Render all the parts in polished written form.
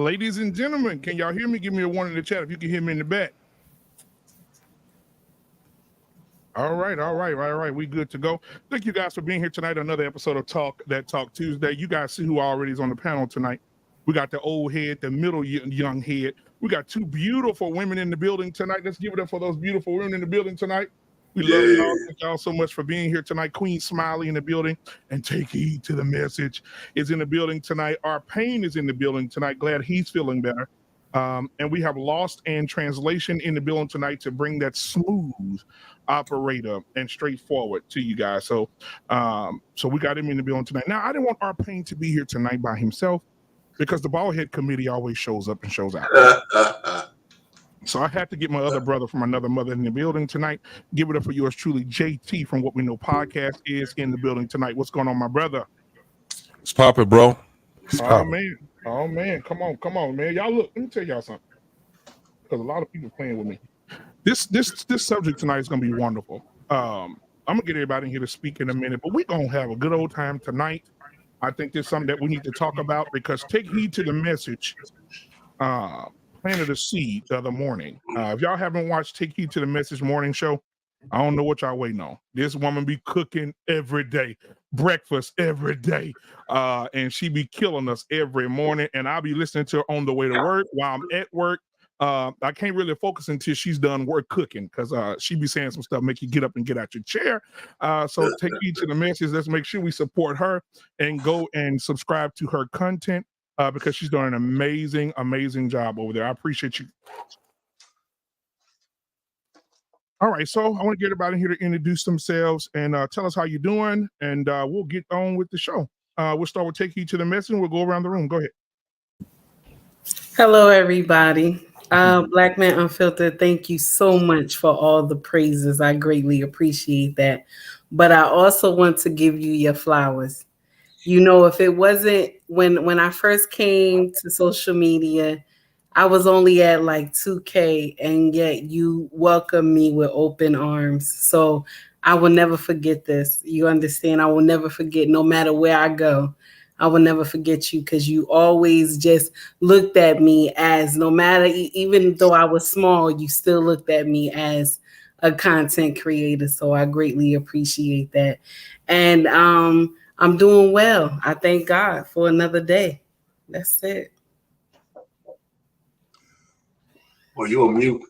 Ladies and gentlemen, can y'all hear me? Give me a one in the chat if you can hear me in the back. All right. We good to go. Thank you guys for being here tonight. Another episode of Talk Tuesday. You guys see who already is on the panel tonight. We got the old head, the middle young head. We got two beautiful women in the building tonight. Let's give it up for those beautiful women in the building tonight. We love y'all. Thank y'all so much for being here tonight. Queen Smiley in the building, and Take Heed to the Message is in the building tonight. Our Pain is in the building tonight. Glad he's feeling better. And we have Lost and Translation in the building tonight to bring that smooth operator and straightforward to you guys. So we got him in the building tonight. Now, I didn't want Our Pain to be here tonight by himself because the Ballhead Committee always shows up and shows out. So I had to get my other brother from another mother in the building tonight. Give it up for yours truly, JT from What We Know Podcast is in the building tonight. What's going on, my brother? It's popping, bro. Oh man, come on, man. Y'all look, let me tell y'all something. Because a lot of people playing with me. This subject tonight is gonna be wonderful. I'm gonna get everybody in here to speak in a minute, but we're gonna have a good old time tonight. I think there's something that we need to talk about because Take Heed to the Message. Planted a seed the other morning. If y'all haven't watched Take Heed to the Message morning show, I don't know what y'all waiting on. This woman be cooking every day, breakfast every day, and she be killing us every morning. And I'll be listening to her on the way to work while I'm at work. I can't really focus until she's done work cooking because she be saying some stuff make you get up and get out your chair. So Take Heed to the Message. Let's make sure we support her and go and subscribe to her content. Because she's doing an amazing job over there. I appreciate you. All right, so I want to get everybody here to introduce themselves and tell us how you're doing, and we'll get on with the show. We'll start with Take Heed to the Message, and we'll go around the room. Go ahead. Hello, everybody. Black Man Unfiltered, thank you so much for all the praises. I greatly appreciate that. But I also want to give you your flowers. You know, if it wasn't when I first came to social media, I was only at like 2K, and yet you welcomed me with open arms. So I will never forget this. You understand? I will never forget, no matter where I go. I will never forget you because you always just looked at me as, no matter, even though I was small, you still looked at me as a content creator. So I greatly appreciate that. And I'm doing well. I thank God for another day. That's it. Well, you're on mute.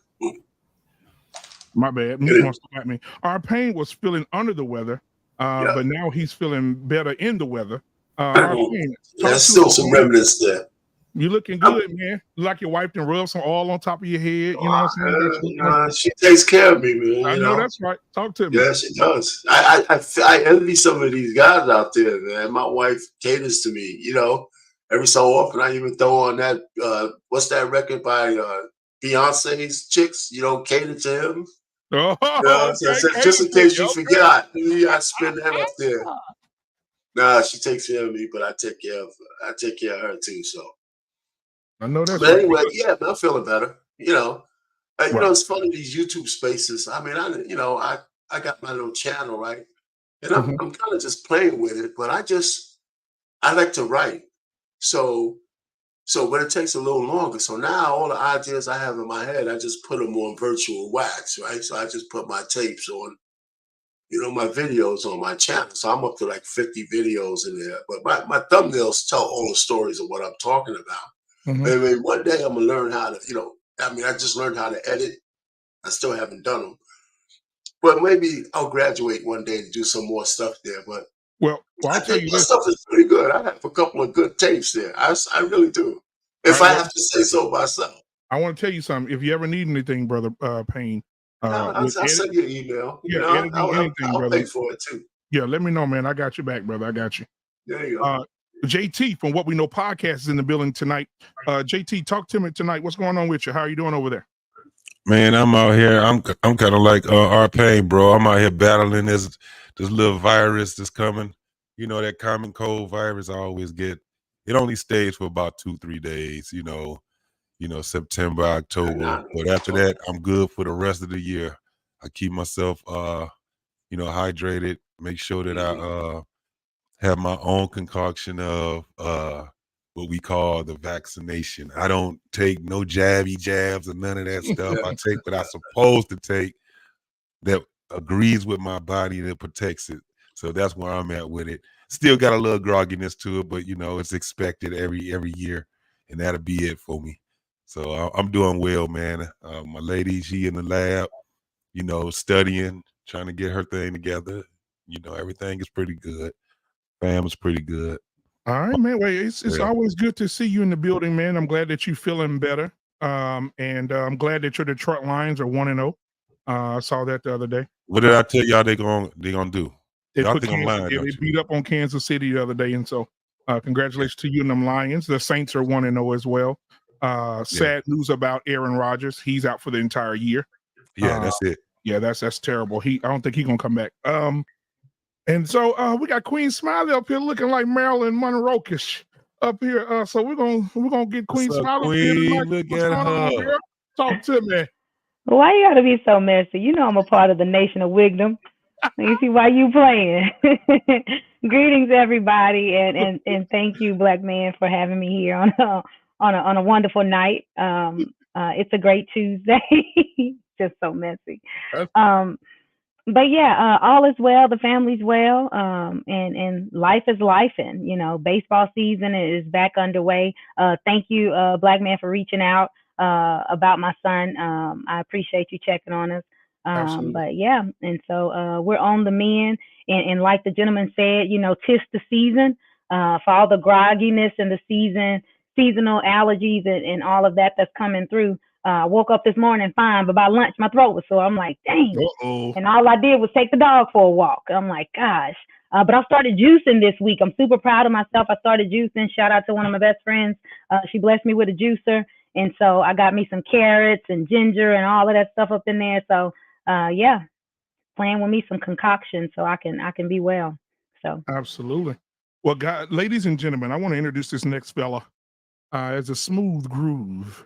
My bad. Mute wants to at me. Our Pain was feeling under the weather, but now he's feeling better in the weather. Our Pain, there's still some remnants there. You looking good, man. Like your wife and rub some oil on top of your head. You know what I'm saying? She takes care of me, man. I know that's right. Talk to me. Yeah, she does. I envy some of these guys out there, man. My wife caters to me, you know. Every so often, I even throw on that, what's that record by Beyonce's Chicks? You don't cater to him. Oh, okay. Just in case you forgot, I spin that up there. Nah, she takes care of me, but I take care of her too. So I know that. But anyway, yeah, but I'm feeling better. You know, it's funny, these YouTube spaces. I mean, I got my little channel, right? And I'm kind of just playing with it, but I like to write. So but it takes a little longer. So now all the ideas I have in my head, I just put them on virtual wax, right? So I just put my tapes on, my videos on my channel. So I'm up to like 50 videos in there. But my thumbnails tell all the stories of what I'm talking about. I mean, one day I'm going to learn how to, I just learned how to edit. I still haven't done them. But maybe I'll graduate one day to do some more stuff there. But I'll tell you this. Stuff is pretty good. I have a couple of good tapes there. I really do. If I have to say so myself. I want to tell you something. If you ever need anything, brother Payne, I'll send you an email. I'll pay for it too. Yeah, let me know, man. I got your back, brother. I got you. There you go. JT from What We Know Podcast is in the building tonight. JT, talk to me tonight. What's going on with you? How are you doing over there? Man, I'm out here. I'm kind of like Our Pain, bro. I'm out here battling this little virus that's coming. You know, that common cold virus I always get. It only stays for about 2-3 days, September, October. But after that, I'm good for the rest of the year. I keep myself hydrated, make sure that I have my own concoction of what we call the vaccination. I don't take no jabs or none of that stuff. I take what I'm supposed to take that agrees with my body that protects it. So that's where I'm at with it. Still got a little grogginess to it, but it's expected every year, and that'll be it for me. So I'm doing well, man. My lady, she in the lab, studying, trying to get her thing together. Everything is pretty good. Fam is pretty good. All right, man. Well, it's always good to see you in the building, man. I'm glad that you're feeling better. And I'm glad that your Detroit Lions are 1-0. I saw that the other day. What did I tell y'all they gonna do? They Y'all think I'm Kansas, lying? yeah, they beat up on Kansas City the other day, and so congratulations to you and them Lions. The Saints are 1-0 as well. Sad news about Aaron Rodgers. He's out for the entire year. Yeah, that's it. Yeah, that's terrible. I don't think he's gonna come back. And so we got Queen Smiley up here looking like Marilyn Monroe-ish up here. So we're gonna get Queen Smiley up here tonight. Look What's at going on, her. girl? Talk to me. Why you gotta be so messy? You know I'm a part of the Nation of Wigdom. You see why you playing. Greetings, everybody, and thank you, Black Man, for having me here on a wonderful night. It's a great Tuesday. Just so messy. But yeah, all is well. The family's well, and life is lifing. Baseball season is back underway. Thank you, Black Man, for reaching out about my son. I appreciate you checking on us. But yeah, and so we're on the mend, and like the gentleman said, 'tis the season for all the grogginess and the seasonal allergies and all of that that's coming through. I woke up this morning fine, but by lunch my throat was sore. I'm like, dang. And all I did was take the dog for a walk. I'm like, gosh. But I started juicing this week. I'm super proud of myself. I started juicing. Shout out to one of my best friends. She blessed me with a juicer. And so I got me some carrots and ginger and all of that stuff up in there. So playing with me some concoction so I can be well. So absolutely. Well, ladies and gentlemen, I want to introduce this next fella as a smooth groove.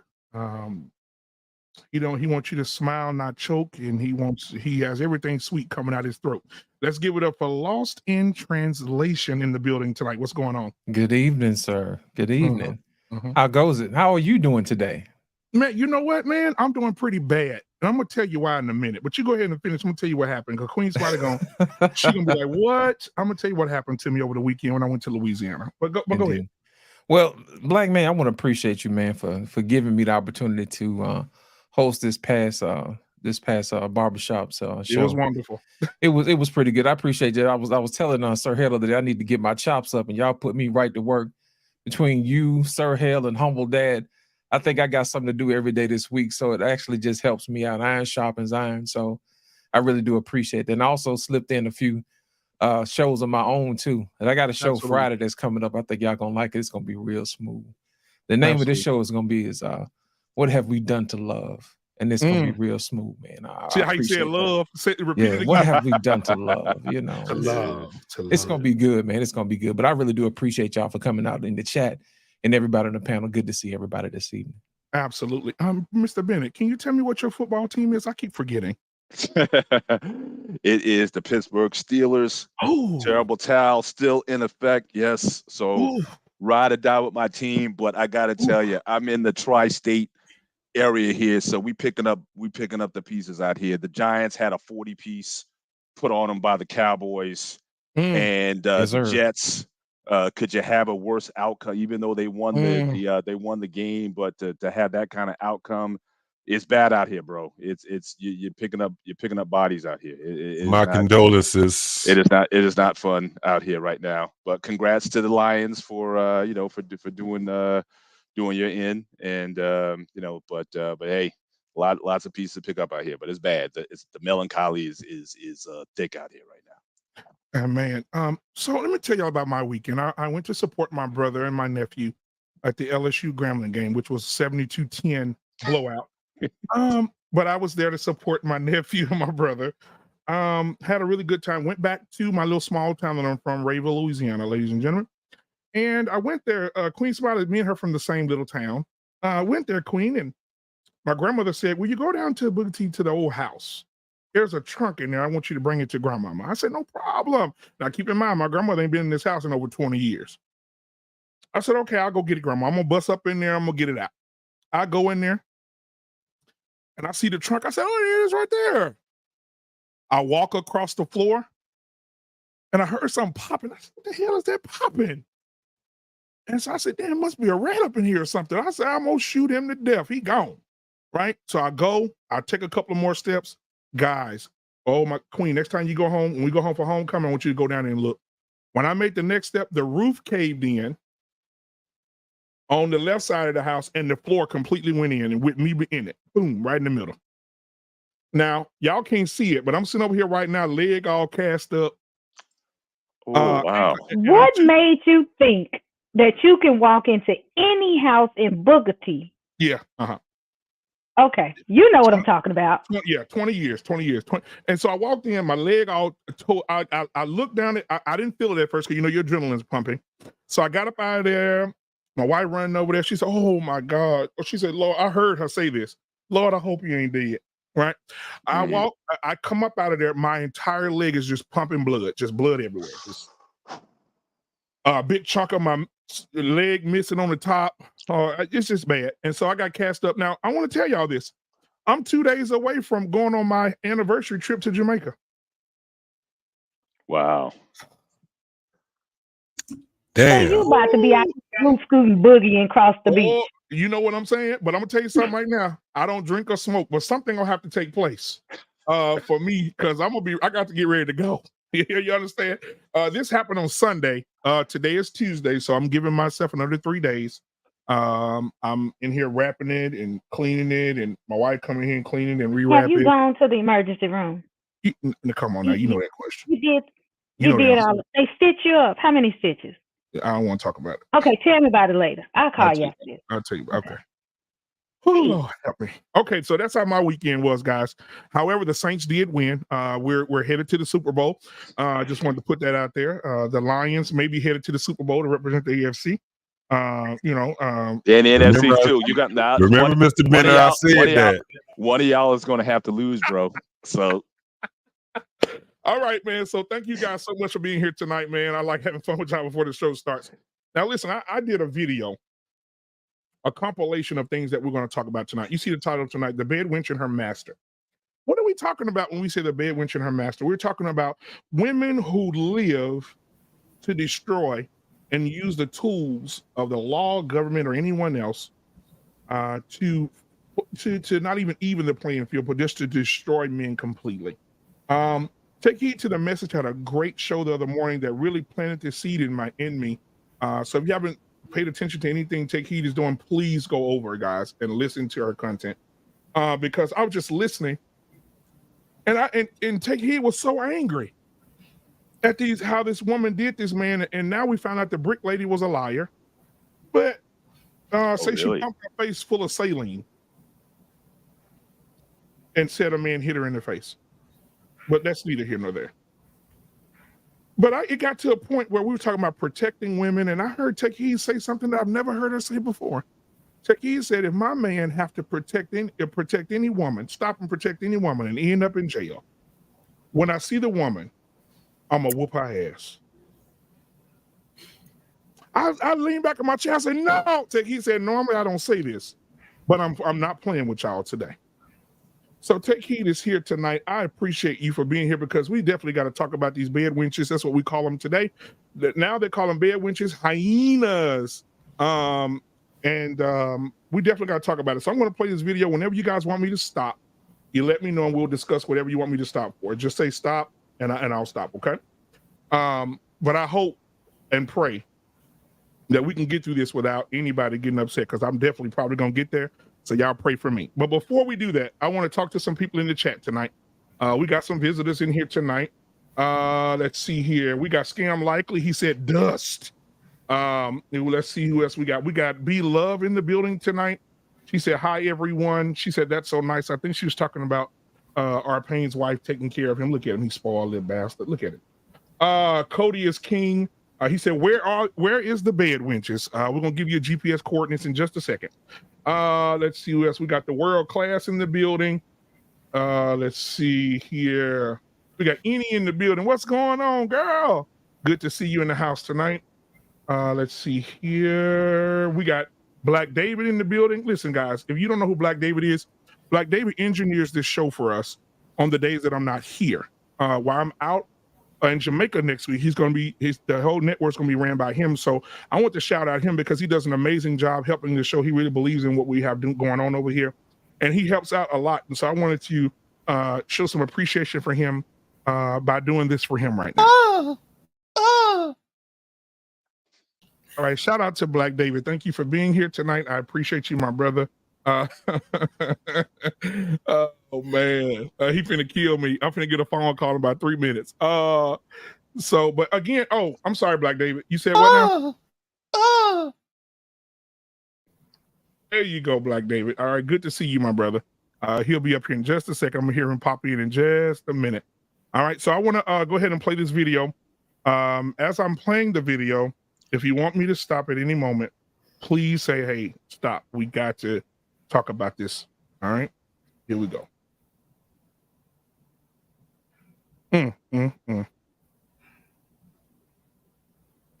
He wants you to smile, not choke, and he has everything sweet coming out his throat. Let's give it up for Lost in Translation in the building tonight. What's going on? Good evening, sir. Good evening. How goes it? How are you doing today? Man, you know what, man? I'm doing pretty bad. And I'm gonna tell you why in a minute. But you go ahead and finish. I'm gonna tell you what happened. Because Queen Smiley she's gonna be like, what? I'm gonna tell you what happened to me over the weekend when I went to Louisiana. But go ahead. Well, Black Man, I want to appreciate you, man, for giving me the opportunity to host this past barbershop show. It was wonderful. It was pretty good. I appreciate that. I was telling Sir Hell that I need to get my chops up, and y'all put me right to work. Between you, Sir Hell, and Humble Dad, I think I got something to do every day this week. So it actually just helps me out. Iron sharpens iron. So I really do appreciate that. And I also slipped in a few shows of my own too. And I got a show Friday that's coming up. I think y'all gonna like it. It's gonna be real smooth. The name of this show is gonna be What Have We Done to Love? And it's gonna be real smooth, man. See how you said love? Yeah, what have we done to love? To love. It's gonna be good, man. It's gonna be good. But I really do appreciate y'all for coming out in the chat and everybody on the panel. Good to see everybody this evening. Absolutely. Mr. Bennett, can you tell me what your football team is? I keep forgetting. It is the Pittsburgh Steelers. Terrible towel still in effect. Yes. So ride or die with my team. But I gotta tell you, I'm in the tri-state area here, so we picking up the pieces out here. The Giants had a 40-piece put on them by the Cowboys, and the Jets. Could you have a worse outcome? Even though they won they won the game, but to have that kind of outcome, it's bad out here, bro. You're picking up bodies out here. My condolences. It is not fun out here right now. But congrats to the Lions for doing your end, and but hey, lots of pieces to pick up out here, but it's bad. The melancholy is thick out here right now. Man, so let me tell y'all about my weekend. I went to support my brother and my nephew at the LSU Grambling game, which was 72-10 blowout. But I was there to support my nephew and my brother. Had a really good time. Went back to my little small town that I'm from, Rayville, Louisiana, ladies and gentlemen. And I went there. Queen Smiley, me and her from the same little town. Went there, Queen, and my grandmother said, "Will you go down to Boogie T to the old house? There's a trunk in there. I want you to bring it to grandmama." I said, "No problem." Now keep in mind, my grandmother ain't been in this house in over 20 years. I said, okay, I'll go get it, Grandma. I'm gonna bust up in there. I'm gonna get it out. I go in there and I see the trunk. I said, oh, it is right there. I walk across the floor and I heard something popping. I said, what the hell is that popping? And so I said, damn, must be a rat up in here or something. I said, I'm gonna shoot him to death. He gone. Right? So I go, I take a couple of more steps. Guys, oh my queen, next time you go home, when we go home for homecoming, I want you to go down there and look. When I made the next step, the roof caved in on the left side of the house and the floor completely went in and with me in it. Boom, right in the middle. Now, y'all can't see it, but I'm sitting over here right now, leg all cast up. Oh, wow. What made you think that you can walk into any house in Booker T? Yeah, Okay, you know what I'm talking about. Yeah, 20 years. And so I walked in, my leg all, I looked down it. I didn't feel it at first because, you know, your adrenaline's pumping. So I got up out of there. My wife running over there. She said, oh my God. She said, Lord, I heard her say this. Lord, I hope you ain't dead. Right? I come up out of there. My entire leg is just pumping blood, just blood everywhere. Just a big chunk of my leg missing on the top. It's just bad. And so I got cast up. Now, I want to tell y'all this. I'm 2 days away from going on my anniversary trip to Jamaica. Wow. Damn. So you about to be out scooting boogie and cross the beach. You know what I'm saying? But I'm gonna tell you something right now. I don't drink or smoke, but something will have to take place for me because I got to get ready to go. You understand? This happened on Sunday. Today is Tuesday, so I'm giving myself another 3 days. I'm in here wrapping it and cleaning it, and my wife coming here and cleaning and rewrapping. Have you gone to the emergency room? Come on now, you know that question. You did. You did all. They stitch you up. How many stitches? I don't want to talk about it. Okay, tell me about it later. I'll call you after this. I'll tell you. Okay. Oh, Lord, help me. Okay, so that's how my weekend was, guys. However, the Saints did win. We're headed to the Super Bowl. Just wanted to put that out there. The Lions may be headed to the Super Bowl to represent the AFC. And the NFC too. You got now. Remember, Mr. Bennett, I said that. One of y'all is going to have to lose, bro. So. All right, man. So thank you guys so much for being here tonight, man. I like having fun with y'all before the show starts. Now, listen, I did a video, a compilation of things that we're going to talk about tonight. You see the title tonight, The Bed Wench and Her Master. What are we talking about when we say the bed wench and her master? We're talking about women who live to destroy and use the tools of the law, government, or anyone else to not even the playing field, but just to destroy men completely. Take heed to the message. Had a great show the other morning that really planted the seed in me. So if you haven't paid attention to anything Take Heed is doing, please go over, guys, and listen to her content. Because I was just listening, and Take Heed was so angry at how this woman did this man, and now we found out the brick lady was a liar. But she pumped her face full of saline and said a man hit her in the face. But that's neither here nor there. But it got to a point where we were talking about protecting women, and I heard Take Heed say something that I've never heard her say before. Take Heed said, if my man have to protect any woman, stop and protect any woman and end up in jail, when I see the woman, I'm going to whoop her ass. I leaned back in my chair. I said, no. Take Heed said, normally I don't say this, but I'm not playing with y'all today. So Take Heed is here tonight. I appreciate you for being here because we definitely got to talk about these bed wenches. That's what we call them today. Now they call them bed wenches, hyenas. We definitely got to talk about it. So I'm going to play this video. Whenever you guys want me to stop, you let me know and we'll discuss whatever you want me to stop for. Just say stop and I'll stop, okay? But I hope and pray that we can get through this without anybody getting upset because I'm definitely probably going to get there. So y'all pray for me. But before we do that, I want to talk to some people in the chat tonight. We got some visitors in here tonight. Let's see here. We got Scam Likely. He said dust. Let's see who else we got. We got B Love in the building tonight. She said, hi, everyone. She said, that's so nice. I think she was talking about our Payne's wife taking care of him. Look at him. He's spoiled little bastard. Look at it. Cody is king. He said, where is the bed wenches? We're going to give you a GPS coordinates in just a second. Let's see who else. We got the world class in the building. Let's see here. We got Eni in the building. What's going on, girl? Good to see you in the house tonight. Let's see here. We got Black David in the building. Listen, guys, if you don't know who Black David is, Black David engineers this show for us on the days that I'm not here. While I'm out in Jamaica next week, the whole network's gonna be ran by him. So I want to shout out him because he does an amazing job helping the show. He really believes in what we have going on over here, and he helps out a lot. And so I wanted to show some appreciation for him by doing this for him right now. All right, shout out to Black David. Thank you for being here tonight. I appreciate you, my brother. Oh man, he finna kill me. I'm finna get a phone call in about 3 minutes. But again, I'm sorry, Black David. You said what now? There you go, Black David. All right, good to see you, my brother. He'll be up here in just a second. I'm gonna hear him pop in just a minute. All right, so I want to go ahead and play this video. As I'm playing the video, if you want me to stop at any moment, please say, hey, stop. We got to talk about this. All right, here we go. All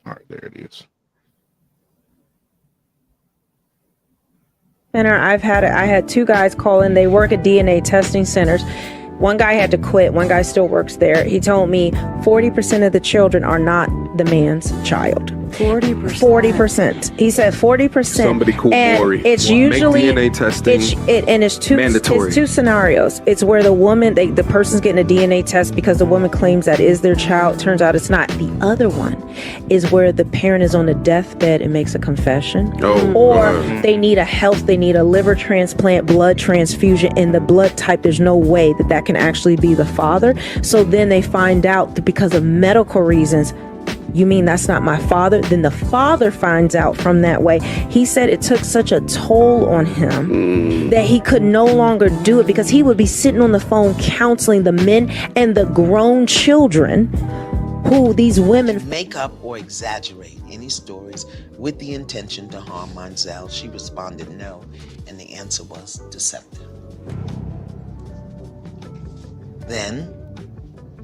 right, there it is. Center, I had two guys call in. They work at DNA testing centers. One guy had to quit. One guy still works there. He told me 40% of the children are not the man's child. 40%. He said 40%. Somebody call Maury. It's usually make DNA testing mandatory. It's two scenarios. It's where the woman, the person's getting a DNA test because the woman claims that is their child. Turns out it's not. The other one is where the parent is on the deathbed and makes a confession, or they need a liver transplant, blood transfusion, and the blood type. There's no way that can actually be the father. So then they find out that because of medical reasons. You mean that's not my father? Then the father finds out from that way. He said it took such a toll on him that he could no longer do it because he would be sitting on the phone counseling the men and the grown children who these women make up or exaggerate any stories with the intention to harm Monzel. She responded no, and the answer was deceptive. Then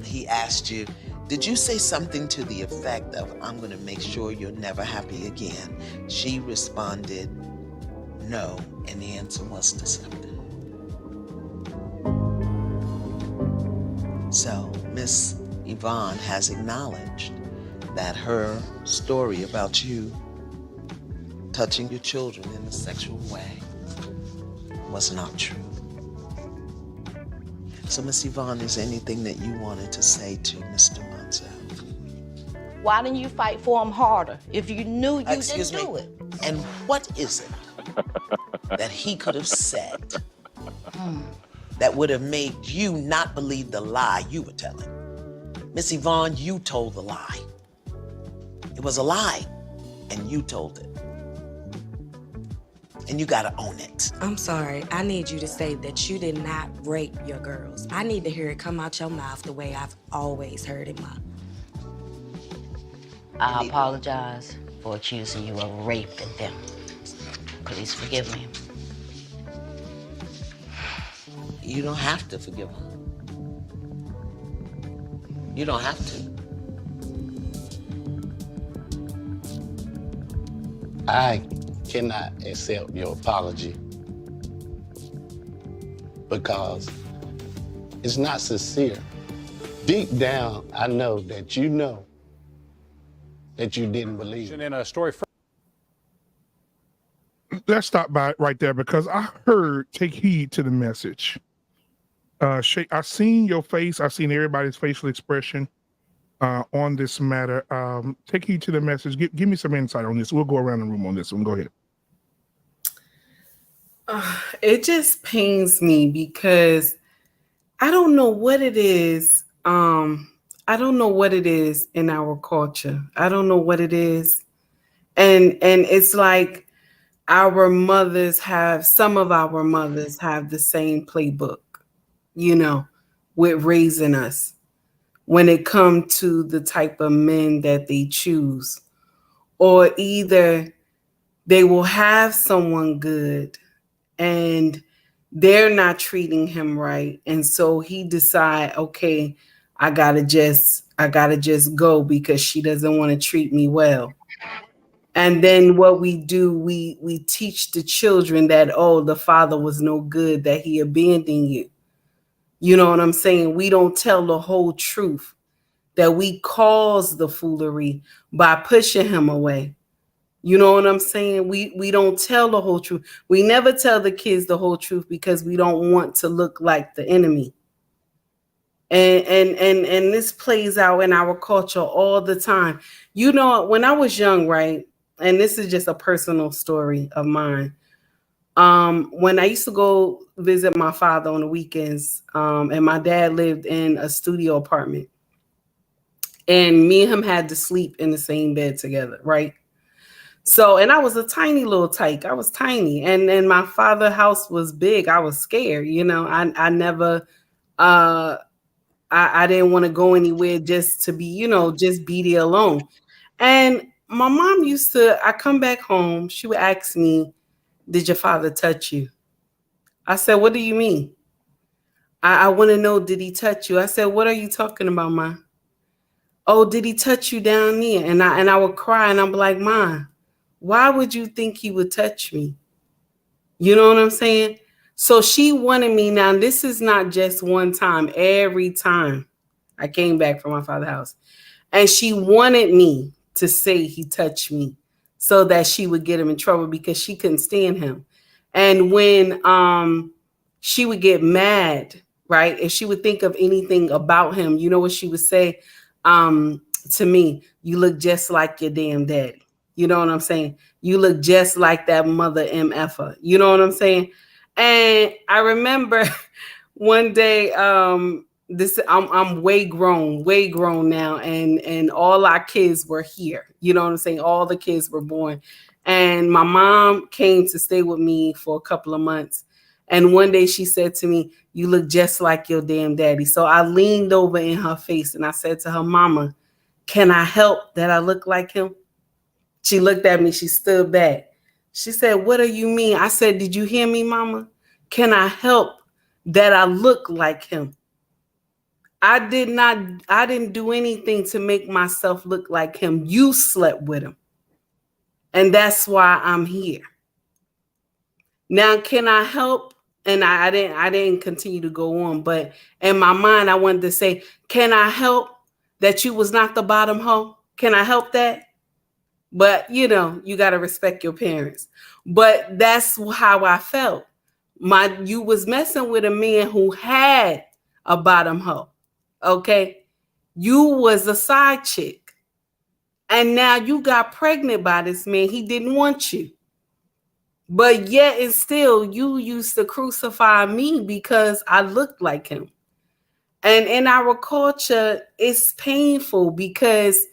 he asked you, did you say something to the effect of, I'm going to make sure you're never happy again? She responded, no, and the answer was deceptive. So, Miss Yvonne has acknowledged that her story about you touching your children in a sexual way was not true. So, Miss Yvonne, is there anything that you wanted to say to Mr. Monzel? Why didn't you fight for him harder if you knew you didn't do it? And what is it that he could have said that would have made you not believe the lie you were telling? Miss Yvonne, you told the lie. It was a lie, and you told it. And you gotta own it. I'm sorry. I need you to say that you did not rape your girls. I need to hear it come out your mouth the way I've always heard it, Mom. I apologize for accusing you of raping them. Please forgive me. You don't have to forgive her. You don't have to. I cannot accept your apology because it's not sincere. Deep down, I know that you didn't believe. In a story. Let's stop by right there because I heard take heed to the message. Shay, I seen your face. I seen everybody's facial expression on this matter. Take heed to the message. Give me some insight on this. We'll go around the room on this one. Go ahead. It just pains me because I don't know what it is. I don't know what it is in our culture. I don't know what it is. And it's like some of our mothers have the same playbook, with raising us when it comes to the type of men that they choose. Or either they will have someone good and they're not treating him right. And so he decide, okay, I gotta just go because she doesn't want to treat me well. And then what we do, we teach the children that, oh, the father was no good, that he abandoned you. You know what I'm saying? We don't tell the whole truth, that we caused the foolery by pushing him away. You know what I'm saying? We don't tell the whole truth. We never tell the kids the whole truth because we don't want to look like the enemy. And this plays out in our culture all the time. You know, when I was young, right? And this is just a personal story of mine. When I used to go visit my father on the weekends, and my dad lived in a studio apartment, and me and him had to sleep in the same bed together, right? So, and I was a tiny little tyke. I was tiny, and my father's house was big. I was scared, you know. I never, I didn't want to go anywhere just to be, you know, just be there alone. And my mom used to, I come back home, she would ask me, did your father touch you? I said, what do you mean? I want to know, did he touch you? I said, what are you talking about, Ma? Oh, did he touch you down there? And I would cry, and I'm like, Ma, why would you think he would touch me? You know what I'm saying? So she wanted me. Now, this is not just one time. Every time I came back from my father's house, and she wanted me to say he touched me so that she would get him in trouble because she couldn't stand him. And when she would get mad, right? If she would think of anything about him, you know what she would say to me? You look just like your damn daddy. You know what I'm saying? You look just like that mother MFer. You know what I'm saying? And I remember one day, I'm way grown now, and all our kids were here. You know what I'm saying? All the kids were born, and my mom came to stay with me for a couple of months. And one day she said to me, "You look just like your damn daddy." So I leaned over in her face and I said to her, "Mama, can I help that I look like him?" She looked at me. She stood back. She said, "What do you mean?" I said, "Did you hear me, Mama? Can I help that I look like him?" I didn't do anything to make myself look like him. You slept with him. And that's why I'm here. Now, can I help? And I didn't continue to go on, but in my mind, I wanted to say, can I help that you was not the bottom hoe? Can I help that? But, you know, you got to respect your parents. But that's how I felt. You was messing with a man who had a bottom hoe. Okay? You was a side chick. And now you got pregnant by this man. He didn't want you. But yet and still, you used to crucify me because I looked like him. And in our culture, it's painful because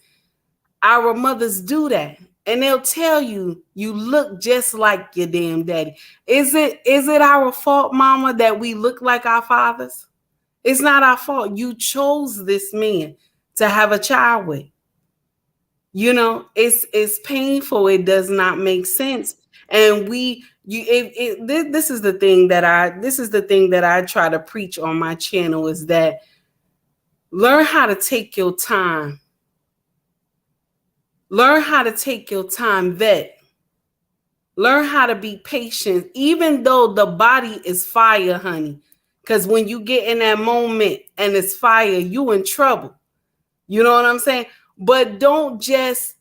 our mothers do that. And they'll tell you, you look just like your damn daddy. Is it our fault, Mama, that we look like our fathers? It's not our fault. You chose this man to have a child with. You know, it's painful. It does not make sense. And this is the thing that I try to preach on my channel, is that learn how to take your time. Learn how to take your time, vet. Learn how to be patient, even though the body is fire, honey. Because when you get in that moment and it's fire, you in trouble. You know what I'm saying? But don't just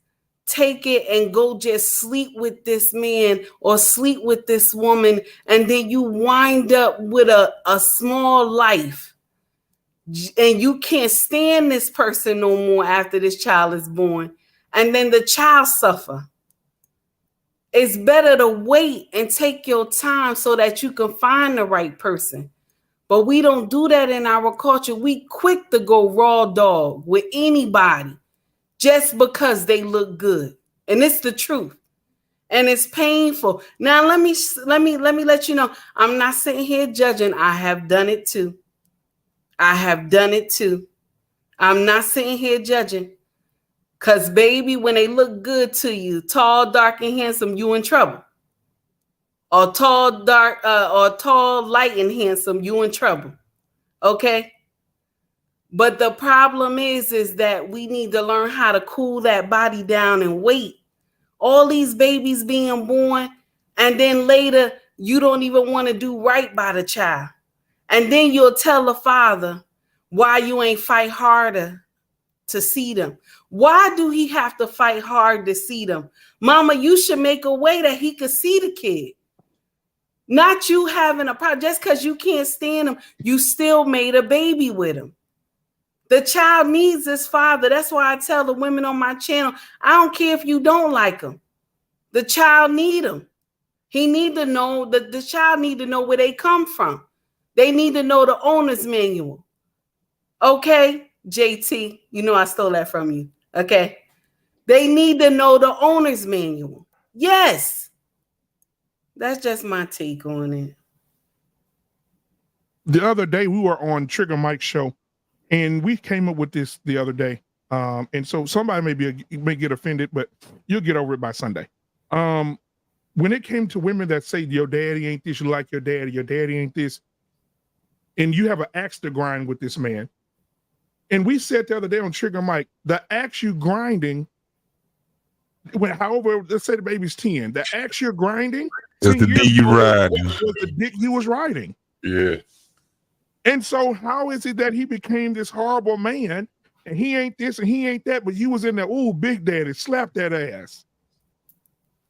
take it and go just sleep with this man or sleep with this woman, and then you wind up with a small life. And you can't stand this person no more after this child is born. And then the child suffer. It's better to wait and take your time so that you can find the right person. But we don't do that in our culture. We quick to go raw dog with anybody just because they look good. And it's the truth. And it's painful. Now let me let you know, I'm not sitting here judging. I have done it too. I'm not sitting here judging. Because, baby, when they look good to you, tall, dark, and handsome, you in trouble. Or tall, dark, or tall, light, and handsome, you in trouble. Okay? But the problem is that we need to learn how to cool that body down and wait all these babies being born, and then later you don't even want to do right by the child. And then you'll tell the father why you ain't fight harder to see them. Why do he have to fight hard to see them? Mama, you should make a way that he could see the kid. Not you having a problem. Just because you can't stand him, you still made a baby with him. The child needs his father. That's why I tell the women on my channel, I don't care if you don't like him. The child need him. He need to know that the child need to know where they come from. They need to know the owner's manual. Okay, JT, you know I stole that from you. Okay. They need to know the owner's manual. Yes. That's just my take on it. The other day we were on Trigger Mike's show, and we came up with this the other day. And so somebody may get offended, but you'll get over it by Sunday. When it came to women that say your daddy ain't this, you like your daddy ain't this, and you have an axe to grind with this man. And we said the other day on Trigger Mike, the axe you grinding, however, let's say the baby's 10, the axe you're grinding is the dick you riding. Was the dick he was riding. Yeah. And so how is it that he became this horrible man and he ain't this and he ain't that, but you was in there, ooh, big daddy, slap that ass.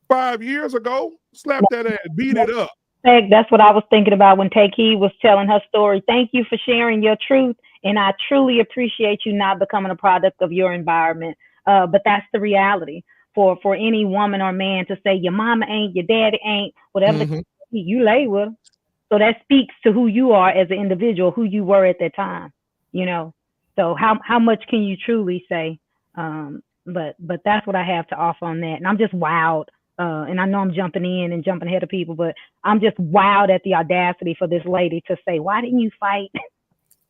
5 years ago, slap that ass, beat it up. That's what I was thinking about when Takey was telling her story. Thank you for sharing your truth, and I truly appreciate you not becoming a product of your environment. But that's the reality for any woman or man to say your mama ain't, your daddy ain't, whatever you lay with. So that speaks to who you are as an individual, who you were at that time, you know. So how much can you truly say? But that's what I have to offer on that. And I'm just wowed. And I know I'm jumping in and jumping ahead of people, but I'm just wowed at the audacity for this lady to say, why didn't you fight?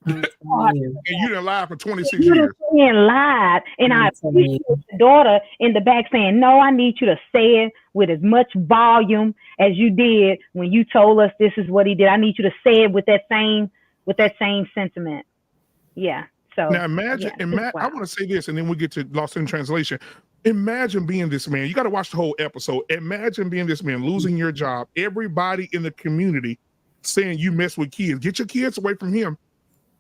And you done lied for 26 years. You lied. And I appreciate your daughter in the back saying, no, I need you to say it with as much volume as you did when you told us this is what he did. I need you to say it with that same sentiment. Yeah. So now imagine, I want to say this, and then we get to Lost in Translation. Imagine being this man. You got to watch the whole episode. Imagine being this man, losing your job. Everybody in the community saying you mess with kids. Get your kids away from him.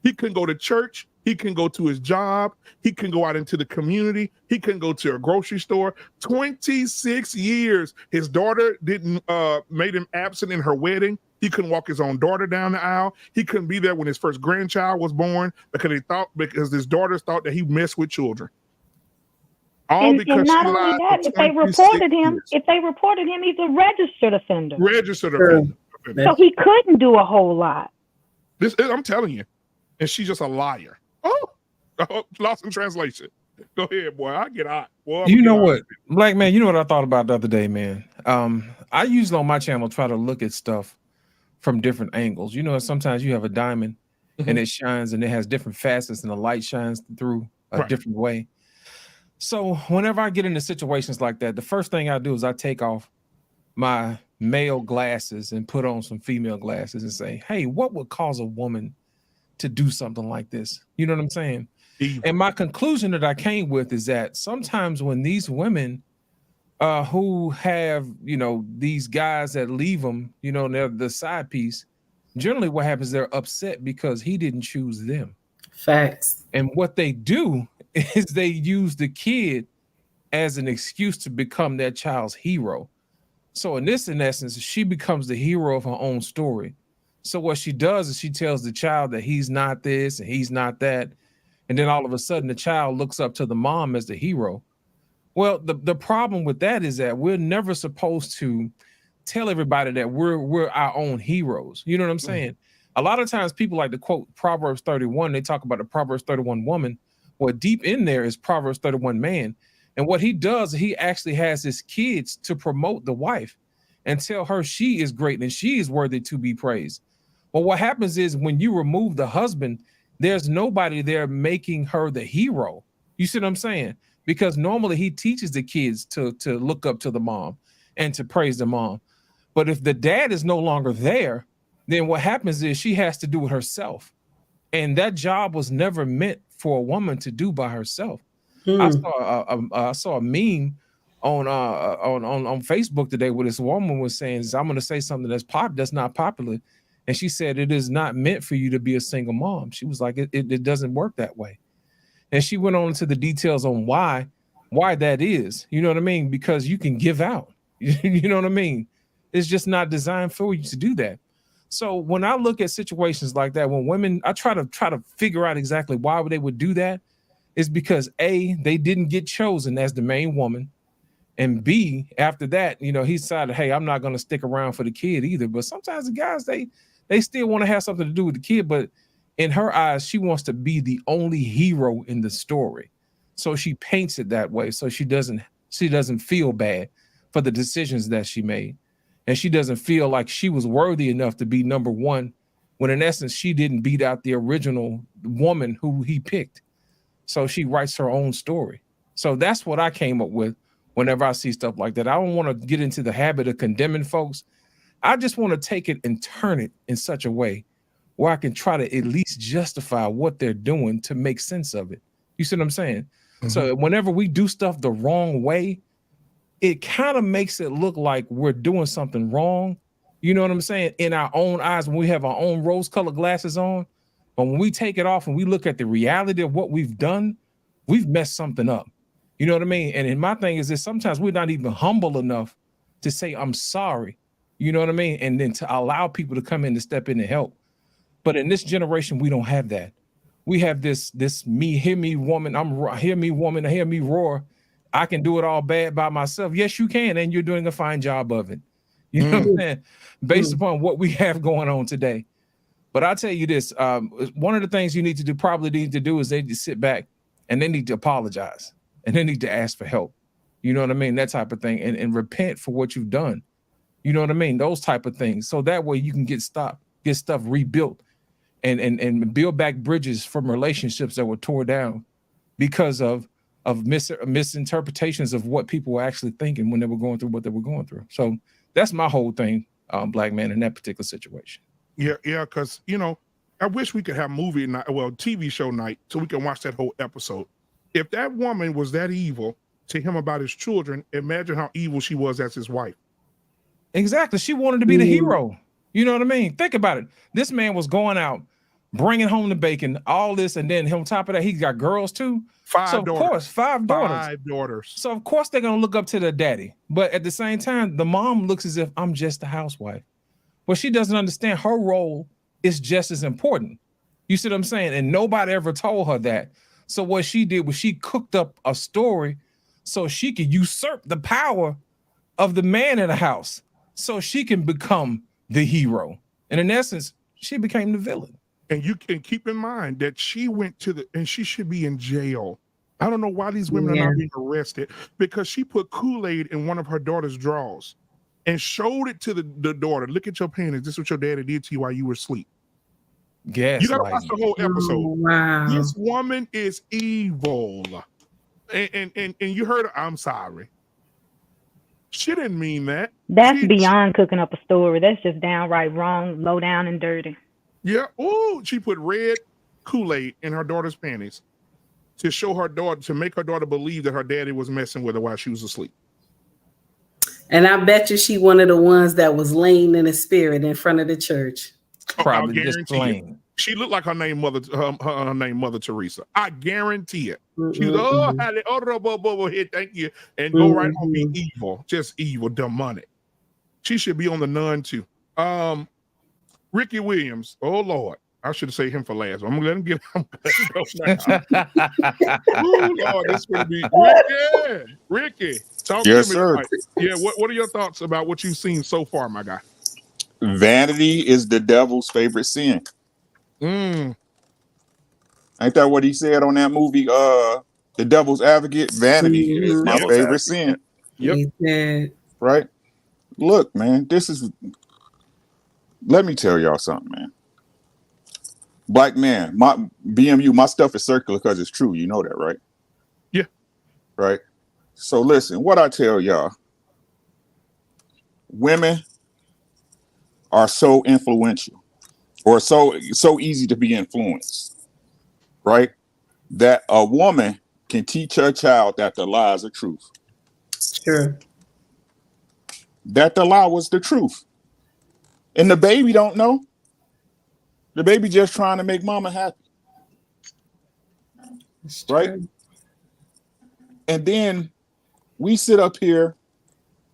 He couldn't go to church. He couldn't go to his job. He couldn't go out into the community. He couldn't go to a grocery store. 26 years. His daughter didn't made him absent in her wedding. He couldn't walk his own daughter down the aisle. He couldn't be there when his first grandchild was born because his daughters thought that he messed with children. And not only that, if they reported him, he's a registered offender. So he couldn't do a whole lot. I'm telling you. And she's just a liar. Oh, Lost in Translation. Go ahead, boy. I get hot. Boy, you know what, Black man, you know what I thought about the other day, man? I usually on my channel try to look at stuff from different angles. You know, sometimes you have a diamond and it shines and it has different facets and the light shines through a different way. So whenever I get into situations like that, the first thing I do is I take off my male glasses and put on some female glasses and say, hey, what would cause a woman to do something like this? You know what I'm saying? And my conclusion that I came with is that sometimes when these women who have, you know, these guys that leave them, you know, they're the side piece, generally what happens, they're upset because he didn't choose them. Facts. And what they do is they use the kid as an excuse to become that child's hero. So in essence, she becomes the hero of her own story. So what she does is she tells the child that he's not this and he's not that. And then all of a sudden the child looks up to the mom as the hero. Well, the problem with that is that we're never supposed to tell everybody that we're our own heroes. You know what I'm saying? A lot of times people like to quote Proverbs 31. They talk about the Proverbs 31 woman. Well, deep in there is Proverbs 31 man. And what he does, he actually has his kids to promote the wife and tell her she is great and she is worthy to be praised. Well, what happens is when you remove the husband, there's nobody there making her the hero. You see what I'm saying? Because normally he teaches the kids to look up to the mom and to praise the mom. But if the dad is no longer there, then what happens is she has to do it herself. And that job was never meant for a woman to do by herself. I saw a meme on Facebook today where this woman was saying, I'm going to say something that's not popular. And she said, it is not meant for you to be a single mom. She was like, it doesn't work that way. And she went on into the details on why that is, you know what I mean? Because you can give out, you know what I mean? It's just not designed for you to do that. So when I look at situations like that, when women, I try to figure out exactly why they would do that. Is because A, they didn't get chosen as the main woman. And B, after that, he decided, hey, I'm not going to stick around for the kid either. But sometimes the guys, they still want to have something to do with the kid. But in her eyes, she wants to be the only hero in the story. So she paints it that way. So she doesn't feel bad for the decisions that she made. And she doesn't feel like she was worthy enough to be number one, when in essence, she didn't beat out the original woman who he picked. So she writes her own story. So that's what I came up with whenever I see stuff like that. I don't want to get into the habit of condemning folks. I just want to take it and turn it in such a way where I can try to at least justify what they're doing to make sense of it. You see what I'm saying? Mm-hmm. So whenever we do stuff the wrong way, it kind of makes it look like we're doing something wrong. You know what I'm saying? In our own eyes, when we have our own rose-colored glasses on. But when we take it off and we look at the reality of what we've done, we've messed something up. You know what I mean? And my thing is that sometimes we're not even humble enough to say, I'm sorry. You know what I mean? And then to allow people to come in to step in and help. But in this generation, we don't have that. We have this me, hear me woman, hear me woman, hear me roar. I can do it all bad by myself. Yes, you can. And you're doing a fine job of it. You know what I'm saying? Based upon what we have going on today. But I'll tell you this, one of the things you need to do is they need to sit back and they need to apologize and they need to ask for help. You know what I mean? That type of thing and repent for what you've done. You know what I mean? Those type of things. So that way you can get stuff rebuilt and build back bridges from relationships that were torn down because of misinterpretations of what people were actually thinking when they were going through what they were going through. So that's my whole thing, Black Man, in that particular situation. Yeah, because I wish we could have movie night, TV show night, so we can watch that whole episode. If that woman was that evil to him about his children, imagine how evil she was as his wife. Exactly. She wanted to be the hero. You know what I mean? Think about it. This man was going out, bringing home the bacon, all this, and then on top of that, he's got girls too. Five daughters. Five daughters. So of course they're gonna look up to their daddy. But at the same time, the mom looks as if I'm just a housewife. But she doesn't understand her role is just as important. You see what I'm saying? And nobody ever told her that. So what she did was she cooked up a story so she could usurp the power of the man in the house so she can become the hero. And in essence, she became the villain. And you can keep in mind that she went and she should be in jail. I don't know why these women are not being arrested, because she put Kool-Aid in one of her daughter's drawers and showed it to the daughter. Look at your panties. This is what your daddy did to you while you were asleep. Yes, you gotta watch the whole episode. Oh, wow. This woman is evil. And you heard her, I'm sorry. She didn't mean that. That's beyond cooking up a story. That's just downright wrong, low down and dirty. Yeah. Oh, she put red Kool-Aid in her daughter's panties to show her daughter, to make her daughter believe that her daddy was messing with her while she was asleep. And I bet you she one of the ones that was laying in the spirit in front of the church. Probably just plain. She looked like her name Mother Teresa. I guarantee it. She was thank you, and go right on be evil, just evil, demonic. She should be on the Nun too. Ricky Williams. Oh Lord, I should have saved him for last. I'm gonna let him get. Oh Lord, this would be Ricky. Talk yes, to me. sir. Right. Yeah, what are your thoughts about what you've seen so far, my guy? Vanity is the devil's favorite sin. Ain't that what he said on that movie, The Devil's Advocate? Vanity is my favorite sin. Yep. Right? Look, man, let me tell y'all something, man. Black man, my BMU, my stuff is circular because it's true. You know that, right? Yeah. Right? So listen, what I tell y'all, women are so influential or so easy to be influenced, right? That a woman can teach her child that the lies are truth. True. That the lie was the truth. And the baby don't know. The baby just trying to make mama happy. It's right? true. And then we sit up here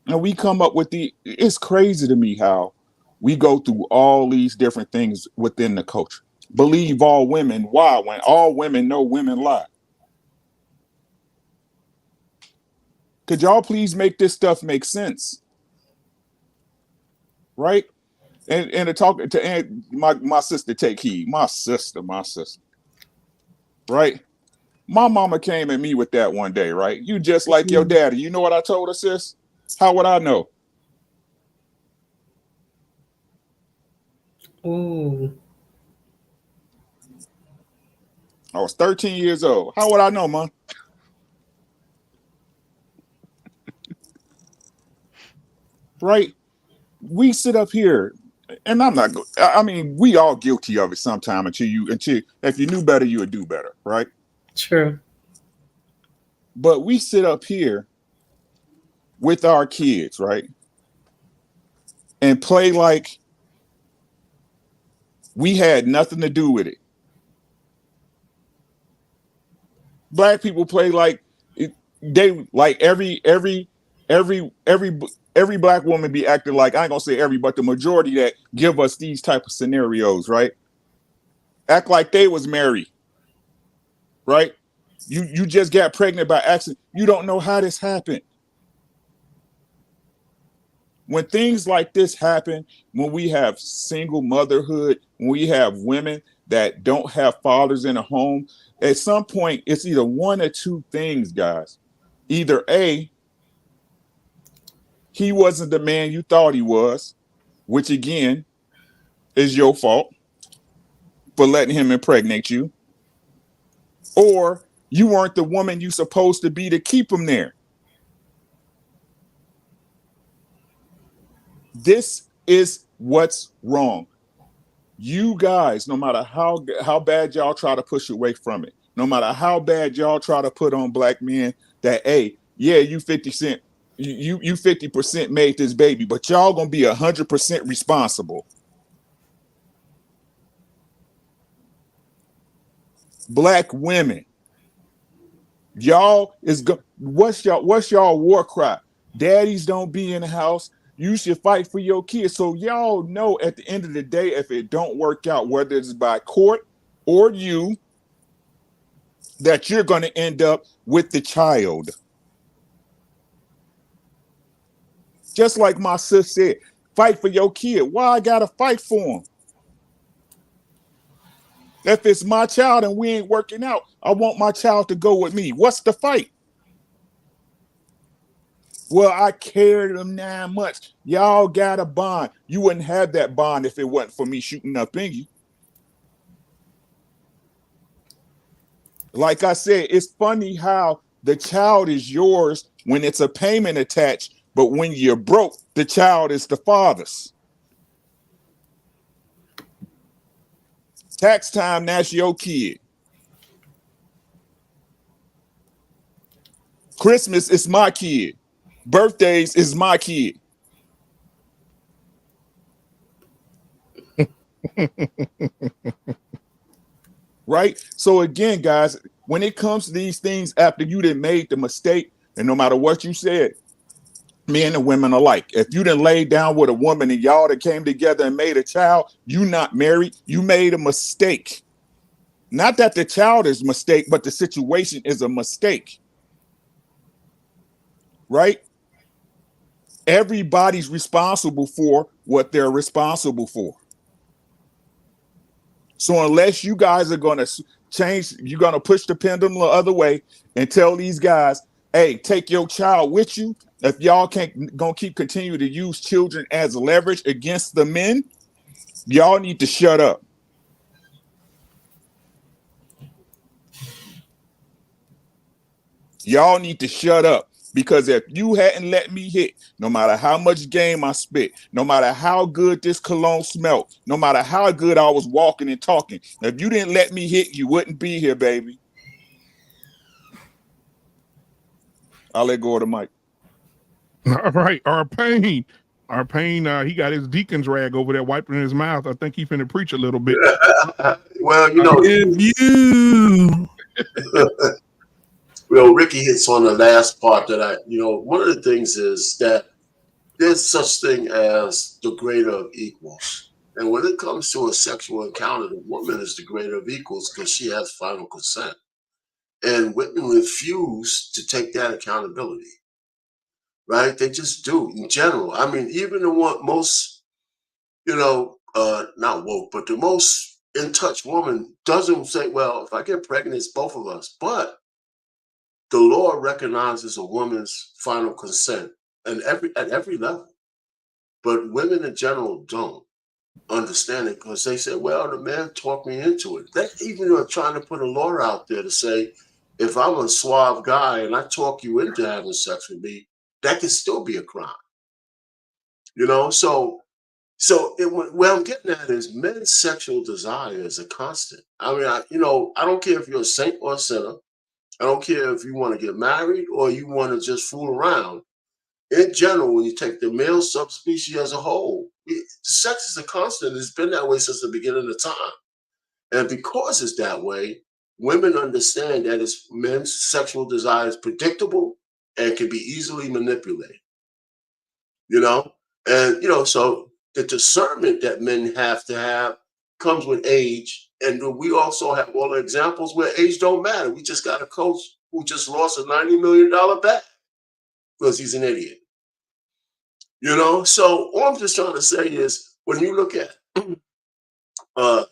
and we come up with it's crazy to me how we go through all these different things within the culture. Believe all women. Why? When all women know women lie. Could y'all please make this stuff make sense? Right? And to talk to my sister, take heed. My sister. Right? My mama came at me with that one day, right? You just like your daddy. You know what I told her, sis? How would I know? Ooh. I was 13 years old. How would I know, man? Right? We sit up here, and I'm not. I mean, we all guilty of it sometime. Until if you knew better, you would do better, right? True. But we sit up here with our kids, right, and play like we had nothing to do with it. Black people play like every black woman be acting like, I ain't gonna say every, but the majority that give us these type of scenarios, right? Act like they was married, right? You just got pregnant by accident. You don't know how this happened. When things like this happen, when we have single motherhood, when we have women that don't have fathers in a home, at some point, it's either one or two things, guys. Either A, he wasn't the man you thought he was, which again is your fault for letting him impregnate you. Or you weren't the woman you supposed to be to keep him there. This is what's wrong. You guys, no matter how bad y'all try to push away from it, no matter how bad y'all try to put on black men that, hey, yeah, you 50%, you 50% made this baby, but y'all gonna be 100% responsible. Black women, y'all what's y'all war cry? Daddies don't be in the house. You should fight for your kids. So y'all know at the end of the day, if it don't work out, whether it's by court or you, that you're going to end up with the child. Just like my sis said, fight for your kid. Why I got to fight for him? If it's my child and we ain't working out, I want my child to go with me. What's the fight? Well, I carried them 9 months. Y'all got a bond. You wouldn't have that bond if it wasn't for me shooting up in you. Like I said, it's funny how the child is yours when it's a payment attached, but when you're broke, the child is the father's. Tax time, that's your kid. Christmas is my kid. Birthdays is my kid. Right? So again, guys, when it comes to these things after you done made the mistake, and no matter what you said, men and women alike, if you done laid down with a woman and y'all that came together and made a child, you not married, you made a mistake. Not that the child is a mistake, but the situation is a mistake. Right? Everybody's responsible for what they're responsible for. So unless you guys are going to change, you're going to push the pendulum the other way and tell these guys, hey, take your child with you. If y'all can't gonna keep continue to use children as leverage against the men, y'all need to shut up. Y'all need to shut up. Because if you hadn't let me hit, no matter how much game I spit, no matter how good this cologne smelled, no matter how good I was walking and talking, if you didn't let me hit, you wouldn't be here, baby. I'll let go of the mic. All right, our pain. He got his deacon's rag over there wiping his mouth. I think he finna preach a little bit. Well, you know, if you well, Ricky hits on the last part that one of the things is that there's such thing as the greater of equals. And when it comes to a sexual encounter, the woman is the greater of equals because she has final consent. And women refuse to take that accountability, right? They just do in general. I mean, even the one most, not woke, but the most in touch woman doesn't say, well, if I get pregnant, it's both of us. But the law recognizes a woman's final consent at every level. But women in general don't understand it because they say, well, the man talked me into it. They even are trying to put a law out there to say, if I'm a suave guy and I talk you into having sex with me, that can still be a crime. So what I'm getting at is men's sexual desire is a constant. I mean, I don't care if you're a saint or a sinner. I don't care if you want to get married or you want to just fool around. In general, when you take the male subspecies as a whole, sex is a constant. It's been that way since the beginning of time. And because it's that way, women understand that men's sexual desire is predictable and can be easily manipulated. So the discernment that men have to have comes with age. And we also have all the examples where age don't matter. We just got a coach who just lost a $90 million bet because he's an idiot. So all I'm just trying to say is when you look at the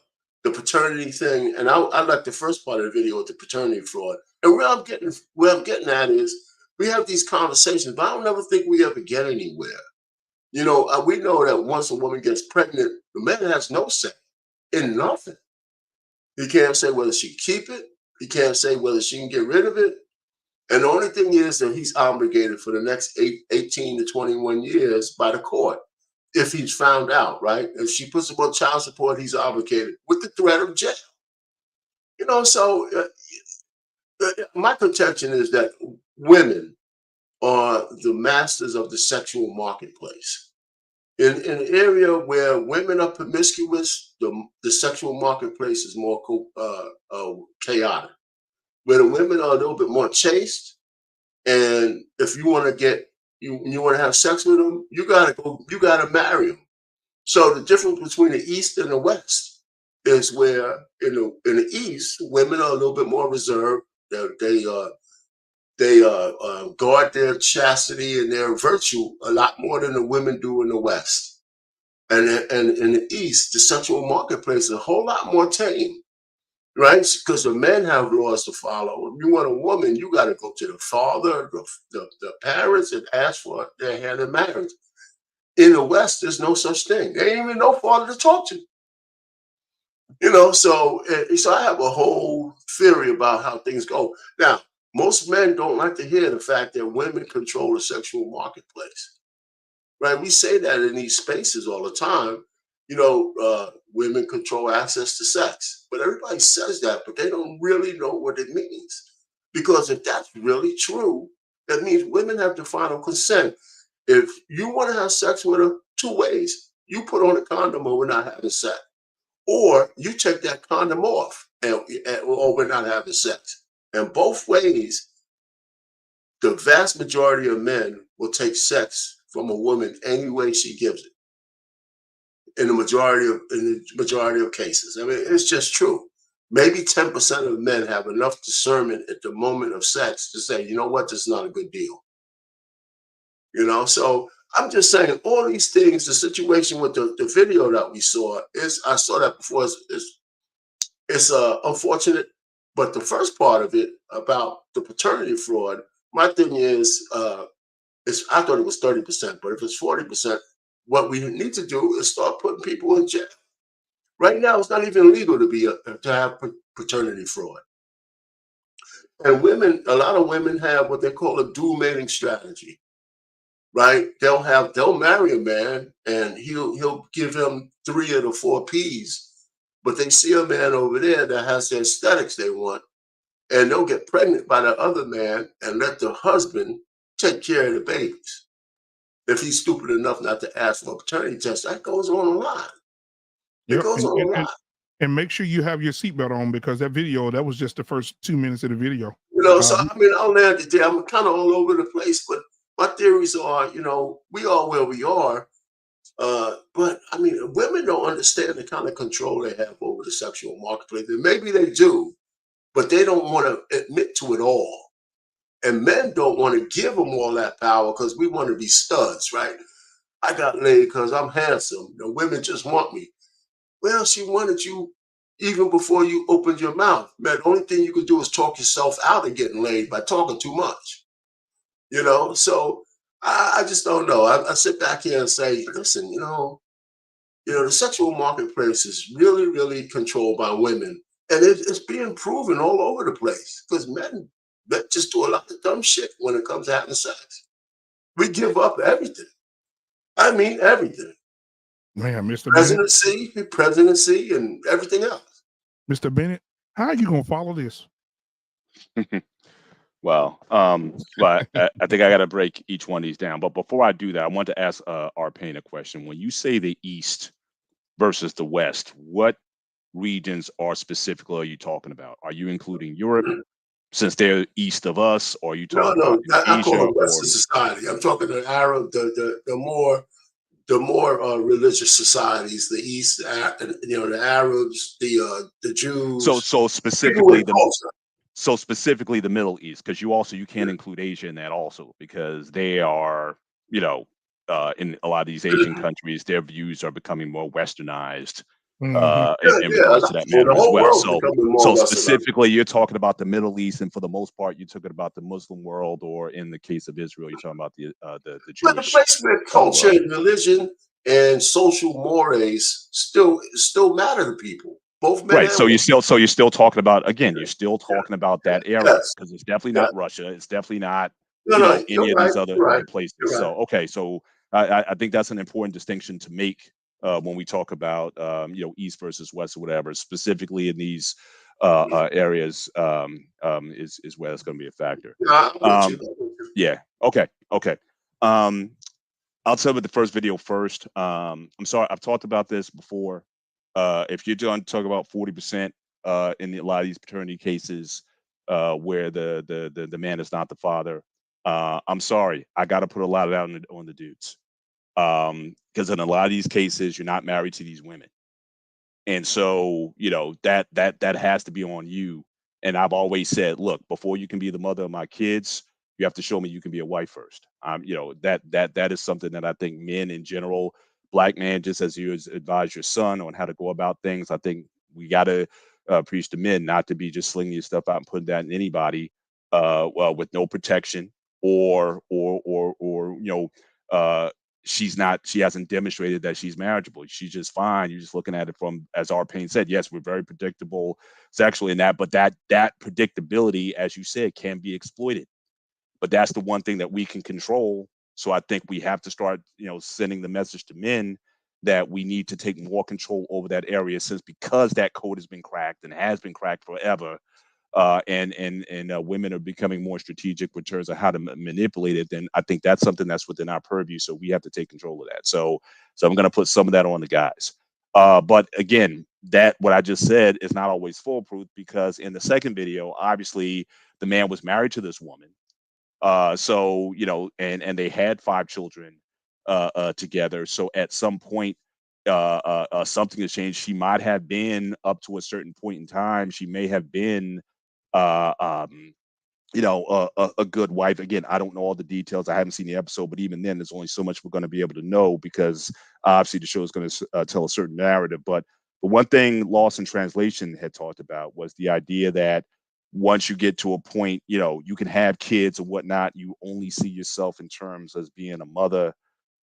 paternity thing, and I like the first part of the video with the paternity fraud. And where I'm getting at is we have these conversations, but I don't ever think we ever get anywhere. We know that once a woman gets pregnant, the man has no say in nothing. He can't say whether she keep it. He can't say whether she can get rid of it. And the only thing is that he's obligated for the next 18 to 21 years by the court if he's found out, right? If she puts him on child support, he's obligated with the threat of jail. My contention is that women are the masters of the sexual marketplace. In an area where women are promiscuous, the sexual marketplace is more chaotic. Where the women are a little bit more chaste, and if you want to you want to have sex with them, you gotta marry them. So the difference between the East and the West is where in the East, women are a little bit more reserved. They guard their chastity and their virtue a lot more than the women do in the West. And in the East, the sexual marketplace is a whole lot more tame, right? Because the men have laws to follow. If you want a woman, you got to go to the father, the parents, and ask for their hand in marriage. In the West, there's no such thing. There ain't even no father to talk to. So I have a whole theory about how things go. Now, most men don't like to hear the fact that women control the sexual marketplace, right? We say that in these spaces all the time. Women control access to sex, but everybody says that, but they don't really know what it means. Because if that's really true, that means women have the final consent. If you want to have sex with her, two ways: you put on a condom or we're not having sex, or you take that condom off or we're not having sex. And both ways, the vast majority of men will take sex from a woman any way she gives it. In the majority of cases. I mean, it's just true. Maybe 10% of men have enough discernment at the moment of sex to say, you know what, this is not a good deal. So I'm just saying all these things, the situation with the video that we saw I saw that before, it's unfortunate. But the first part of it about the paternity fraud, my thing is, I thought it was 30%, but if it's 40%, what we need to do is start putting people in jail. Right now, it's not even legal to have paternity fraud. And a lot of women have what they call a dual mating strategy, right? They'll marry a man and he'll give him 3 of the 4 P's, but they see a man over there that has the aesthetics they want, and they'll get pregnant by the other man and let the husband take care of the babies. if he's stupid enough not to ask for a paternity test, that goes on a lot. It goes on a lot. And make sure you have your seatbelt on, because that was just the first 2 minutes of the video. You know, so I mean, I'll land it there. I'm kind of all over the place, but my theories are, you know, we are where we are. But I mean, women don't understand the kind of control they have over the sexual marketplace. And maybe they do, but they don't want to admit to it all. And men don't want to give them all that power because we want to be studs, right? I got laid because I'm handsome. The women just want me. Well, she wanted you even before you opened your mouth. Man, the only thing you could do is talk yourself out of getting laid by talking too much. You know, so I just don't know. I sit back here and say, listen, you know, the sexual marketplace is really, really controlled by women. And it's being proven all over the place because men just do a lot of dumb shit when it comes to having sex. We give up everything. I mean, everything. Man, Mr. Presidency, and everything else. Mr. Bennett, how are you gonna follow this? Well, but I think I got to break each one of these down. But before I do that, I want to ask Arpane a question. When you say the East versus the West, what regions specifically are you talking about? Are you including Europe, since they're east of us, or are you talking about I Asia? call it Western society. I'm talking the Arab, the more religious societies, the East, the Arabs, the Jews. So specifically the Middle East, because you can't include Asia in that also, because they are, in a lot of these Asian countries, their views are becoming more westernized. In regards to that matter as well. So specifically, you're talking about the Middle East, and for the most part, you're talking about the Muslim world, or in the case of Israel, you're talking about the Jewish. But the place where culture and religion and social mores still matter to people. Both men. Right. So you're still talking about that area, because it's definitely not Russia. It's definitely not any of these other places. So okay. So I think that's an important distinction to make. When we talk about East versus West or whatever, specifically in these areas, is where that's going to be a factor. Yeah. Okay. I'll tell you about the first video first. I'm sorry, I've talked about this before. If you're going to talk about 40% in a lot of these paternity cases where the man is not the father, I'm sorry, I got to put a lot of that on the dudes. Because in a lot of these cases, you're not married to these women. And so, that has to be on you. And I've always said, look, before you can be the mother of my kids, you have to show me you can be a wife first. That is something that I think men in general, Black man, just as you advise your son on how to go about things, I think we got to preach to men not to be just slinging your stuff out and putting that in anybody with no protection or she hasn't demonstrated that she's marriageable. She's just fine. You're just looking at it from, as Arpane said, yes, we're very predictable sexually in that, but that predictability, as you said, can be exploited. But that's the one thing that we can control. So I think we have to start, sending the message to men that we need to take more control over that area, because that code has been cracked and has been cracked forever. And women are becoming more strategic in terms of how to manipulate it, then I think that's something that's within our purview. So we have to take control of that. So I'm going to put some of that on the guys. But again, what I just said is not always foolproof, because in the second video, obviously the man was married to this woman. So, and they had 5 children together. So at some point, something has changed. She might have been, up to a certain point in time, she may have been a good wife. Again, I don't know all the details. I haven't seen the episode, but even then, there's only so much we're going to be able to know, because obviously the show is going to tell a certain narrative. But the one thing Lost in Translation had talked about was the idea that once you get to a point, you can have kids or whatnot, you only see yourself in terms as being a mother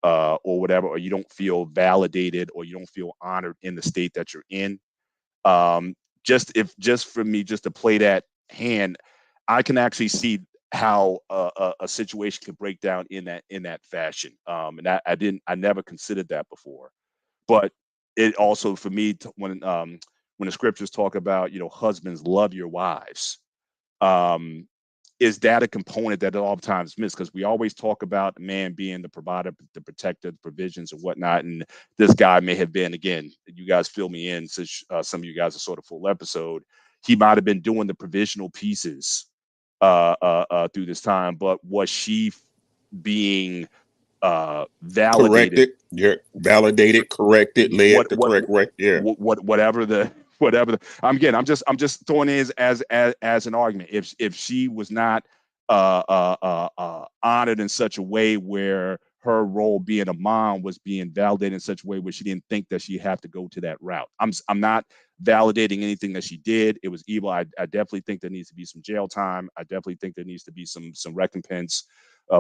or whatever, or you don't feel validated, or you don't feel honored in the state that you're in. Just for me, just to play that hand, I can actually see how a situation could break down in that fashion. And I never considered that before, but it also, for me, when the scriptures talk about, husbands, love your wives, is that a component that oftentimes missed? Because we always talk about the man being the provider, the protector, the provisions and whatnot. And this guy may have been, again, you guys fill me in since some of you guys are sort of full episode. He might have been doing the provisional pieces through this time, but was she being validated? Corrected, yeah, validated, corrected, led the correct way. Yeah. Whatever the I'm just throwing it as an argument. If she was not honored in such a way where her role being a mom was being validated in such a way where she didn't think that she had to go to that route. I'm not validating anything that she did. It was evil. I definitely think there needs to be some jail time. I definitely think there needs to be some recompense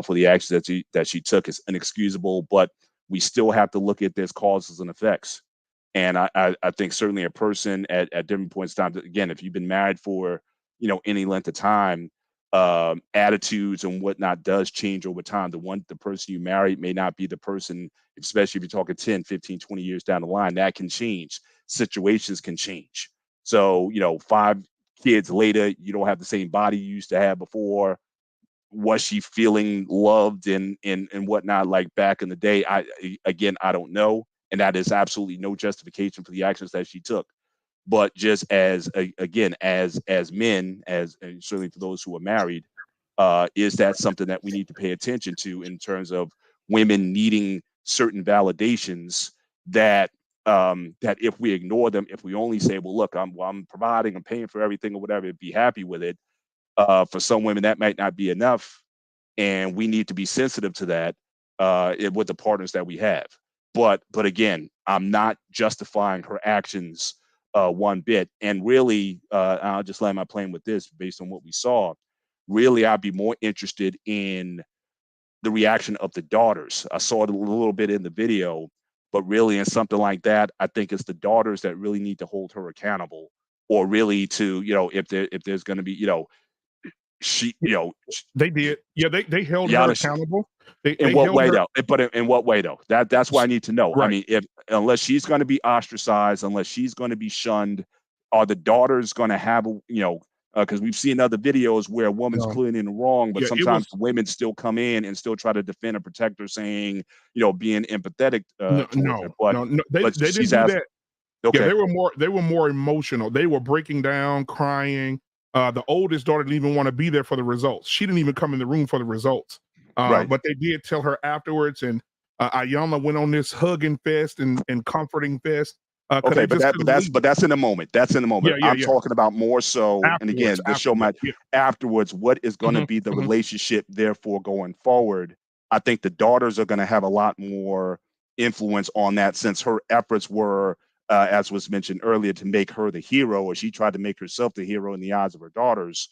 for the actions that she took. Is inexcusable, but we still have to look at this causes and effects. And I think certainly a person at different points in time, again, if you've been married for, any length of time, attitudes and whatnot does change over time. The person you married may not be the person, especially if you're talking 10, 15, 20 years down the line, that can change. Situations can change. So, 5 kids later, you don't have the same body you used to have before. Was she feeling loved and whatnot like back in the day? I don't know. And that is absolutely no justification for the actions that she took. But just as men, and certainly for those who are married, is that something that we need to pay attention to in terms of women needing certain validations that if we ignore them, if we only say, well, look, I'm providing, I'm paying for everything or whatever, be happy with it. For some women, that might not be enough. And we need to be sensitive to that with the partners that we have. But again, I'm not justifying her actions one bit. And really, I'll just land my plane with this based on what we saw. Really, I'd be more interested in the reaction of the daughters. I saw it a little bit in the video, but really in something like that, I think it's the daughters that really need to hold her accountable, or really to, if there's going to be, they did. Yeah, they held her accountable. In what way though? But in what way though? That's what I need to know. Right. I mean, unless she's going to be ostracized, unless she's going to be shunned, are the daughters going to have because we've seen other videos where a woman's clearly in the wrong, but sometimes women still come in and still try to defend and protect her, saying, being empathetic towards her. But they didn't do that. Okay. Yeah, they were more emotional. They were breaking down, crying. The oldest daughter didn't even want to be there for the results. She didn't even come in the room for the results. Right. But they did tell her afterwards, and Ayanna went on this hugging fest and comforting fest. Okay, but that's in the moment. That's in the moment. Yeah, I'm talking about more so. Afterwards, and again, the show might afterwards. What is going to be the relationship therefore going forward? I think the daughters are going to have a lot more influence on that, since her efforts were, as was mentioned earlier, to make her the hero, or she tried to make herself the hero in the eyes of her daughters.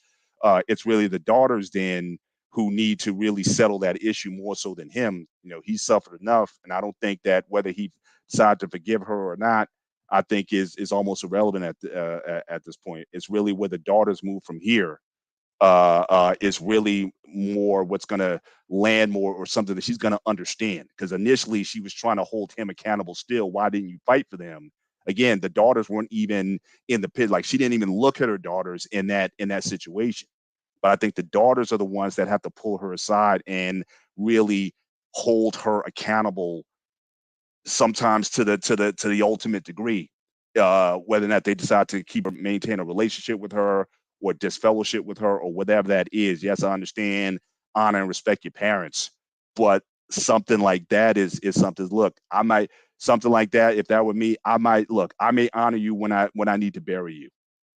It's really the daughters then who need to really settle that issue more so than him. He suffered enough, and I don't think that whether he decided to forgive her or not, I think is almost irrelevant at this point. It's really where the daughters move from here is really more what's going to land more, or something that she's going to understand. Because initially she was trying to hold him accountable still. Why didn't you fight for them? Again, the daughters weren't even in the pit. Like, she didn't even look at her daughters in that situation. But I think the daughters are the ones that have to pull her aside and really hold her accountable, sometimes to the ultimate degree, whether or not they decide to maintain a relationship with her or disfellowship with her or whatever that is. Yes, I understand, honor and respect your parents, but something like that is something. Look, something like that, if that were me, I may honor you when I need to bury you,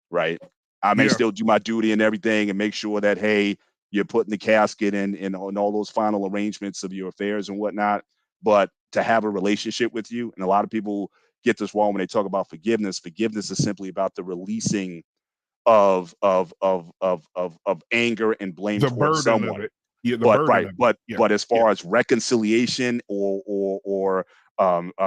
right? I may still do my duty and everything and make sure that, hey, you're putting the casket and all those final arrangements of your affairs and whatnot. But to have a relationship with you, and a lot of people get this wrong when they talk about forgiveness. Forgiveness is simply about the releasing of anger and blame towards someone. But as far as reconciliation or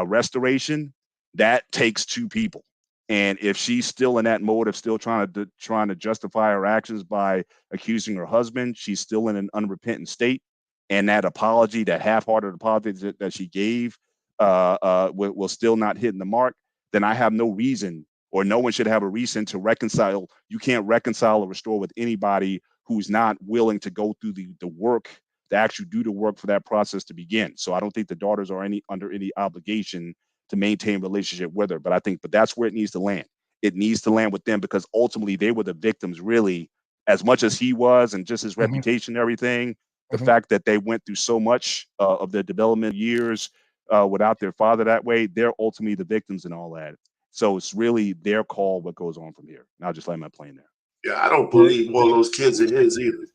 restoration, that takes two people. And if she's still in that mode of still trying to justify her actions by accusing her husband, she's still in an unrepentant state. And that apology, that half-hearted apology that she gave, will still not hitting the mark, then I have no reason, or no one should have a reason to reconcile. You can't reconcile or restore with anybody who's not willing to go through the work, to actually do the work for that process to begin. So I don't think the daughters are under any obligation to maintain relationship with her. But that's where it needs to land. It needs to land with them, because ultimately they were the victims, really, as much as he was, and just his reputation and everything. The fact that they went through so much of their development years without their father that way, they're ultimately the victims and all that. So it's really their call what goes on from here. And I'll just land my plane there. Yeah, I don't believe one of those kids are his either.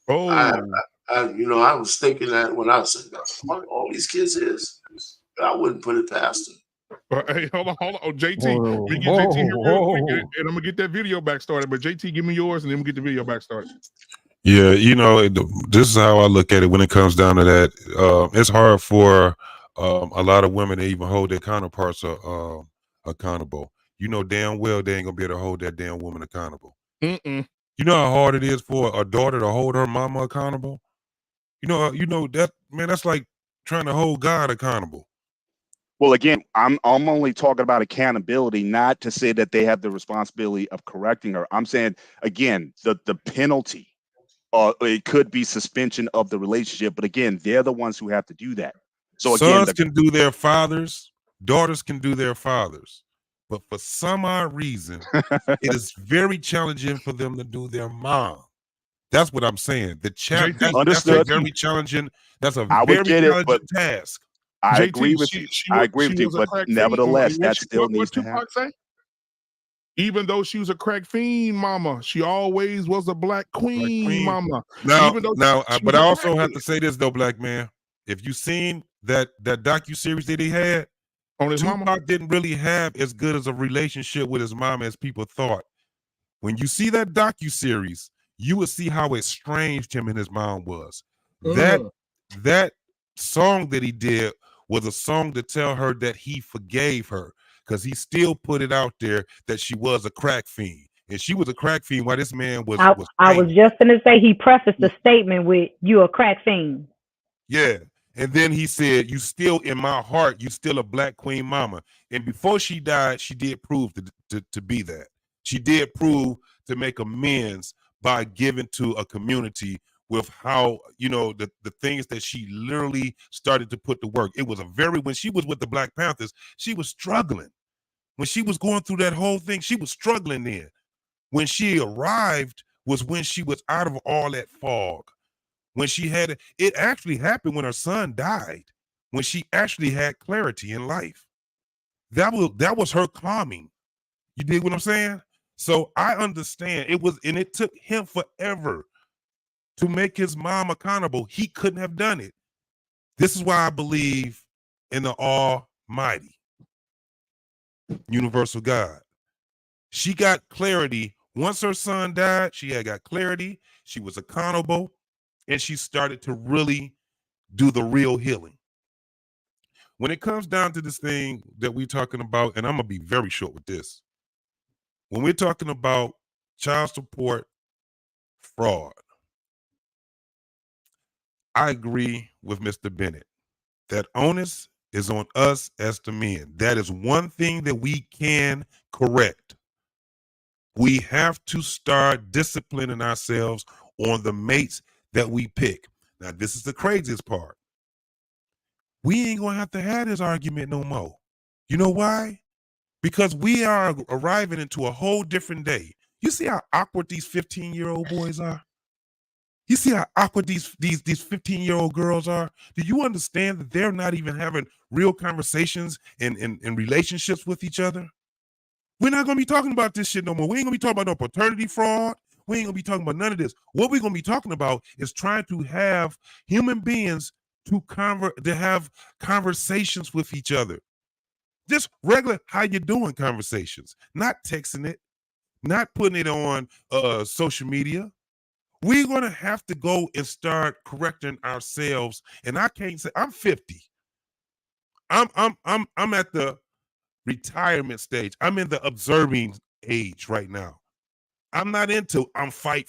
Oh, I was thinking that when I said all these kids his, I wouldn't put it past him. Hey, hold on. Oh, JT, we get JT here real quick, and I'm gonna get that video back started. But JT, give me yours, and then we'll get the video back started. Yeah, this is how I look at it when it comes down to that. It's hard for a lot of women to even hold their counterparts accountable. You know damn well they ain't gonna be able to hold that damn woman accountable. Mm-mm. You know how hard it is for a daughter to hold her mama accountable? You know that, man, that's like trying to hold God accountable. Well, again, I'm only talking about accountability, not to say that they have the responsibility of correcting her. I'm saying, again, the penalty, it could be suspension of the relationship. But again, they're the ones who have to do that. So sons can do their fathers, daughters can do their fathers. But for some odd reason, it is very challenging for them to do their mom. That's what I'm saying. That's a very challenging. That's a very challenging task. I agree with you. I agree with you, but nevertheless, that still needs to happen. Say? Even though she was a crack fiend, mama, she always was a black queen, mama. But I also have to say this though, black man. If you seen that docu-series that he had on his Tupac mama, didn't really have as good as a relationship with his mom as people thought. When you see that docu-series, you will see how estranged him and his mom was. That song that he did was a song to tell her that he forgave her, because he still put it out there that she was a crack fiend. And she was a crack fiend while this man was I was just going to say, he prefaced the statement with, "You a crack fiend." Yeah. And then he said, "You still in my heart, you still a black queen mama." And before she died, she did prove to be that. She did prove to make amends by giving to a community with how, the things that she literally started to put to work. It was when she was with the Black Panthers, she was struggling. When she was going through that whole thing, she was struggling then. When she arrived was when she was out of all that fog. When she had it actually happened when her son died, when she actually had clarity in life. That was her calming. You dig what I'm saying? So I understand it took him forever to make his mom accountable. He couldn't have done it. This is why I believe in the Almighty, universal God. She got clarity. Once her son died, she had got clarity. She was accountable, and she started to really do the real healing. When it comes down to this thing that we're talking about, and I'm going to be very short with this. When we're talking about child support fraud, I agree with Mr. Bennett. That onus is on us as the men. That is one thing that we can correct. We have to start disciplining ourselves on the mates that we pick. Now, this is the craziest part. We ain't going to have this argument no more. You know why? Because we are arriving into a whole different day. You see how awkward these 15-year-old boys are? You see how awkward these 15-year-old girls are? Do you understand that they're not even having real conversations and relationships with each other? We're not going to be talking about this shit no more. We ain't going to be talking about no paternity fraud. We ain't going to be talking about none of this. What we're going to be talking about is trying to have human beings to have conversations with each other. Just regular how you doing conversations, not texting it, not putting it on social media. We're going to have to go and start correcting ourselves. And I can't say I'm 50. I'm at the retirement stage. I'm in the observing age right now. I'm not into fight.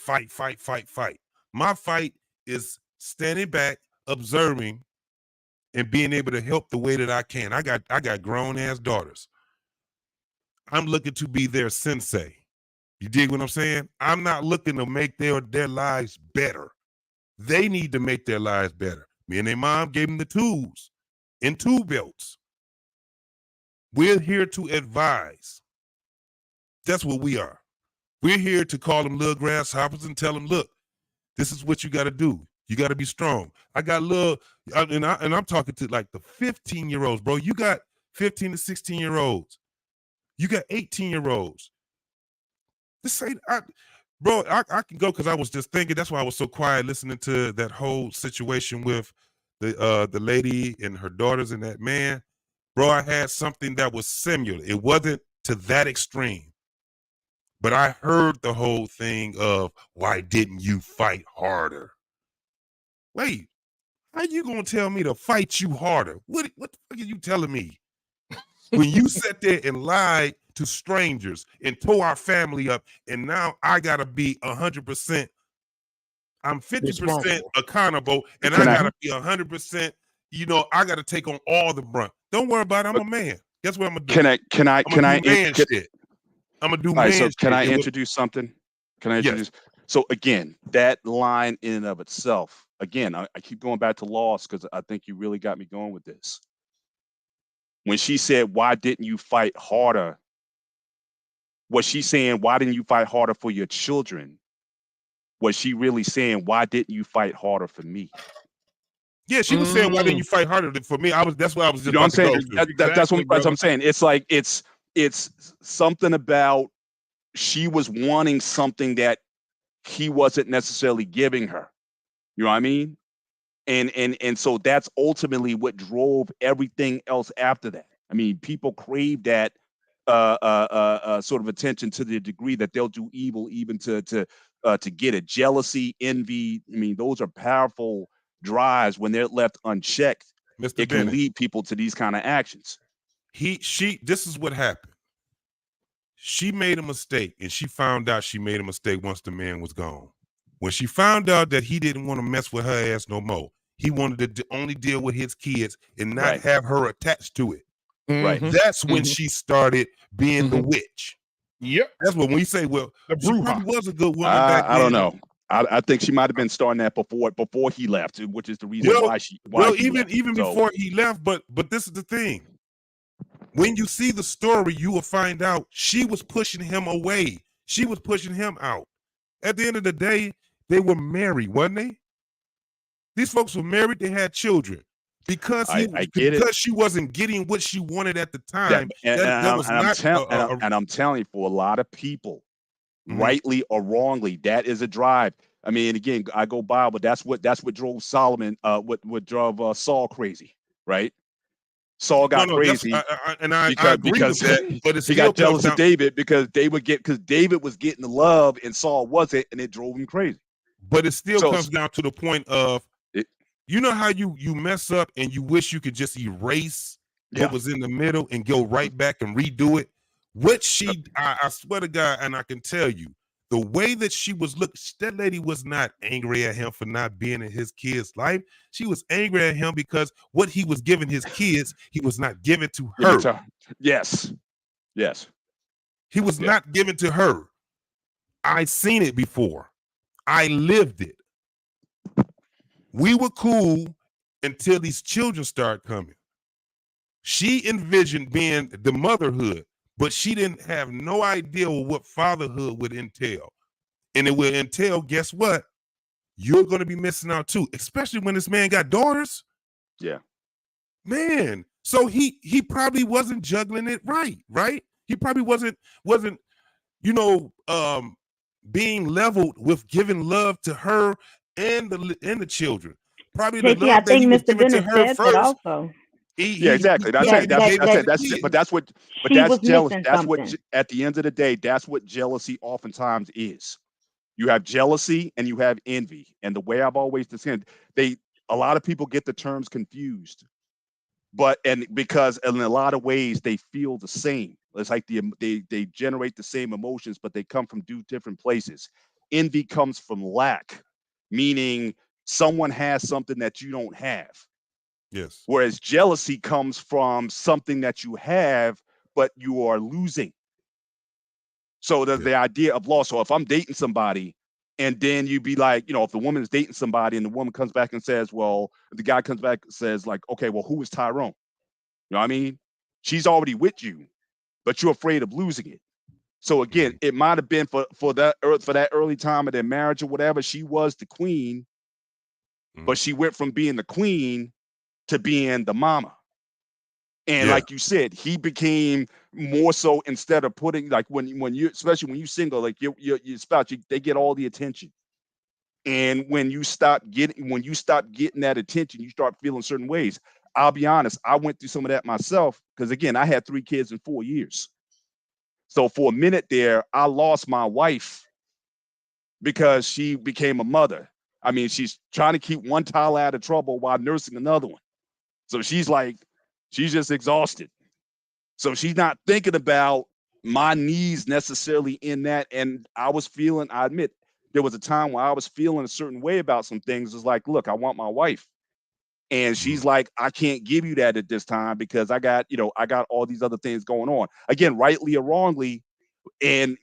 My fight is standing back, observing, and being able to help the way that I can. I got grown ass daughters. I'm looking to be their sensei. You dig what I'm saying? I'm not looking to make their lives better. They need to make their lives better. Me and their mom gave them the tools and tool belts. We're here to advise. That's what we are. We're here to call them little grasshoppers and tell them, look, this is what you got to do. You got to be strong. I got little, and I'm talking to like the 15-year-olds, bro. You got 15 to 16-year-olds. You got 18-year-olds. This ain't, bro, I can go because I was just thinking. That's why I was so quiet listening to that whole situation with the lady and her daughters and that man. Bro, I had something that was similar. It wasn't to that extreme. But I heard the whole thing of, why didn't you fight harder? Wait, how you gonna tell me to fight you harder? What the fuck are you telling me? When you sat there and lied to strangers and tore our family up, and now I gotta be 100%. I'm 50% accountable, and I gotta be 100%. You know, I gotta take on all the brunt. Don't worry about it. I'm a man. Guess what I'm gonna do? Can I shit. I'm gonna do man so shit. can I introduce something? Can I introduce? Yes. So again, that line in and of itself, again, I keep going back to loss because I think you really got me going with this. When she said, why didn't you fight harder? Was she saying, why didn't you fight harder for your children? Was she really saying, why didn't you fight harder for me? Yeah, she was saying, why didn't you fight harder for me? That's what I was just what I'm saying. That's what I'm saying. It's like it's something about she was wanting something that he wasn't necessarily giving her. You know what I mean? And so that's ultimately what drove everything else after that. I mean, people crave that sort of attention to the degree that they'll do evil even to get it. Jealousy, envy. I mean, those are powerful drives when they're left unchecked. Mr. It can lead people to these kind of actions. This is what happened. She made a mistake, and she found out she made a mistake once the man was gone. When she found out that he didn't want to mess with her ass no more, he wanted to only deal with his kids and not have her attached to it. Right. That's when she started being the witch. Yep. That's what when we say, well, she probably was a good woman back then. I don't know. I think she might have been starting that before he left, which is the reason why she even before he left. But this is the thing. When you see the story, you will find out she was pushing him away. She was pushing him out. At the end of the day, they were married, wasn't they? These folks were married. They had children. Because she wasn't getting what she wanted at the time. I'm telling you, for a lot of people, rightly or wrongly, that is a drive. I mean, again, I go by, but that's what drove Solomon, what drove Saul crazy, right? Saul got crazy, I agree with that, but he got jealous of David because David was getting the love and Saul wasn't, and it drove him crazy. But it still comes down to the point of, you know how you mess up and you wish you could just erase what was in the middle and go right back and redo it. What I swear to God, and I can tell you, the way that she was looking, that lady was not angry at him for not being in his kid's life. She was angry at him because what he was giving his kids, he was not giving to her. Yes. He was not giving to her. I seen it before. I lived it. We were cool until these children started coming. She envisioned being the motherhood, but she didn't have no idea what fatherhood would entail. And it would entail, guess what? You're going to be missing out too, especially when this man got daughters. Yeah. Man. So he probably wasn't juggling it right? He probably wasn't, being leveled with giving love to her and the children. Probably the love that he was giving to her first. Also. Exactly. That's jealousy. That's what at the end of the day, that's what jealousy oftentimes is. You have jealousy and you have envy. And the way I've always descended, a lot of people get the terms confused. Because in a lot of ways they feel the same. It's like they generate the same emotions, but they come from different places. Envy comes from lack, meaning someone has something that you don't have. Yes. Whereas jealousy comes from something that you have, but you are losing. So there's the idea of loss. So if I'm dating somebody and then you be like, if the woman is dating somebody and the woman comes back and says, well, the guy comes back and says like, okay, well, who is Tyrone? You know what I mean? She's already with you, but you're afraid of losing it. So again, it might have been for that early time of their marriage or whatever. She was the queen, but she went from being the queen to being the mama. And like you said, he became more so, instead of putting, like when you, especially when you single, like your spouse, they get all the attention. And when you stop getting that attention, you start feeling certain ways. I'll be honest, I went through some of that myself, because again, I had 3 kids in 4 years. So for a minute there, I lost my wife because she became a mother. I mean, she's trying to keep one child out of trouble while nursing another one. So she's just exhausted. So she's not thinking about my needs necessarily in that. And I admit, there was a time where I was feeling a certain way about some things. It's like, look, I want my wife. And she's like, I can't give you that at this time because I got all these other things going on. Again, rightly or wrongly. And,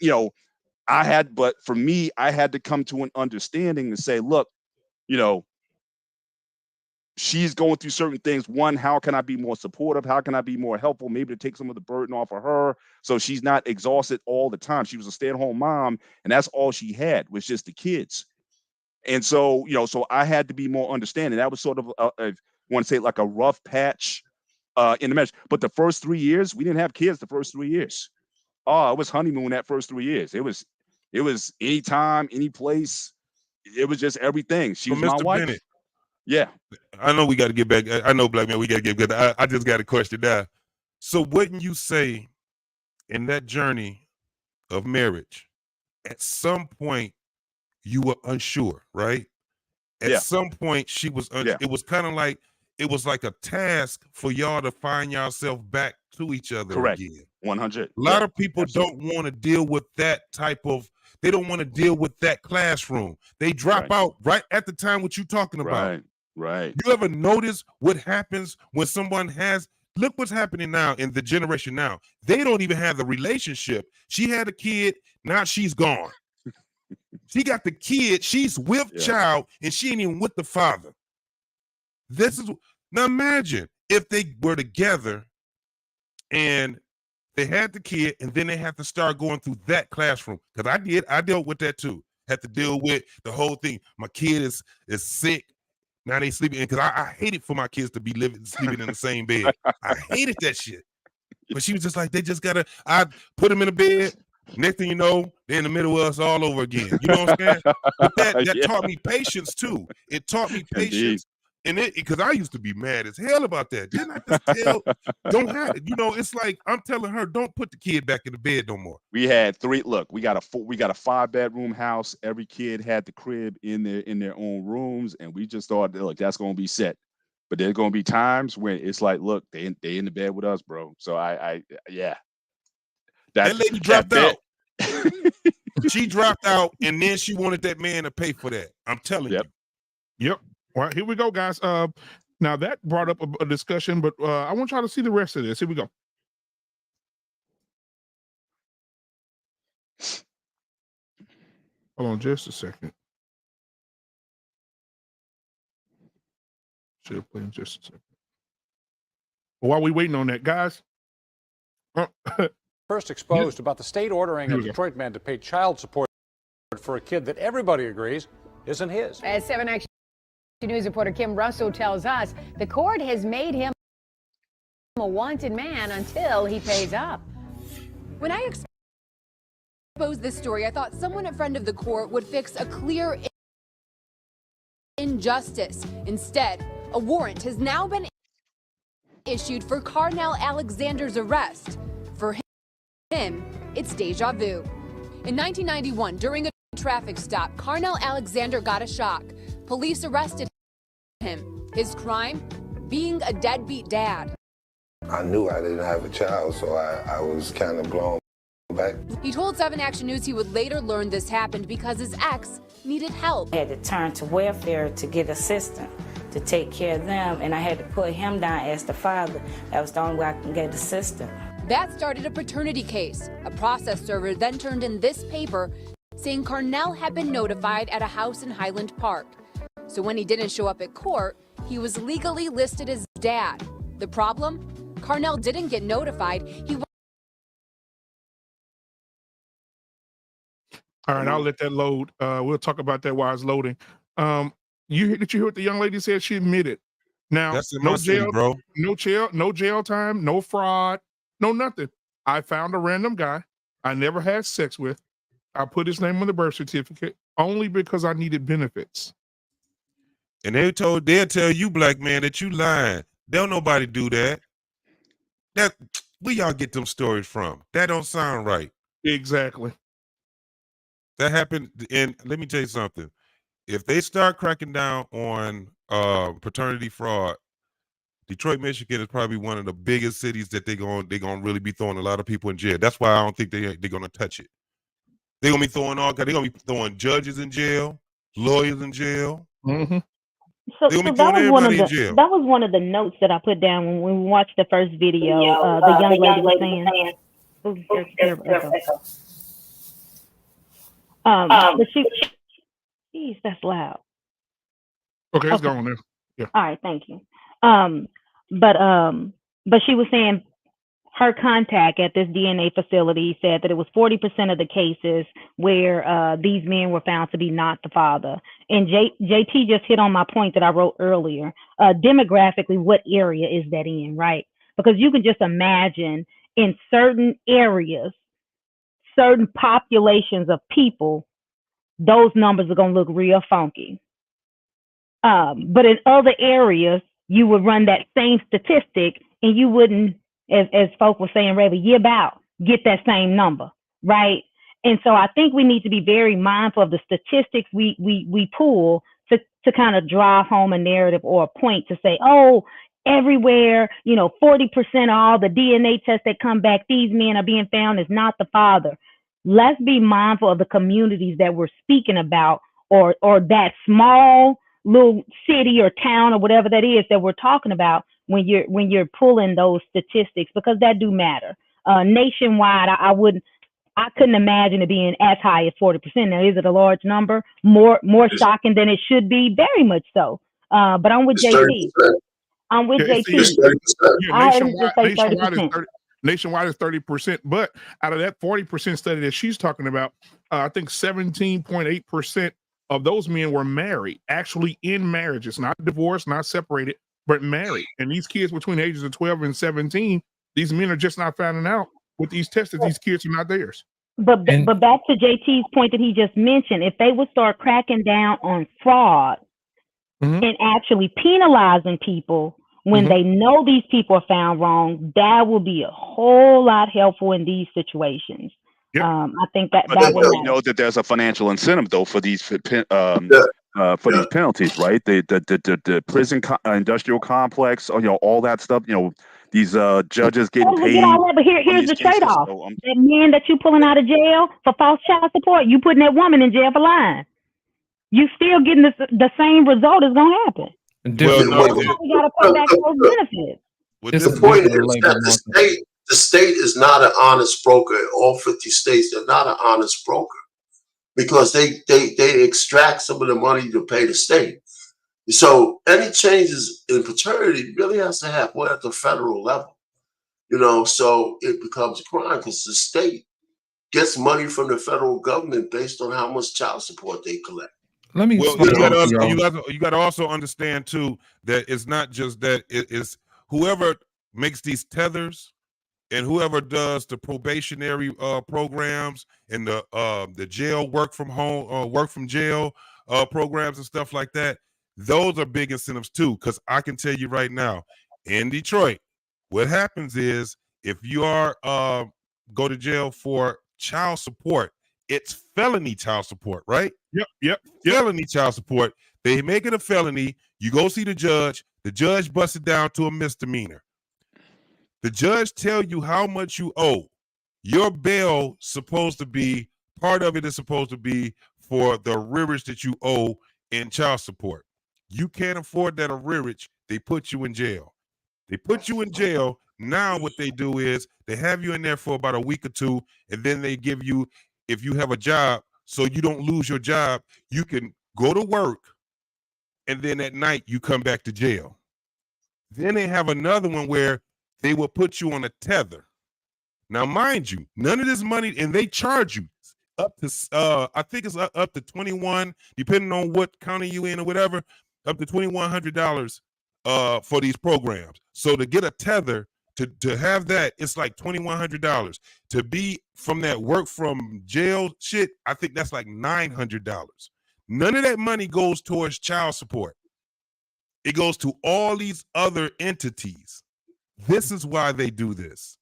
but for me, I had to come to an understanding to say, look, she's going through certain things. One, how can I be more supportive? How can I be more helpful? Maybe to take some of the burden off of her so she's not exhausted all the time. She was a stay-at-home mom, and that's all she had was just the kids. And so, so I had to be more understanding. That was sort of, I want to say, like a rough patch in the marriage. But the first 3 years, we didn't have kids the first 3 years. Oh, it was honeymoon that first 3 years. It was anytime, any place. It was just everything. She was my wife. Bennett, yeah. I know we got to get back. I know, Black Man, we got to get good. I just got a question now. So wouldn't you say in that journey of marriage, at some point, you were unsure, right? At some point, she was it was kind of like, it was like a task for y'all to find yourself back to each other. Correct. Again. 100. A lot of people don't want to deal with that they don't want to deal with that classroom. They drop out right at the time what you're talking about. Right. You ever notice what happens when someone look what's happening now in the generation now. They don't even have the relationship. She had a kid, now she's gone. She got the kid, she's with child, and she ain't even with the father. Now imagine if they were together and they had the kid, and then they have to start going through that classroom. Because I dealt with that too. Had to deal with the whole thing. My kid is sick. Now they sleeping in, because I hated for my kids to be sleeping in the same bed. I hated that shit. But she was just like, I put them in a bed. Next thing you know, they're in the middle of us all over again. You know what I'm saying? But that taught me patience too. It taught me patience. Indeed. And because I used to be mad as hell about that. Didn't I just tell, don't have it? It's like I'm telling her, don't put the kid back in the bed no more. We had 3. Look, we got a 5-bedroom house. Every kid had the crib in their own rooms, and we just thought, look, that's gonna be set. But there's gonna be times when it's like, look, they in the bed with us, bro. So That lady dropped out. She dropped out, and then she wanted that man to pay for that. I'm telling you. Yep. All right, here we go, guys. Now that brought up a discussion, but I want y'all to see the rest of this. Here we go. Hold on just a second. Should have played in just a second. While we waiting on that, guys. First exposed about the state ordering a Detroit man to pay child support for a kid that everybody agrees isn't his. As 7 Action News reporter Kim Russell tells us, the court has made him a wanted man until he pays up. When I exposed this story, I thought someone in front of the court would fix a clear injustice. Instead, a warrant has now been issued for Carnell Alexander's arrest. For him, it's deja vu. In 1991, during a traffic stop, Carnell Alexander got a shock. Police arrested him. His crime? Being a deadbeat dad. I knew I didn't have a child, so I was kind of blown back. He told 7 Action News he would later learn this happened because his ex needed help. I had to turn to welfare to get assistance to take care of them, and I had to put him down as the father. That was the only way I can get assistance. That started a paternity case. A process server then turned in this paper saying Carnell had been notified at a house in Highland Park. So when he didn't show up at court, he was legally listed as dad. The problem? Carnell didn't get notified. All right, I'll let that load. We'll talk about that while it's loading. Did you hear what the young lady said? She admitted. Now, That's in no my city, jail, bro. no jail time, no fraud, no nothing. I found a random guy I never had sex with. I put his name on the birth certificate only because I needed benefits. And they'll tell you, black man, that you lying. Don't nobody do that. Where y'all get them stories from? That don't sound right. Exactly. That happened, and let me tell you something. If they start cracking down on paternity fraud, Detroit, Michigan is probably one of the biggest cities that they're gonna really be throwing a lot of people in jail. That's why I don't think they're gonna touch it. They're gonna be throwing they're gonna be throwing judges in jail, lawyers in jail. Mm-hmm. So They're gonna be that throwing was one of everybody the in jail. that was one of the notes that I put down when we watched the first video. The young lady was saying, "Oh, there's a terrible echo." But geez, that's loud. Okay, it's gone now. Yeah. All right, thank you. But she was saying her contact at this DNA facility said that it was 40% of the cases where these men were found to be not the father. And JT just hit on my point that I wrote earlier. Demographically, what area is that in, right? Because you can just imagine in certain areas, certain populations of people, those numbers are going to look real funky. But in other areas, you would run that same statistic and you wouldn't, as folk were saying, rather get that same number, right? And so I think we need to be very mindful of the statistics we pull to kind of drive home a narrative or a point to say, oh, everywhere, 40% of all the DNA tests that come back, these men are being found as not the father. Let's be mindful of the communities that we're speaking about, or that small little city or town or whatever that is that we're talking about when you're pulling those statistics, because that do matter. Nationwide, I couldn't imagine it being as high as 40%. Now, is it a large number? More shocking than it should be? Very much so. But I'm with JT. I'm with JT. Nationwide is 30%, but out of that 40% study that she's talking about, I think 17.8% of those men were married, actually in marriages, not divorced, not separated, but married. And these kids between the ages of 12 and 17, these men are just not finding out with these tests that these kids are not theirs. But back to JT's point that he just mentioned, if they would start cracking down on fraud and actually penalizing people when they know these people are found wrong, that will be a whole lot helpful in these situations. I think that we know that there's a financial incentive though for these these penalties, right? The prison industrial complex, all that stuff. These judges getting paid. But here's the trade-off: that man that you pulling out of jail for false child support, you putting that woman in jail for lying. You still getting the same result is gonna happen. And we gotta pay back those benefits. The point is that the state is not an honest broker. All 50 states, they're not an honest broker because they extract some of the money to pay the state. So any changes in paternity really has to happen at the federal level, so it becomes a crime because the state gets money from the federal government based on how much child support they collect. You got to also understand too that it's not just that, it's whoever makes these tethers and whoever does the probationary programs and the jail work from jail programs and stuff like that. Those are big incentives too, because I can tell you right now, in Detroit, what happens is if you are go to jail for child support, it's felony child support, right? Yep. Felony child support. They make it a felony. You go see the judge. The judge busts it down to a misdemeanor. The judge tell you how much you owe. Your bail part of it is supposed to be for the arrearage that you owe in child support. You can't afford that arrearage, they put you in jail. Now what they do is they have you in there for about a week or two, and then they give you, if you have a job, so you don't lose your job, you can go to work, and then at night you come back to jail. Then they have another one where they will put you on a tether. Now, mind you, none of this money, and they charge you up to, I think it's up to $21, depending on what county you in or whatever, up to $2,100 for these programs. So to get a tether, to have that, it's like $2,100. To be from that work from jail shit, I think that's like $900. None of that money goes towards child support. It goes to all these other entities. This is why they do this.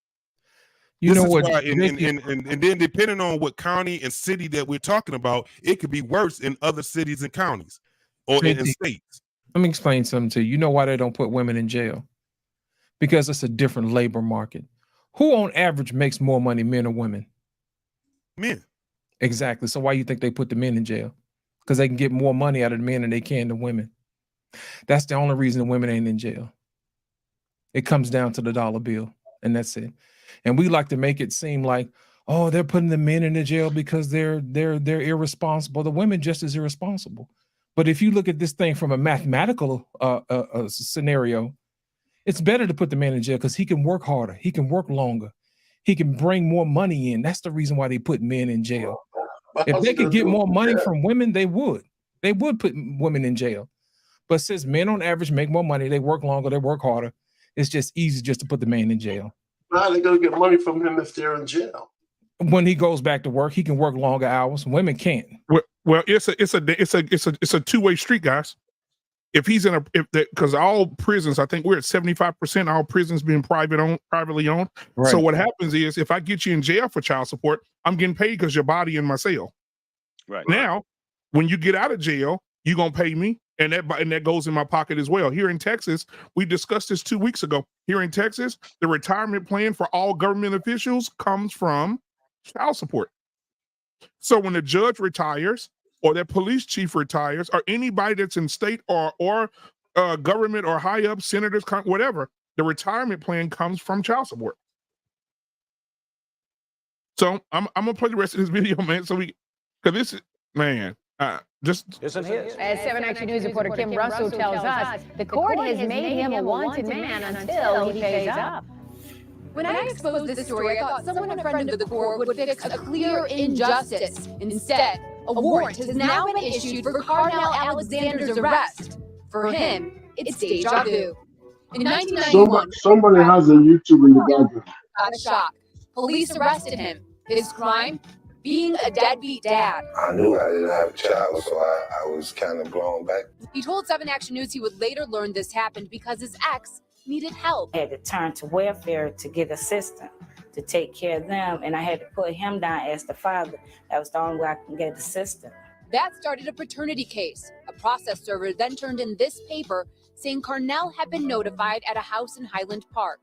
You know what? Why, and then depending on what county and city that we're talking about, it could be worse in other cities and counties or in states. Let me explain something to you. You know why they don't put women in jail? Because it's a different labor market. Who on average makes more money, men or women? Men. Exactly. So why you think they put the men in jail? Because they can get more money out of the men than they can the women. That's the only reason the women ain't in jail. It comes down to the dollar bill, and that's it. And we like to make it seem like, oh, they're putting the men in the jail because they're irresponsible. The women just as irresponsible. But if you look at this thing from a mathematical scenario, it's better to put the man in jail because he can work harder. He can work longer. He can bring more money in. That's the reason why they put men in jail. If they could get more money from women, they would. They would put women in jail. But since men on average make more money, they work longer, they work harder, it's just easy just to put the man in jail. How are they going to get money from him if they're in jail? When he goes back to work, he can work longer hours. Women can't. Well, it's a two-way street, guys. If he's in because all prisons, I think we're at 75%. All prisons being privately owned. Right. So what happens is, if I get you in jail for child support, I'm getting paid because your body in my cell. Right. Now, when you get out of jail, you're gonna pay me, and that goes in my pocket as well. Here in Texas, we discussed this 2 weeks ago. Here in Texas, the retirement plan for all government officials comes from child support. So when the judge retires, or their police chief retires, or anybody that's in state or government or high up, senators, whatever, the retirement plan comes from child support. So I'm gonna play the rest of this video, man. So because this is, man, just isn't his. As 7 Action News reporter Kim Russell tells us, the court has made him a wanted man until he pays up. When I exposed this story, I thought someone a friend of the court would fix a clear injustice. Instead, a warrant has now been issued for Carnell Alexander's arrest. For him, it's deja vu. In 1991, somebody has a YouTube in the background. Got a shock. Police arrested him. His crime? Being a deadbeat dad. I knew I didn't have a child, so I was kind of blown back. He told 7 Action News he would later learn this happened because his ex needed help. I had to turn to welfare to get assistance to take care of them, and I had to put him down as the father. That was the only way I can get assistance. That started a paternity case. A process server then turned in this paper saying Carnell had been notified at a house in Highland Park.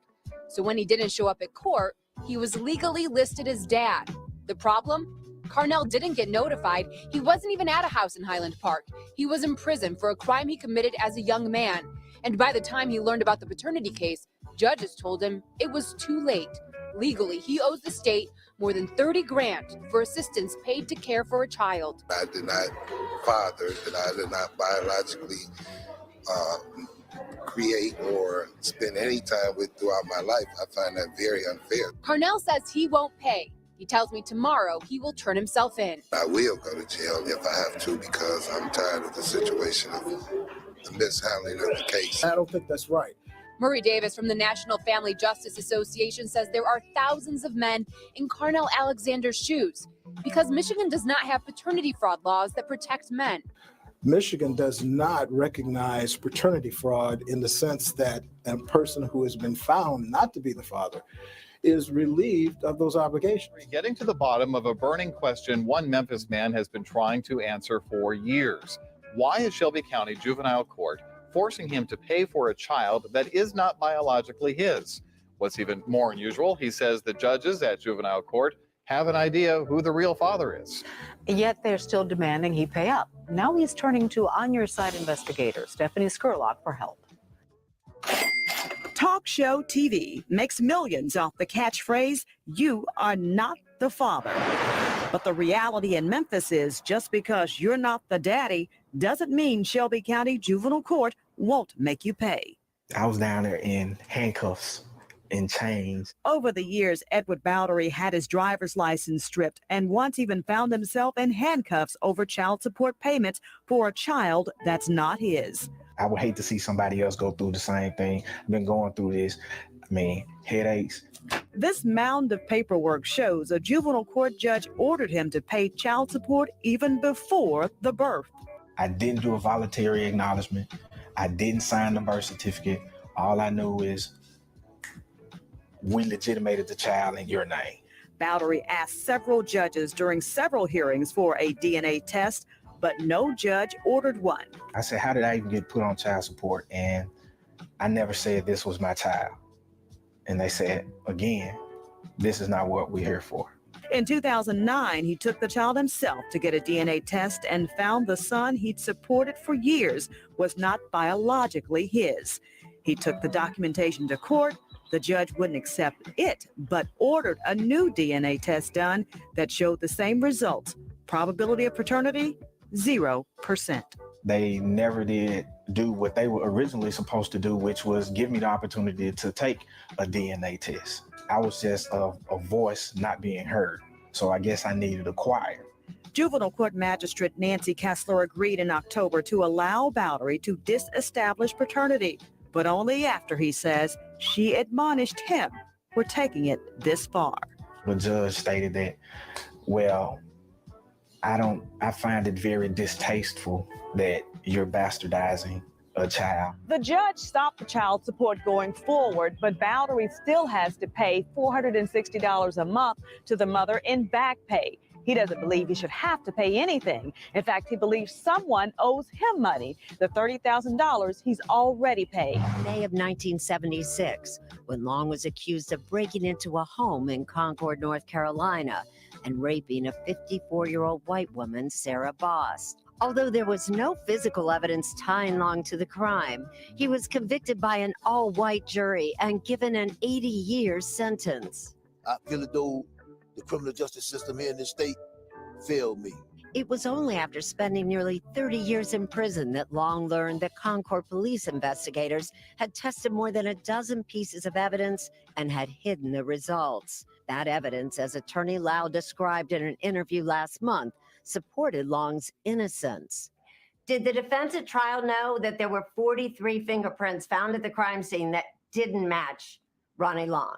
So when he didn't show up at court, he was legally listed as dad. The problem? Carnell didn't get notified. He wasn't even at a house in Highland Park. He was in prison for a crime he committed as a young man. And by the time he learned about the paternity case, judges told him it was too late. Legally, he owes the state more than $30,000 for assistance paid to care for a child. I did not father, that I did not biologically create or spend any time with throughout my life. I find that very unfair. Carnell says he won't pay. He tells me tomorrow he will turn himself in. I will go to jail if I have to because I'm tired of the situation of the mishandling of the case. I don't think that's right. Murray Davis from the National Family Justice Association says there are thousands of men in Carnell Alexander's shoes because Michigan does not have paternity fraud laws that protect men. Michigan does not recognize paternity fraud in the sense that a person who has been found not to be the father is relieved of those obligations. Getting to the bottom of a burning question one Memphis man has been trying to answer for years. Why is Shelby County Juvenile Court forcing him to pay for a child that is not biologically his? What's even more unusual, he says the judges at Juvenile Court have an idea who the real father is. Yet they're still demanding he pay up. Now he's turning to On Your Side investigator Stephanie Skurlock for help. Talk talk show TV makes millions off the catchphrase, "You are not the father." But the reality in Memphis is just because you're not the daddy doesn't mean Shelby County Juvenile Court won't make you pay. I was down there in handcuffs and chains. Over the years, Edward Bowdery had his driver's license stripped and once even found himself in handcuffs over child support payments for a child that's not his. I would hate to see somebody else go through the same thing. I've been going through this. Headaches. This mound of paperwork shows a juvenile court judge ordered him to pay child support even before the birth. I didn't do a voluntary acknowledgement. I didn't sign the birth certificate. All I knew is we legitimated the child in your name. Bowdery asked several judges during several hearings for a DNA test, but no judge ordered one. I said, how did I even get put on child support? And I never said this was my child. And they said, again, this is not what we're here for. In 2009, he took the child himself to get a DNA test and found the son he'd supported for years was not biologically his. He took the documentation to court. The judge wouldn't accept it, but ordered a new DNA test done that showed the same results. Probability of paternity, 0%. They never did do what they were originally supposed to do, which was give me the opportunity to take a DNA test. I was just a voice not being heard. So I guess I needed a choir. Juvenile Court Magistrate Nancy Kessler agreed in October to allow Bowdery to disestablish paternity, but only after, he says, she admonished him for taking it this far. The judge stated that, well, I find it very distasteful that you're bastardizing a child. The judge stopped the child support going forward, but Bowdery still has to pay $460 a month to the mother in back pay. He doesn't believe he should have to pay anything. In fact, he believes someone owes him money, the $30,000 he's already paid. May of 1976, when Long was accused of breaking into a home in Concord, North Carolina, and raping a 54-year-old white woman, Sarah Boss. Although there was no physical evidence tying Long to the crime, he was convicted by an all-white jury and given an 80-year sentence. I feel as though the criminal justice system here in this state failed me. It was only after spending nearly 30 years in prison that Long learned that Concord police investigators had tested more than a dozen pieces of evidence and had hidden the results. That evidence, as Attorney Lau described in an interview last month, supported Long's innocence. Did the defense at trial know that there were 43 fingerprints found at the crime scene that didn't match Ronnie Long?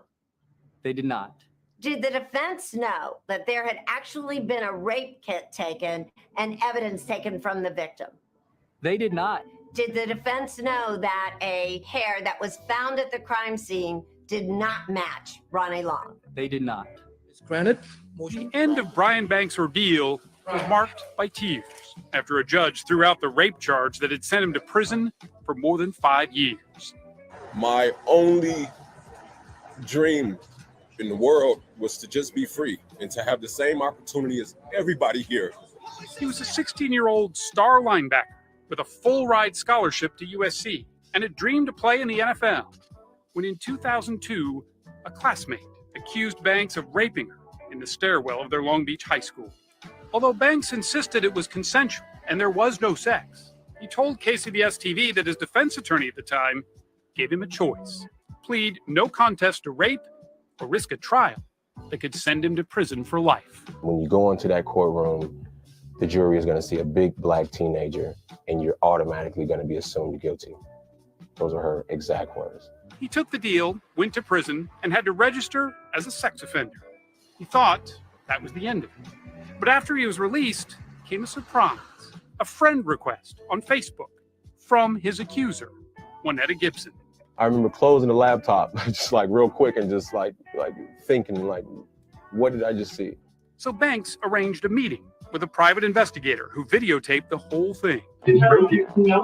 They did not. Did the defense know that there had actually been a rape kit taken and evidence taken from the victim? They did not. Did the defense know that a hair that was found at the crime scene did not match Ronnie Long? They did not. It's granted. The end of Brian Banks' ordeal was marked by tears after a judge threw out the rape charge that had sent him to prison for more than 5 years. My only dream in the world was to just be free and to have the same opportunity as everybody here. He was a 16-year-old star linebacker with a full-ride scholarship to USC and a dream to play in the NFL, when in 2002, a classmate accused Banks of raping her in the stairwell of their Long Beach high school. Although Banks insisted it was consensual and there was no sex, he told KCBS-TV that his defense attorney at the time gave him a choice: plead no contest to rape or risk a trial that could send him to prison for life. When you go into that courtroom, the jury is going to see a big black teenager and you're automatically going to be assumed guilty. Those are her exact words. He took the deal, went to prison, and had to register as a sex offender. He thought that was the end of it. But after he was released, came a surprise: a friend request on Facebook from his accuser, Juanetta Gibson. I remember closing the laptop just like real quick and just like thinking like, what did I just see? So Banks arranged a meeting with a private investigator who videotaped the whole thing. No,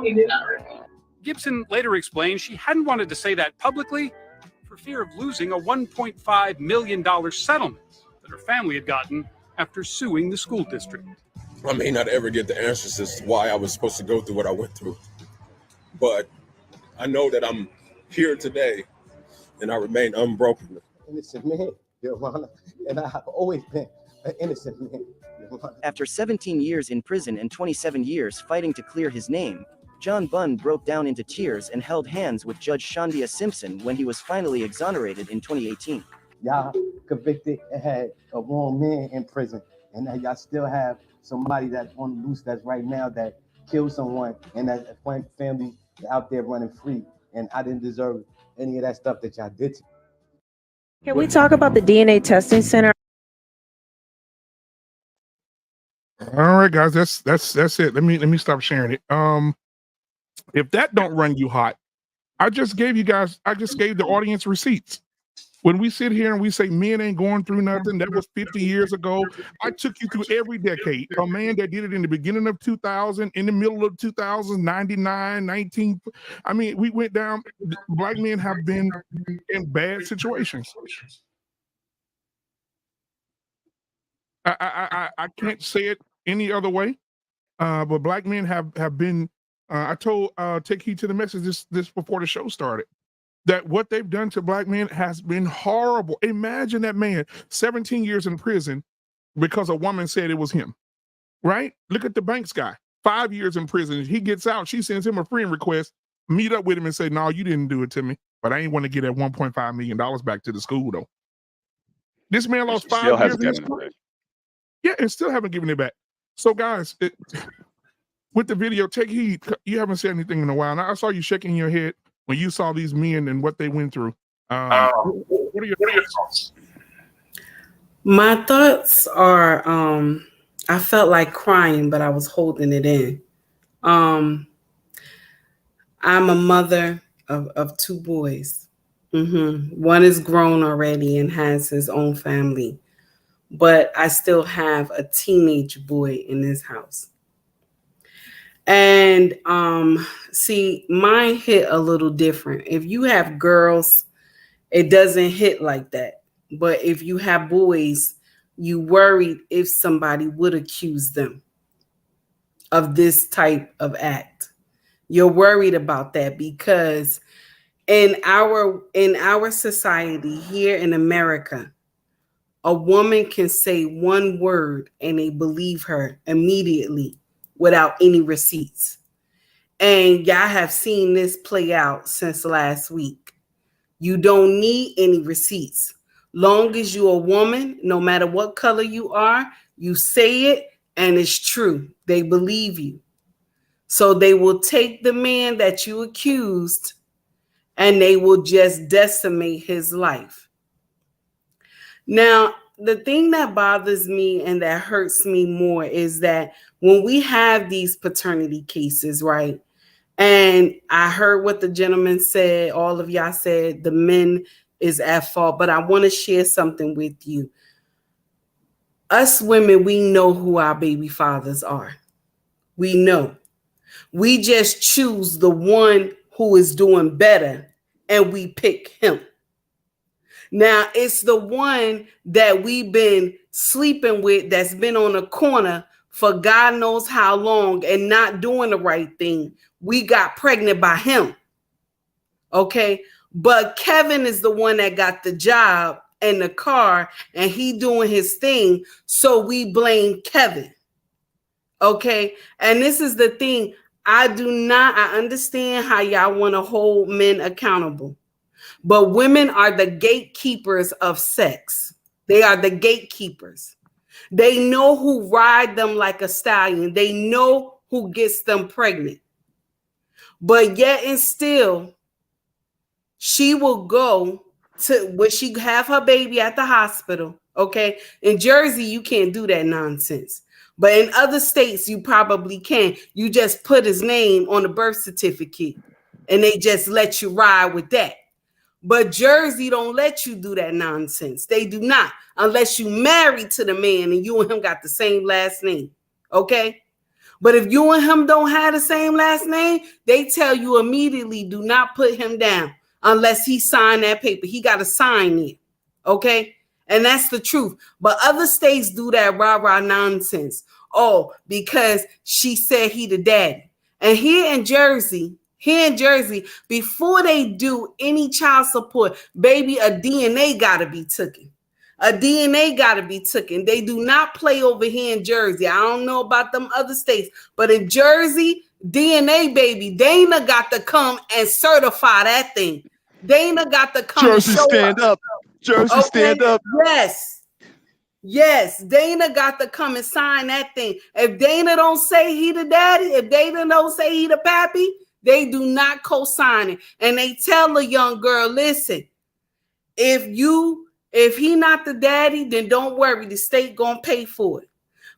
he did not. Gibson later explained she hadn't wanted to say that publicly for fear of losing a $1.5 million settlement that her family had gotten after suing the school district. I may not ever get the answers as to why I was supposed to go through what I went through, but I know that I'm here today and I remain unbroken. Innocent man, Your Honor, and I have always been an innocent man. After 17 years in prison and 27 years fighting to clear his name, John Bunn broke down into tears and held hands with Judge Shondia Simpson when he was finally exonerated in 2018. Y'all convicted and had a wrong man in prison, and now y'all still have somebody that's on the loose that's right now that killed someone, and that family out there running free, and I didn't deserve any of that stuff that y'all did to me. Can we talk about the DNA testing center? All right, guys, that's it. Let me stop sharing it. If that don't run you hot, I just gave the audience receipts. When we sit here and we say men ain't going through nothing, that was 50 years ago. I took you through every decade. A man that did it in the beginning of 2000, in the middle of 2000, 99, 19. I mean, we went down. Black men have been in bad situations. I can't say it any other way, but black men have been. I told Take Heed to the Message this before the show started, that what they've done to black men has been horrible. Imagine that man, 17 years in prison because a woman said it was him, right? Look at the Banks guy, 5 years in prison. He gets out, she sends him a friend request, meet up with him and say, no, you didn't do it to me, but I ain't want to get that $1.5 million back to the school though. This man lost 5 years in his career. Yeah, and still haven't given it back. So guys, with the video, Take Heed, you haven't said anything in a while. Now, I saw you shaking your head when you saw these men and what they went through. What are your thoughts? My thoughts are, I felt like crying, but I was holding it in. I'm a mother of two boys. One is grown already and has his own family, but I still have a teenage boy in this house. And see, mine hit a little different. If you have girls, it doesn't hit like that. But if you have boys, you worried if somebody would accuse them of this type of act. You're worried about that because in our society here in America, a woman can say one word and they believe her immediately without any receipts. And y'all have seen this play out since last week. You don't need any receipts. Long as you're a woman, no matter what color you are, you say it and it's true. They believe you. So they will take the man that you accused and they will just decimate his life. Now, the thing that bothers me and that hurts me more is that when we have these paternity cases, right? And I heard what the gentleman said, all of y'all said the men is at fault, but I want to share something with you. Us women, we know who our baby fathers are. We know. We just choose the one who is doing better and we pick him. Now, it's the one that we've been sleeping with that's been on a corner for God knows how long and not doing the right thing. We got pregnant by him. Okay. But Kevin is the one that got the job and the car and he doing his thing. So we blame Kevin. Okay. And this is the thing. I understand how y'all want to hold men accountable. But women are the gatekeepers of sex. They are the gatekeepers. They know who ride them like a stallion. They know who gets them pregnant. But yet and still, she will go to when she have her baby at the hospital. Okay. In Jersey, you can't do that nonsense. But in other states, you probably can. You just put his name on the birth certificate and they just let you ride with that. But Jersey don't let you do that nonsense. They do not, unless you married to the man and you and him got the same last name. Okay. But if you and him don't have the same last name, they tell you immediately, do not put him down unless he signed that paper. He got to sign it. Okay. And that's the truth. But other states do that rah-rah nonsense. Oh, because she said he the daddy. And here in Jersey, Here in Jersey, before they do any child support, baby, a DNA got to be taken. A DNA got to be taken. They do not play over here in Jersey. I don't know about them other states, but in Jersey, DNA, baby, Dana got to come and certify that thing. Dana got to come Jersey and show stand up. Jersey stand up. Yes, Dana got to come and sign that thing. If Dana don't say he the daddy, if Dana don't say he the pappy, they do not co-sign it. And they tell the young girl, listen, if he not the daddy, then don't worry, the state gonna pay for it.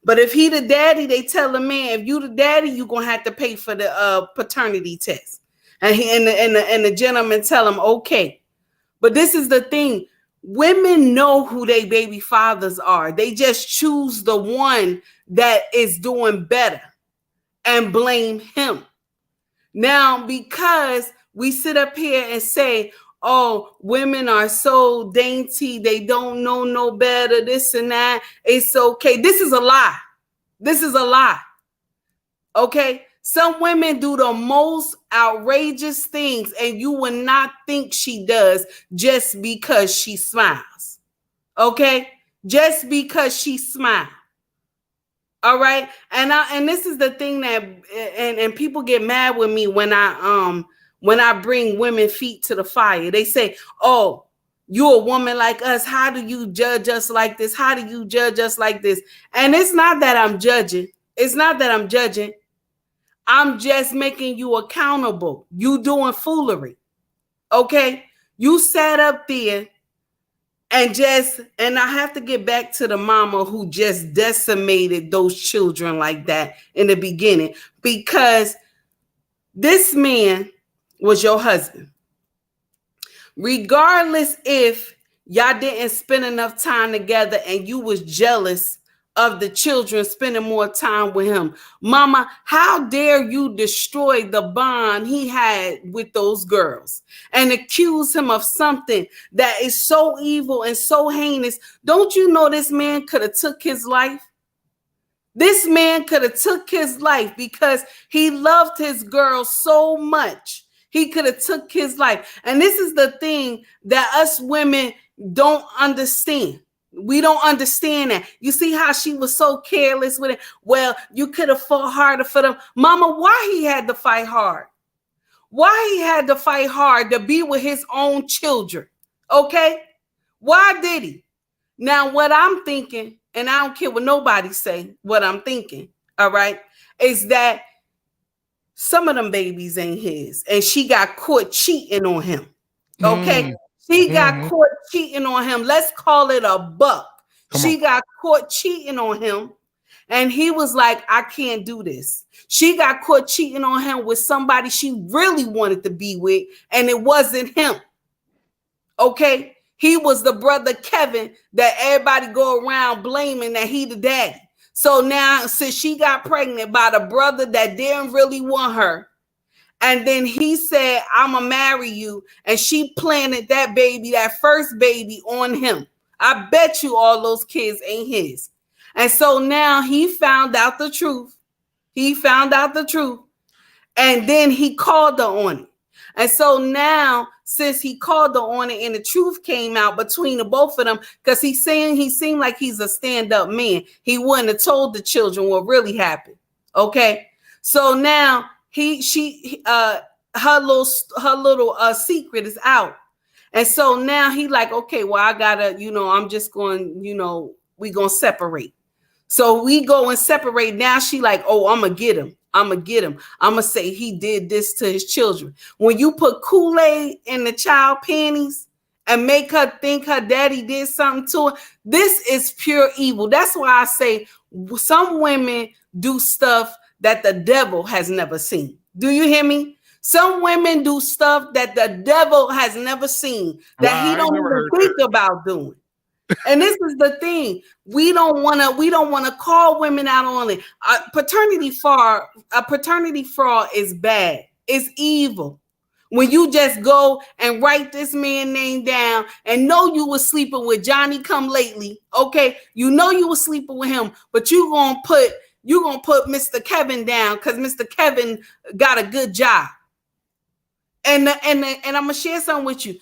But if he the daddy, they tell the man, if you the daddy, you gonna have to pay for the paternity test. And the gentleman tell him, okay. But this is the thing. Women know who their baby fathers are. They just choose the one that is doing better and blame him. Now, because we sit up here and say, oh, women are so dainty, they don't know no better, this and that, it's okay. This is a lie. This is a lie. Okay? Some women do the most outrageous things, and you will not think she does just because she smiles. Okay? Just because she smiles. All right? And this is the thing that and people get mad with me when I bring women feet to the fire. They say, "Oh, you're a woman like us. How do you judge us like this? How do you judge us like this?" And it's not that I'm judging. It's not that I'm judging. I'm just making you accountable. You doing foolery. Okay? You sat up there and I have to get back to the mama who just decimated those children like that in the beginning, because this man was your husband. Regardless if y'all didn't spend enough time together and you was jealous of the children spending more time with him. Mama, how dare you destroy the bond he had with those girls and accuse him of something that is so evil and so heinous? Don't you know this man could have took his life? This man could have took his life because he loved his girl so much. He could have took his life. And this is the thing that us women don't understand. We don't understand that. You see how she was so careless with it? Well, you could have fought harder for them. Mama, why he had to fight hard? Why he had to fight hard to be with his own children? Okay? Why did he? Now, what I'm thinking, and I don't care what nobody say, what I'm thinking, all right, is that some of them babies ain't his, and she got caught cheating on him. Okay? She got caught cheating on him. Let's call it a buck. She got caught cheating on him, and he was like, I can't do this. She got caught cheating on him with somebody she really wanted to be with, and it wasn't him. Okay? He was the brother Kevin that everybody go around blaming that he the daddy. So now, since she got pregnant by the brother that didn't really want her, and then he said, I'm going to marry you. And she planted that baby, that first baby, on him. I bet you all those kids ain't his. And so now he found out the truth. He found out the truth. And then he called her on it. And so now, since he called her on it and the truth came out between the both of them, because he seemed like he's a stand-up man. He wouldn't have told the children what really happened. Okay. So now her little secret is out. And so now he like, okay, well, I gotta, I'm just going, we gonna separate. So we go and separate. Now she like, oh, I'm gonna get him. I'm gonna say he did this to his children. When you put Kool-Aid in the child panties and make her think her daddy did something to her, this is pure evil. That's why I say some women do stuff that the devil has never seen. Do you hear me? Some women do stuff that the devil has never seen, that he don't even think about doing. And this is the thing. We don't want to call women out on it. Paternity fraud is bad. It's evil. When you just go and write this man's name down and know you were sleeping with Johnny come lately, okay? You know you were sleeping with him, but you're going to put Mr. Kevin down because Mr. Kevin got a good job. And I'm gonna share something with you.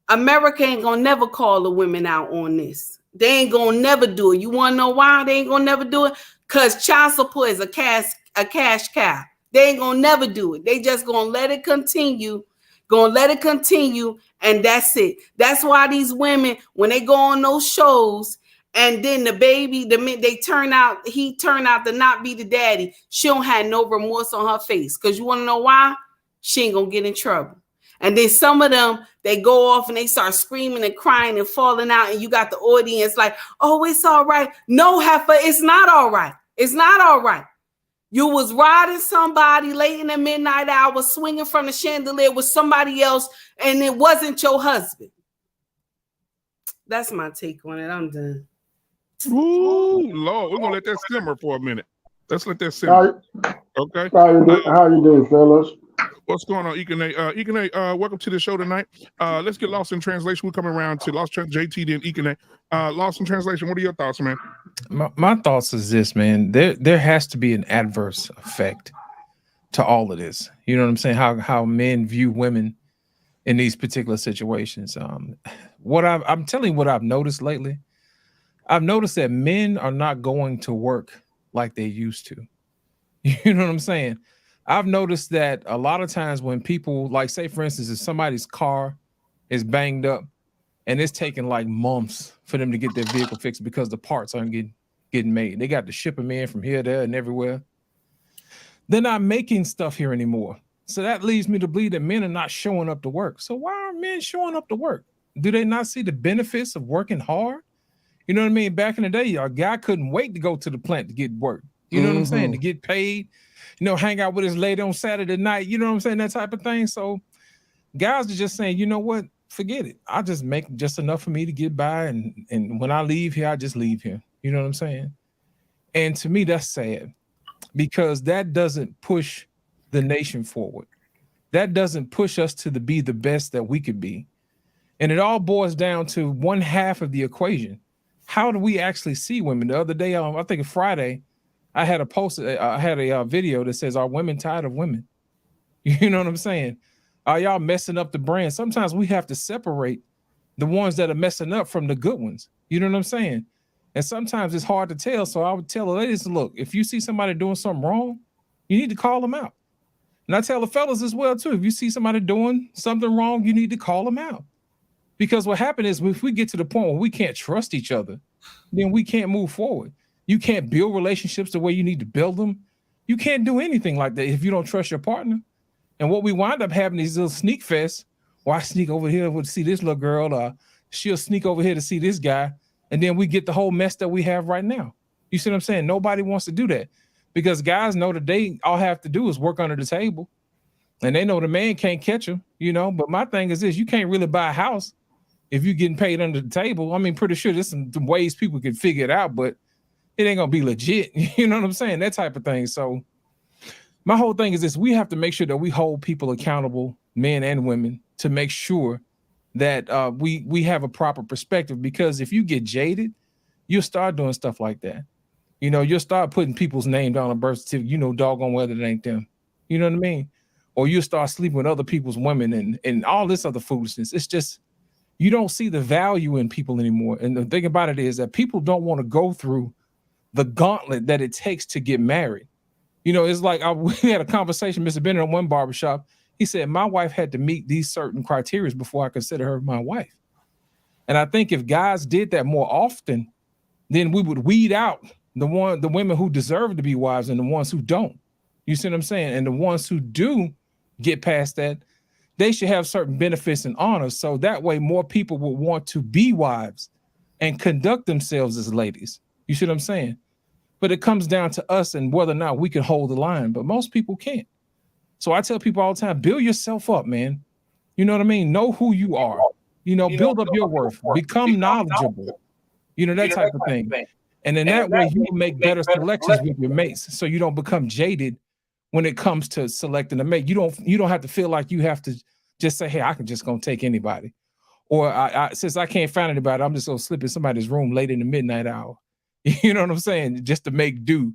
America ain't gonna never call the women out on this. They ain't gonna never do it. You wanna know why they ain't gonna never do it? Because child support is a cash cow. They ain't gonna never do it. They just gonna let it continue. And that's it. That's why these women, when they go on those shows, and then the baby, he turned out to not be the daddy, she don't have no remorse on her face. Because you want to know why? She ain't gonna get in trouble. And then some of them, they go off and they start screaming and crying and falling out, and you got the audience like, oh, it's all right. No, heifer, it's not all right. It's not all right. You was riding somebody late in the midnight hour, swinging from the chandelier with somebody else, and it wasn't your husband. That's my take on it. I'm done. Ooh, Lord, we're gonna let that simmer for a minute. Let's let that simmer. Okay. How you doing, fellas? What's going on, Ikene? Ikene, welcome to the show tonight. Let's get lost in translation. We're coming around to JT, then Ikene. Lost in translation. What are your thoughts, man? My thoughts is this, man. There has to be an adverse effect to all of this. You know what I'm saying? How men view women in these particular situations. I'm telling you what I've noticed lately. I've noticed that men are not going to work like they used to. You know what I'm saying? I've noticed that a lot of times when people, like, say, for instance, if somebody's car is banged up and it's taking like months for them to get their vehicle fixed because the parts aren't getting made. They got to ship them in from here, there, and everywhere. They're not making stuff here anymore. So that leads me to believe that men are not showing up to work. So why are men showing up to work? Do they not see the benefits of working hard? You know what I mean? Back in the day, a guy couldn't wait to go to the plant to get work. You know what I'm saying? To get paid, hang out with his lady on Saturday night. You know what I'm saying? That type of thing. So guys are just saying, you know what? Forget it. I just make just enough for me to get by. And when I leave here, I just leave here. You know what I'm saying? And to me, that's sad because that doesn't push the nation forward. That doesn't push us to be the best that we could be. And it all boils down to one half of the equation. How do we actually see women? The other day, I think Friday, I had a video that says, "Are women tired of women?" You know what I'm saying? Are y'all messing up the brand? Sometimes we have to separate the ones that are messing up from the good ones. You know what I'm saying? And sometimes it's hard to tell. So I would tell the ladies, look, if you see somebody doing something wrong, you need to call them out. And I tell the fellas as well, too, if you see somebody doing something wrong, you need to call them out. Because what happened is if we get to the point where we can't trust each other, then we can't move forward. You can't build relationships the way you need to build them. You can't do anything like that if you don't trust your partner. And what we wind up having these little sneak fests. Well, I sneak over here to see this little girl. She'll sneak over here to see this guy. And then we get the whole mess that we have right now. You see what I'm saying? Nobody wants to do that because guys know that they all have to do is work under the table. And they know the man can't catch them, But my thing is this, you can't really buy a house if you're getting paid under the table. I mean, pretty sure there's some ways people can figure it out, but it ain't gonna be legit. You know what I'm saying? That type of thing. So my whole thing is this, we have to make sure that we hold people accountable, men and women, to make sure that we have a proper perspective, because if you get jaded, you'll start doing stuff like that. You'll start putting people's name down on a birth certificate, doggone whether it ain't them. You know what I mean? Or you'll start sleeping with other people's women and all this other foolishness. It's just, you don't see the value in people anymore. And the thing about it is that people don't want to go through the gauntlet that it takes to get married. It's like we had a conversation, Mr. Bennett, on one barbershop. He said, my wife had to meet these certain criteria before I consider her my wife. And I think if guys did that more often, then we would weed out the women who deserve to be wives and the ones who don't. You see what I'm saying? And the ones who do get past that, they should have certain benefits and honors. So that way more people will want to be wives and conduct themselves as ladies. You see what I'm saying? But it comes down to us and whether or not we can hold the line. But most people can't. So I tell people all the time, build yourself up, man. You know what I mean? Know who you are. Build up your worth. Become knowledgeable. That type of thing. And in that way, you make better selections with your mates. So you don't become jaded when it comes to selecting a mate. You don't have to feel like you have to just say, hey, I can just gonna take anybody. Or since I can't find anybody, I'm just gonna slip in somebody's room late in the midnight hour. You know what I'm saying? Just to make do.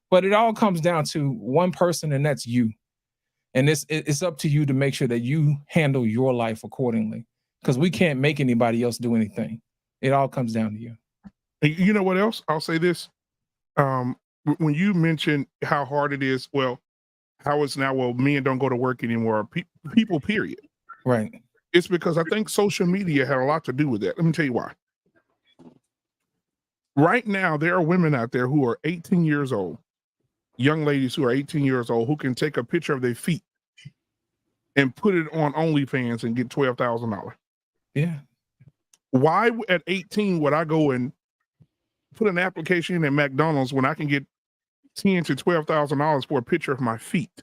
But it all comes down to one person, and that's you. And it's up to you to make sure that you handle your life accordingly, because we can't make anybody else do anything. It all comes down to you. And you know what else? I'll say this. When you mention how hard it is, well, how it's now, well, men don't go to work anymore. People, period. Right. It's because I think social media had a lot to do with that. Let me tell you why. Right now, there are women out there who are 18 years old, young ladies who are 18 years old, who can take a picture of their feet and put it on OnlyFans and get $12,000. Yeah. Why at 18 would I go and put an application in at McDonald's when I can get $10,000 to $12,000 for a picture of my feet?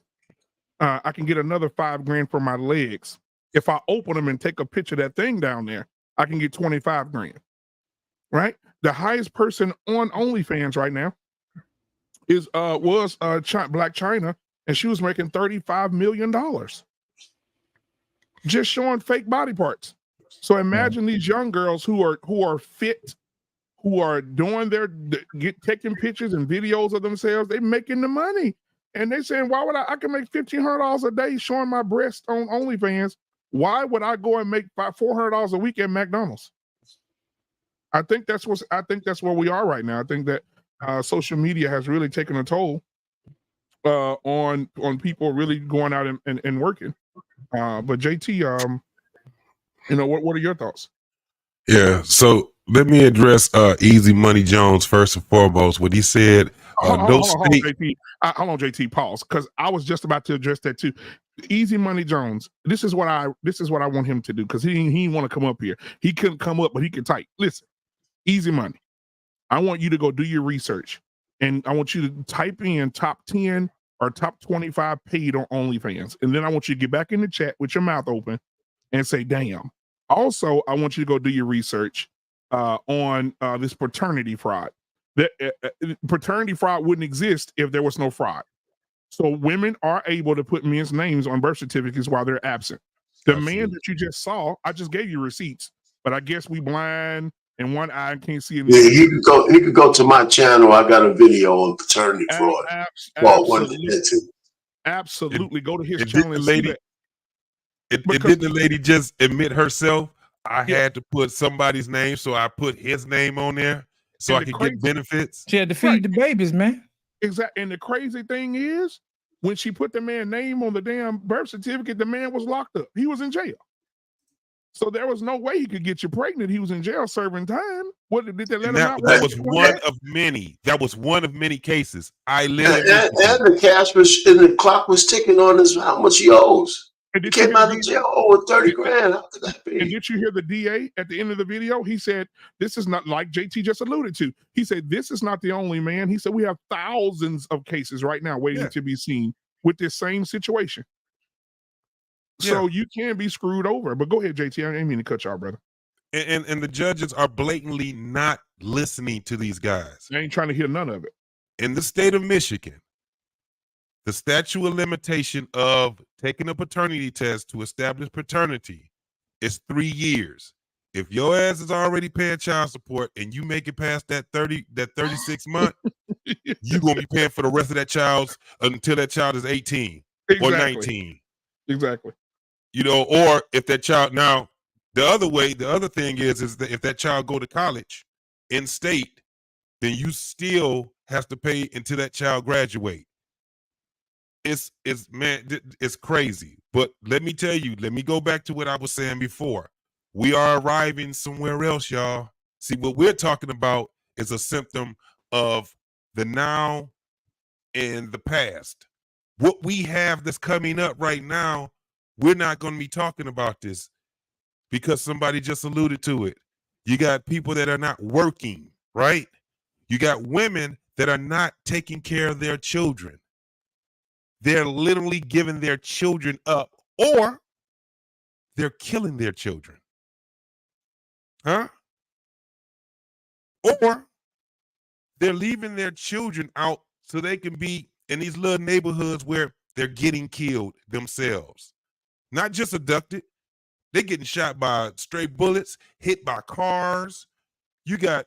I can get another $5,000 for my legs. If I open them and take a picture of that thing down there, I can get $25,000. Right? The highest person on OnlyFans right now was Black China, and she was making $35 million just showing fake body parts. So imagine these young girls who are fit, who are doing taking pictures and videos of themselves. They're making the money, and they're saying, "Why would I can make $1,500 a day showing my breast on OnlyFans? Why would I go and make $400 a week at McDonald's?" I think that's where we are right now. I think that social media has really taken a toll on people really going out and working. But JT, what are your thoughts? Yeah, so let me address Easy Money Jones first and foremost. What he said, Hold on, JT, pause, because I was just about to address that too. Easy Money Jones, this is what I want him to do, because he didn't want to come up here. He couldn't come up, but he can type. Listen, Easy Money, I want you to go do your research, and I want you to type in top 10 or top 25 paid on OnlyFans, and then I want you to get back in the chat with your mouth open and say, "Damn." Also, I want you to go do your research on this paternity fraud. Paternity fraud wouldn't exist if there was no fraud. So women are able to put men's names on birth certificates while they're absent. The man that you just saw, I just gave you receipts, but I guess we blind and one eye can't see. Yeah, he could go to my channel. I got a video on paternity fraud. Absolutely. Go to his channel and see that. Didn't the lady just admit herself? I had to put somebody's name, so I put his name on there so I could get benefits. She had to feed the babies, man. Exactly. And the crazy thing is, when she put the man's name on the damn birth certificate, the man was locked up. He was in jail. So there was no way he could get you pregnant. He was in jail serving time. What did they let him out? That was one of many. That was one of many cases. I literally and the cash was and the clock was ticking on his how much he owes. He came out of jail over 30 grand. How could that be? And did you hear the DA at the end of the video? He said, "This is not," like JT just alluded to. He said, "This is not the only man." He said, "We have thousands of cases right now waiting to be seen with this same situation." So you can be screwed over. But go ahead, JT. I didn't mean to cut y'all, brother. And the judges are blatantly not listening to these guys. They ain't trying to hear none of it. In the state of Michigan, the statute of limitation of taking a paternity test to establish paternity is 3 years. If your ass is already paying child support and you make it past that 36 month, you're gonna be paying for the rest of that child's until that child is 18 or 19. Exactly. Or if that child the other thing is that if that child go to college in state, then you still have to pay until that child graduate. It's crazy. But let me tell you, let me go back to what I was saying before. We are arriving somewhere else, y'all. See, what we're talking about is a symptom of the now and the past. What we have that's coming up right now, we're not going to be talking about this because somebody just alluded to it. You got people that are not working, right? You got women that are not taking care of their children. They're literally giving their children up, or they're killing their children. Huh? Or they're leaving their children out so they can be in these little neighborhoods where they're getting killed themselves. Not just abducted. They're getting shot by stray bullets, hit by cars. You got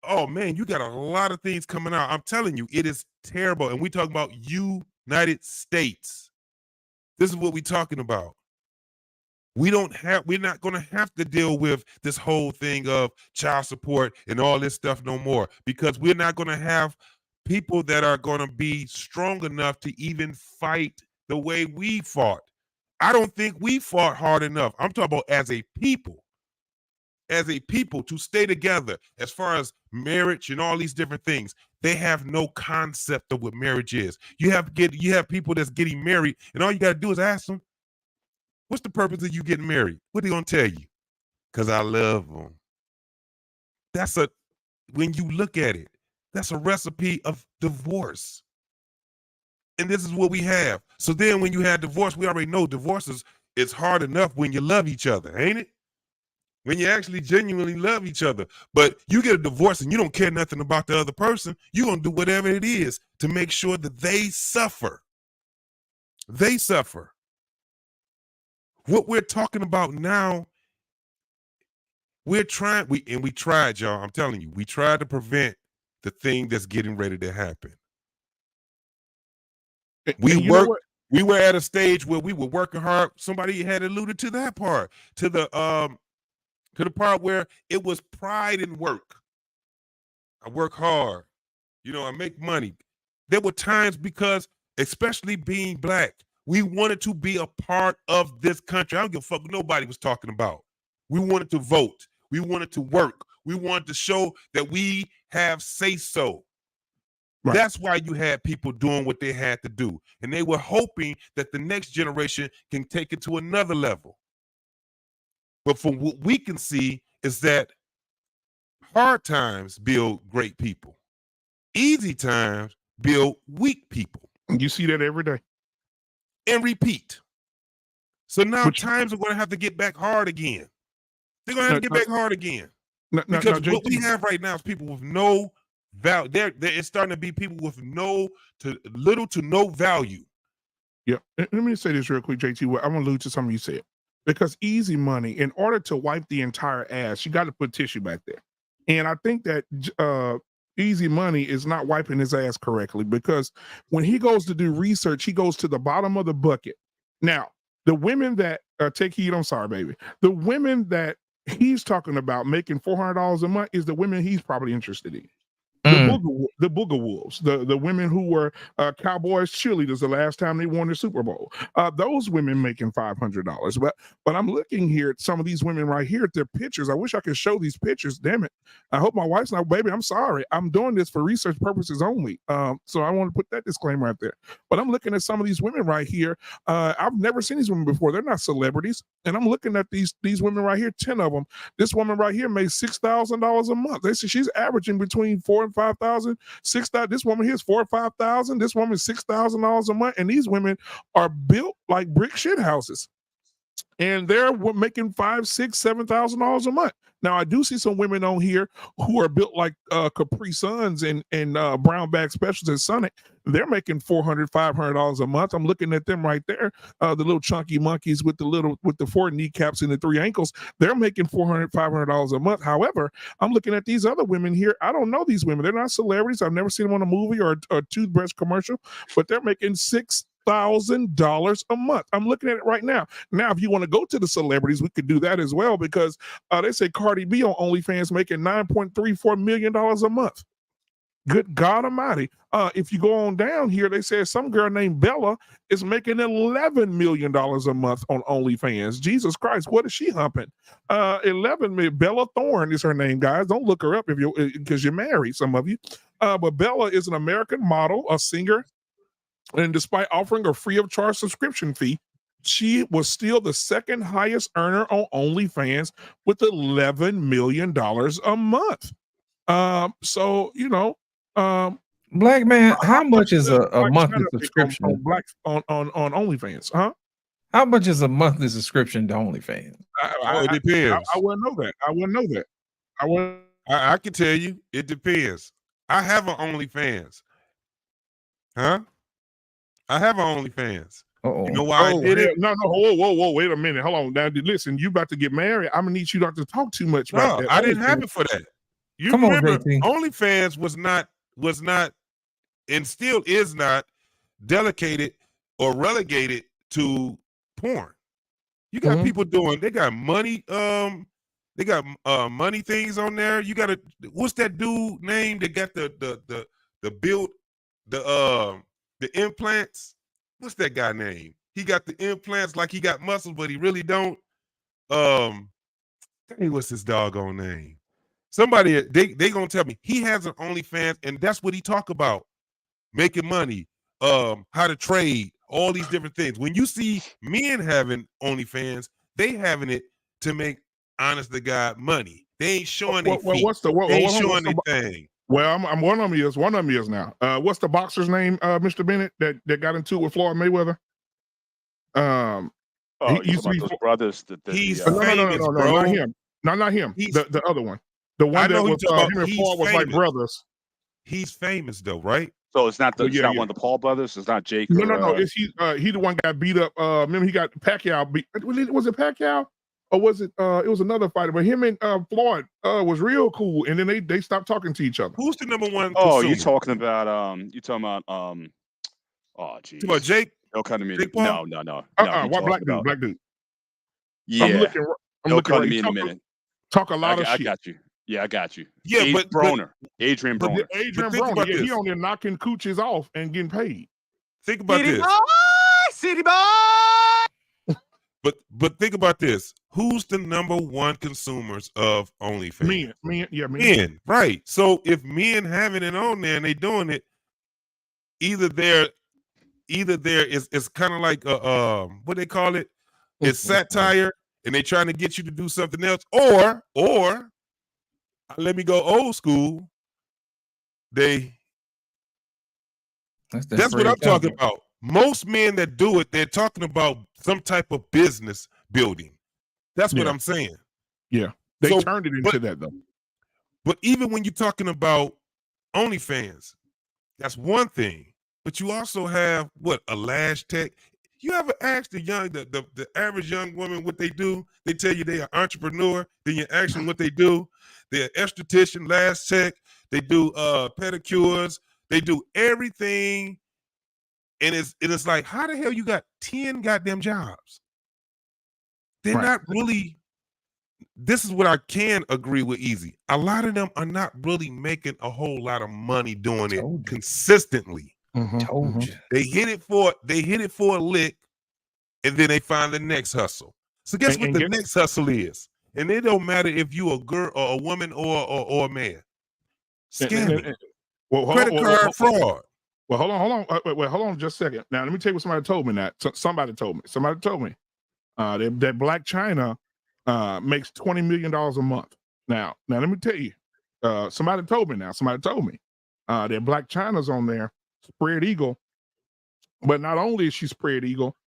a lot of things coming out. I'm telling you, it is terrible. And we talk about United States. This is what we're talking about. We're not going to have to deal with this whole thing of child support and all this stuff no more, because we're not going to have people that are going to be strong enough to even fight the way we fought. I don't think we fought hard enough. I'm talking about as a people to stay together as far as marriage and all these different things. They have no concept of what marriage is. You have people that's getting married, and all you got to do is ask them, what's the purpose of you getting married? What are they going to tell you? Because I love them. When you look at it, that's a recipe of divorce. And this is what we have. So then when you have divorce, we already know divorces, it's hard enough when you love each other, ain't it? When you actually genuinely love each other. But you get a divorce and you don't care nothing about the other person, you're going to do whatever it is to make sure that they suffer. They suffer. What we're talking about now, we tried, y'all. I'm telling you, we tried to prevent the thing that's getting ready to happen. We were at a stage where we were working hard. Somebody had alluded to that part, to the part where it was pride in work. I work hard, I make money. There were times because, especially being Black, we wanted to be a part of this country. I don't give a fuck what nobody was talking about. We wanted to vote. We wanted to work. We wanted to show that we have say-so. Right. That's why you had people doing what they had to do. And they were hoping that the next generation can take it to another level. But from what we can see is that hard times build great people. Easy times build weak people. You see that every day. And repeat. So now times are going to have to get back hard again. They're going to have to get back hard again. Because what we have right now is people with no value. It's starting to be people with little to no value. Yeah. Let me say this real quick, JT. I'm going to allude to something you said. Because easy money, in order to wipe the entire ass, you got to put tissue back there. And I think that easy money is not wiping his ass correctly, because when he goes to do research, he goes to the bottom of the bucket. Now, the women that take heed, I'm sorry, baby. The women that he's talking about making $400 a month is the women he's probably interested in. The booger wolves, the women who were Cowboys cheerleaders the last time they won the Super Bowl. Those women making $500. But I'm looking here at some of these women right here at their pictures. I wish I could show these pictures. Damn it. I hope my wife's not, baby, I'm sorry. I'm doing this for research purposes only. So I want to put that disclaimer out there. But I'm looking at some of these women right here. I've never seen these women before. They're not celebrities. And I'm looking at these women right here, 10 of them. This woman right here made $6,000 a month. They say she's averaging between $4,000 and $5,000. $6,000. This woman here is $4,000 or $5,000. This woman is $6,000 a month, and these women are built like brick shit houses, and they're making $5,000, $6,000, $7,000 a month. Now, I do see some women on here who are built like Capri Suns and brown bag specials at Sonic. They're making $400, $500 a month. I'm looking at them right there. The little chunky monkeys with the 4 kneecaps and the 3 ankles. They're making $400, $500 a month. However, I'm looking at these other women here. I don't know these women. They're not celebrities. I've never seen them on a movie or a toothbrush commercial, but they're making $6,000 a month. I'm looking at it right now. Now, if you want to go to the celebrities, we could do that as well, because they say Cardi B on OnlyFans making $9.34 million a month. Good God Almighty. If you go on down here, they say some girl named Bella is making $11 million a month on OnlyFans. Jesus Christ, what is she humping? 11 million. Bella Thorne is her name, guys. Don't look her up because you're married, some of you. But Bella is an American model, a singer, and despite offering a free of charge subscription fee, she was still the second highest earner on OnlyFans with $11 million a month. Black man, how much is a monthly subscription on OnlyFans? Huh? How much is a monthly subscription to OnlyFans? It depends. I wouldn't know that. I can tell you, it depends. I have an OnlyFans. Huh? I have an OnlyFans. Uh-oh. You know why I did it? No, whoa, wait a minute. Hold on. Now, listen, you about to get married. I'm gonna need you not to talk too much about that. I didn't have it for that. You Come remember, on, JT. OnlyFans was not, and still is not delegated or relegated to porn. You got people doing. They got money. They got money things on there. You got what's that dude name that got the build the implants? What's that guy name? He got the implants like he got muscles, but he really don't. Hey, what's his doggone name? Somebody they gonna tell me he has an OnlyFans, and that's what he talk about: making money, how to trade, all these different things. When you see men having OnlyFans, they having it to make honest to God money. They ain't showing their feet. They ain't showing anything. Well, I'm one of them is now. What's the boxer's name, Mr. Bennett, that got into it with Floyd Mayweather? He used to be those brothers. He's no, bro. not him. No, not him. The other one. The one that was him and Floyd was like brothers. He's famous though, right? So it's not one of the Paul brothers. It's not Jake. No. It's he the one got beat up. Remember he got Pacquiao beat. Was it Pacquiao or was it? It was another fighter. But him and Floyd was real cool, and then they stopped talking to each other. Who's the number one? Oh, consumer? you talking about oh geez. About Jake? No, kind of me. Jake No. What black dude? Yeah. I'm looking come to me in a minute. Talk a lot of shit. I got you. Yeah, I got you. Yeah, Adrian Broner. Adrian think Broner. about Yeah, this. he on there knocking cooches off and getting paid. Think about this. City boy. But think about this. Who's the number one consumers of OnlyFans? Men. Right. So if men having it on there and they doing it, either there is kind of like what they call it? It's satire, and they trying to get you to do something else, or let me go old school. That's what I'm talking about. Most men that do it, they're talking about some type of business building. That's what I'm saying. Yeah, they turned it into that though. But even when you're talking about OnlyFans, that's one thing. But you also have a lash tech. You ever ask the average young woman what they do? They tell you they are entrepreneur. Then you ask them what they do. They're esthetician, lash tech. They do pedicures. They do everything. And it's like, how the hell you got 10 goddamn jobs? They're not really. This is what I can agree with easy. A lot of them are not really making a whole lot of money doing it consistently. Told you. They hit it for a lick, and then they find the next hustle. So guess what the next hustle is? And it don't matter if you a girl or a woman or a man. Scamming. Credit card fraud. Well, hold on just a second. Now let me tell you what somebody told me. Somebody told me that Black China makes $20 million a month. Now let me tell you. Somebody told me that Black China's on there. Spread eagle, but not only is she spread eagle,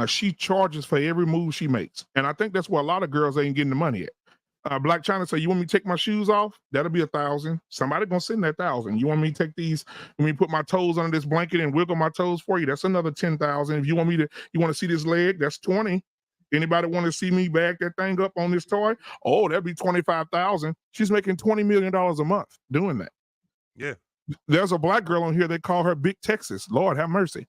she charges for every move she makes, and I think that's where a lot of girls ain't getting the money at. Black China say, "You want me to take my shoes off? That'll be $1,000. Somebody gonna send that $1,000. You want me to take these? You want me to put my toes under this blanket and wiggle my toes for you? That's another $10,000. If you want to see this leg? That's $20. Anybody want to see me bag that thing up on this toy? Oh, that'd be $25,000. She's making $20 million a month doing that. Yeah. There's a black girl on here. They call her Big Texas. Lord have mercy.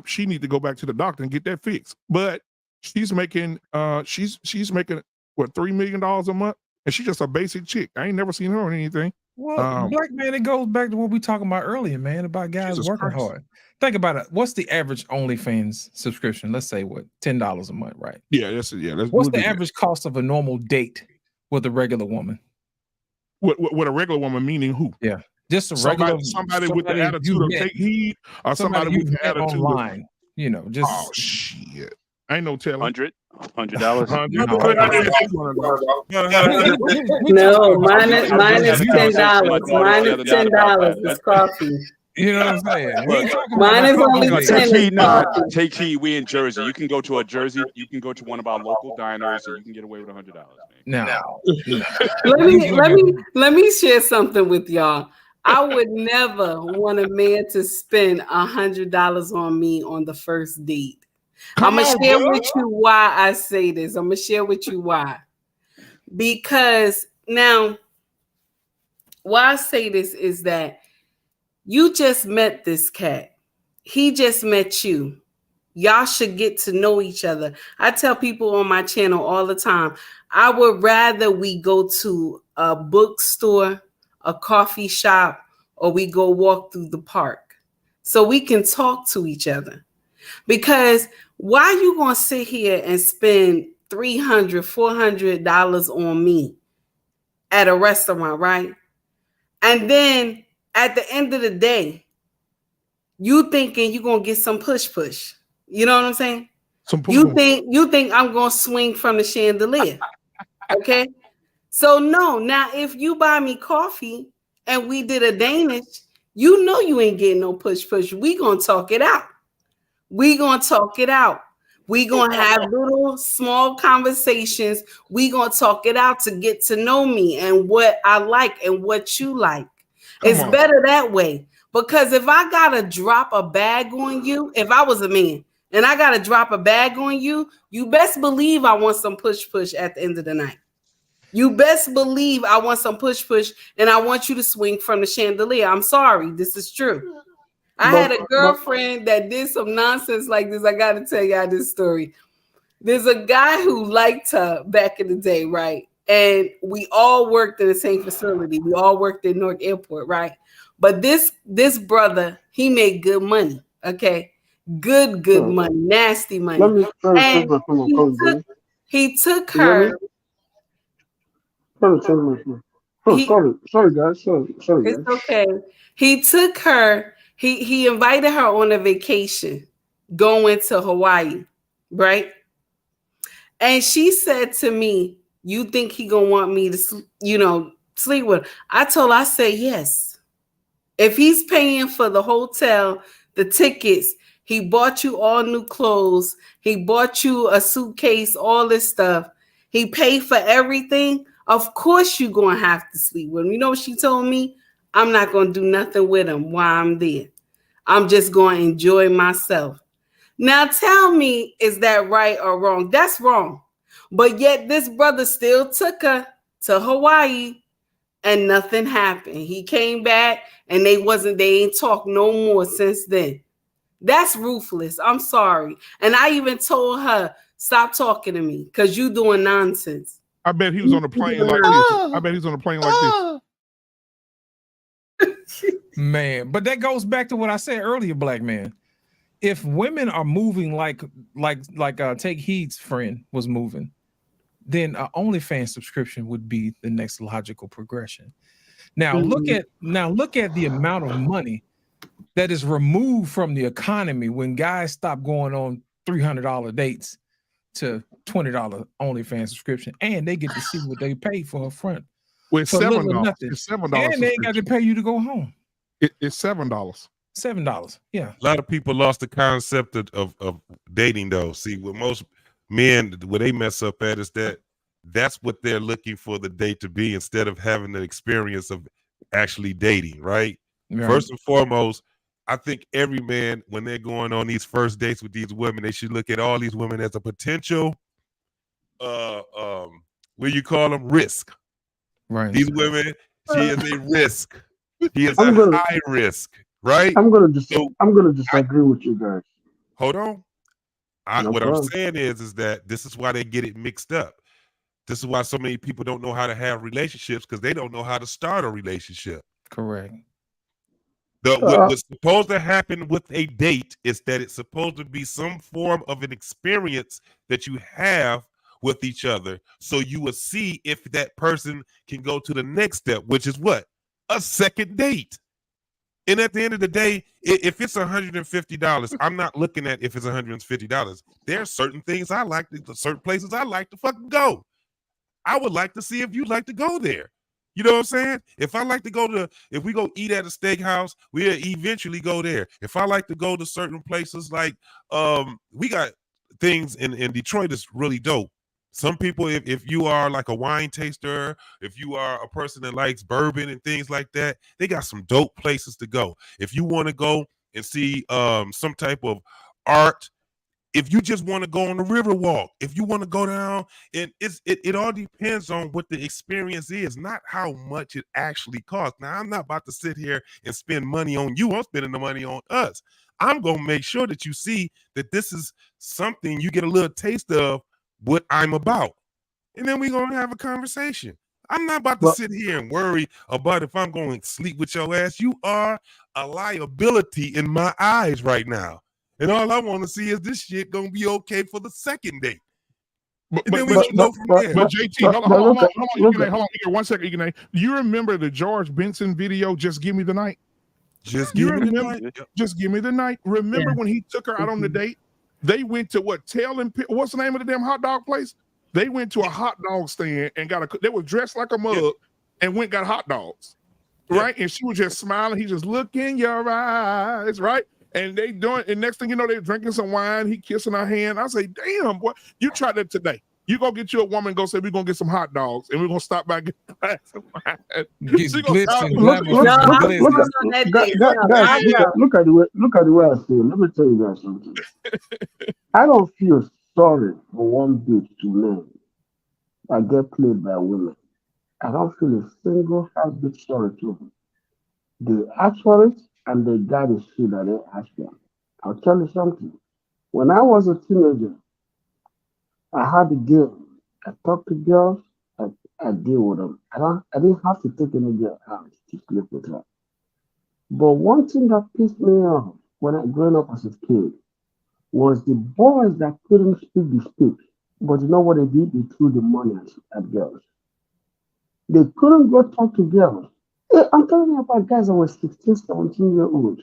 She need to go back to the doctor and get that fixed. But she's making she's making what, $3 million a month, and she's just a basic chick. I ain't never seen her on anything. Well, black man, it goes back to what we talking about earlier, man, about guys Jesus working Christ. hard. Think about it. What's the average OnlyFans subscription? Let's say what, $10 a month, right? Yeah, What's we'll the average cost of a normal date with a regular woman? With a regular woman, meaning who? Yeah. Just a regular somebody with the attitude of take heed, or somebody with the attitude online. Just oh shit. Ain't no telling. $100. No, mine is $10. Mine is $10. It's coffee. You know what I'm saying? Mine is only 10. Take heed. We in Jersey. You can go to You can go to one of our local diners, and you can get away with $100. Now, let me share something with y'all. I would never want a man to spend $100 on me on the first date. I'm gonna share with you why I say this. I'm gonna share with you why. Because now, why I say this is that you just met this cat. He just met you. Y'all should get to know each other. I tell people on my channel all the time, I would rather we go to a bookstore, a coffee shop, or we go walk through the park so we can talk to each other. Because why you going to sit here and spend $300, $400 on me at a restaurant, right? And then at the end of the day, you thinking you're going to get some push. You know what I'm saying? You think I'm going to swing from the chandelier. Okay? So no, now if you buy me coffee and we did a Danish, you know you ain't getting no push. We going to talk it out. We going to talk it out. We going to have little small conversations. We going to talk it out to get to know me and what I like and what you like. It's better that way. Because if I got to drop a bag on you, if I was a man and I got to drop a bag on you, you best believe I want some push at the end of the night. You best believe I want some push and I want you to swing from the chandelier. I'm sorry. This is true. I had a girlfriend that did some nonsense like this. I got to tell y'all this story. There's a guy who liked her back in the day, right? And we all worked in the same facility. We all worked at Newark Airport, right? But this brother, he made good money, okay? Good money, nasty money. Let me and he took her. Sorry, guys. It's okay. He took her. He invited her on a vacation going to Hawaii, right? And she said to me, "You think he gonna want me to, sleep with her?" I told her, I said, yes. If he's paying for the hotel, the tickets, he bought you all new clothes, he bought you a suitcase, all this stuff, he paid for everything, of course you're going to have to sleep with him. You know what she told me? I'm not going to do nothing with him while I'm there. I'm just going to enjoy myself. Now tell me, is that right or wrong? That's wrong. But yet this brother still took her to Hawaii and nothing happened. He came back and they ain't talked no more since then. That's ruthless. I'm sorry. And I even told her, stop talking to me because you doing nonsense. I bet he was on a plane like this. I bet he's on a plane like this. Man, but that goes back to what I said earlier, black man. If women are moving like Take Heed's friend was moving, then an OnlyFans subscription would be the next logical progression. Now look at the amount of money that is removed from the economy when guys stop going on $300 dates to $20 OnlyFans subscription, and they get to see what they pay for a front. With $7, it's $7, and they ain't got to pay you to go home. It's $7. $7, yeah. A lot of people lost the concept of dating, though. See, with most men, where they mess up at is that's what they're looking for the date to be, instead of having the experience of actually dating, right? First and foremost, I think every man, when they're going on these first dates with these women, they should look at all these women as a potential, what do you call them? Risk. Right. These women, she is a risk. He is high risk, right? I'm gonna disagree with you guys. Hold on. No what problem. I'm saying is that this is why they get it mixed up. This is why so many people don't know how to have relationships, because they don't know how to start a relationship. Correct. What's supposed to happen with a date is that it's supposed to be some form of an experience that you have with each other, so you will see if that person can go to the next step, which is what? A second date. And at the end of the day, if it's $150, I'm not looking at if it's $150. There are certain things I like, certain places I like to fucking go. I would like to see if you'd like to go there. You know what I'm saying? If I like to go if we go eat at a steakhouse, we'll eventually go there. If I like to go to certain places, like we got things in Detroit that's really dope. Some people, if you are like a wine taster, if you are a person that likes bourbon and things like that, they got some dope places to go. If you want to go and see some type of art, if you just want to go on the river walk, if you want to go down, and it all depends on what the experience is, not how much it actually costs. Now, I'm not about to sit here and spend money on you. I'm spending the money on us. I'm gonna make sure that you see that this is something you get a little taste of what I'm about. And then we're gonna have a conversation. I'm not about to sit here and worry about if I'm going to sleep with your ass. You are a liability in my eyes right now. And all I want to see is this shit gonna be okay for the second date. And then we can go from there. But JT, hold on, 1 second, Ignay. You remember the George Benson video, Just Give Me the Night? Just give me the night. Just Give Me the Night. Remember when he took her out on the date? They went to what's the name of the damn hot dog place? They went to a hot dog stand and they were dressed like a mug and went got hot dogs. Right? And she was just smiling. He just look in your eyes, right? And they doing, and next thing you know, they're drinking some wine. He kissing her hand. I say, damn, boy, you tried that today. You go get you a woman, go say, we're gonna get some hot dogs and we're gonna stop by and get a glass of wine. Look at the way I say it. Let me tell you guys something. I don't feel sorry for one bitch to men that get played by women. I don't feel a single heartbeat sorry to them. They ask for it and they got the shit that they ask for. I'll tell you something. When I was a teenager, I had a game. I talked to girls. I deal with them. I didn't have to take any girl out to sleep with her. But one thing that pissed me off when I growing up as a kid was the boys that couldn't speak the speech. But you know what they did? They threw the money at girls. They couldn't go talk to girls. Hey, I'm telling you about guys that were 16, 17 years old.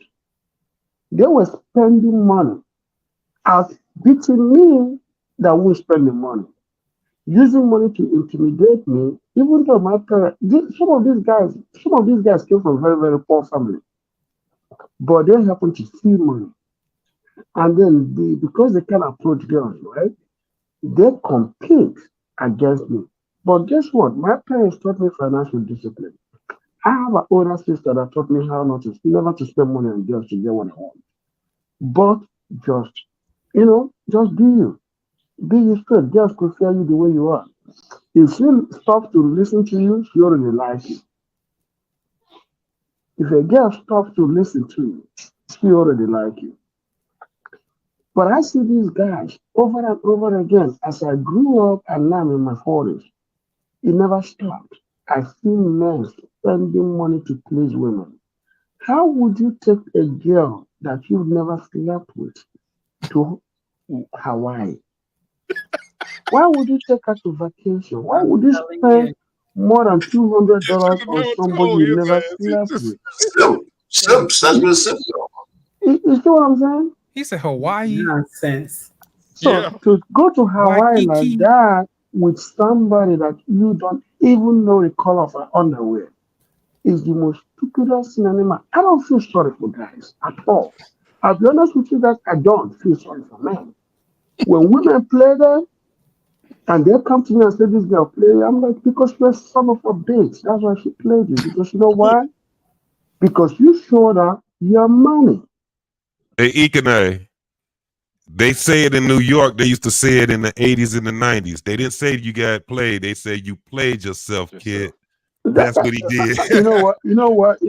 They were spending money out beating me that will spend the money. Using money to intimidate me, even though my parents, some of these guys came from very, very poor family. But they happen to see money. And then because they can approach girls, right? They compete against me. But guess what? My parents taught me financial discipline. I have an older sister that taught me how never to spend money on girls to get what I want. But just be you. Be you straight. Girls prefer you the way you are. If she stops to listen to you, she already likes you. If a girl stops to listen to you, she already likes you. But I see these guys over and over again as I grew up and now I'm in my 40s. It never stopped. I see men spending money to please women. How would you take a girl that you've never slept with to Hawaii? Why would you take her to vacation? Why would you spend more than $200 on somebody you never slept with? You see what I'm saying? He said Hawaii. Nonsense. So to go to Hawaii like that with somebody that you don't even know the color of her underwear is the most stupidest thing anymore. I don't feel sorry for guys at all. I'll be honest with you guys, I don't feel sorry for men. When women play them and they come to me and say, this girl play, I'm like, because you're a son of a bitch. That's why she played you. Because you know why? Because you showed her your money. Hey, Ikenay, they say it in New York. They used to say it in the 80s and the 90s. They didn't say you got played. They say you played yourself, kid. That's what he did. You know what?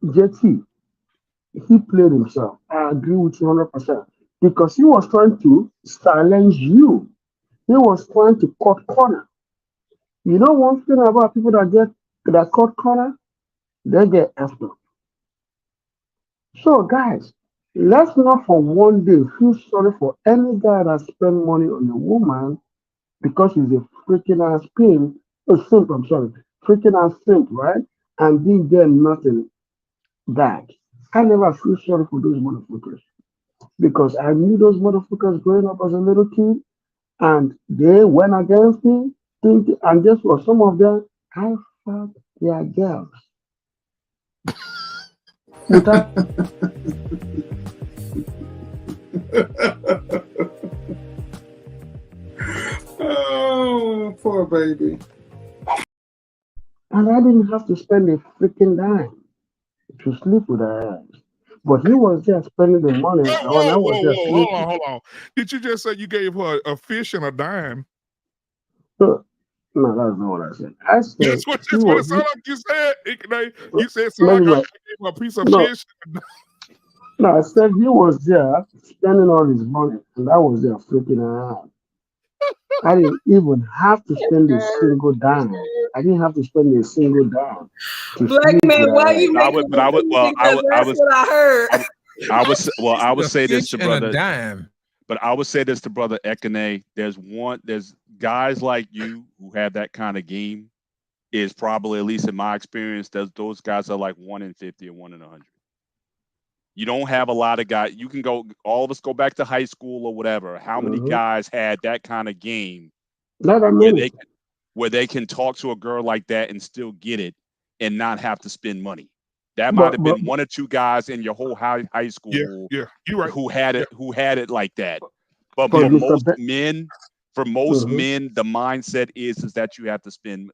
JT, he played himself. I agree with you 100%. Because he was trying to silence you. He was trying to cut corner. You know one thing about people that cut corner? They get effed up. So guys, let's not for one day feel sorry for any guy that spend money on a woman because he's a freaking ass simp, freaking ass simp, right? And didn't get nothing back. I never feel sorry for those motherfuckers because I knew those motherfuckers growing up as a little kid and they went against me, and guess what? Some of them, I fucked their girls. Without oh, poor baby. And I didn't have to spend a freaking dime to sleep with her ass. But he was there spending the money. Hold on. Did you just say you gave her a fish and a dime? No, that's not what I said. I said that's what it sounded like you said. You said something like I gave her a piece of fish. No, I said he was there spending all his money, and I was there freaking out. I didn't even have to spend a single dime. I didn't have to spend a single dime to Black sleep man, with why her. you making But I would, well, because that's what I heard. I would A say this fish to and a brother, dime. but I would say this to brother Ekene. There's guys like you who have that kind of game. Is probably, at least in my experience, those guys are like 1 in 50 or 1 in 100. You don't have a lot of guys. You can go, all of us go back to high school or whatever. How many guys had that kind of game Not that many. where they can talk to a girl like that and still get it and not have to spend money? That But- might have been but- 1 or 2 guys in your whole high school Yeah, you're right. who had it like that. But But for Mr. most Be- men, the mindset is that you have to spend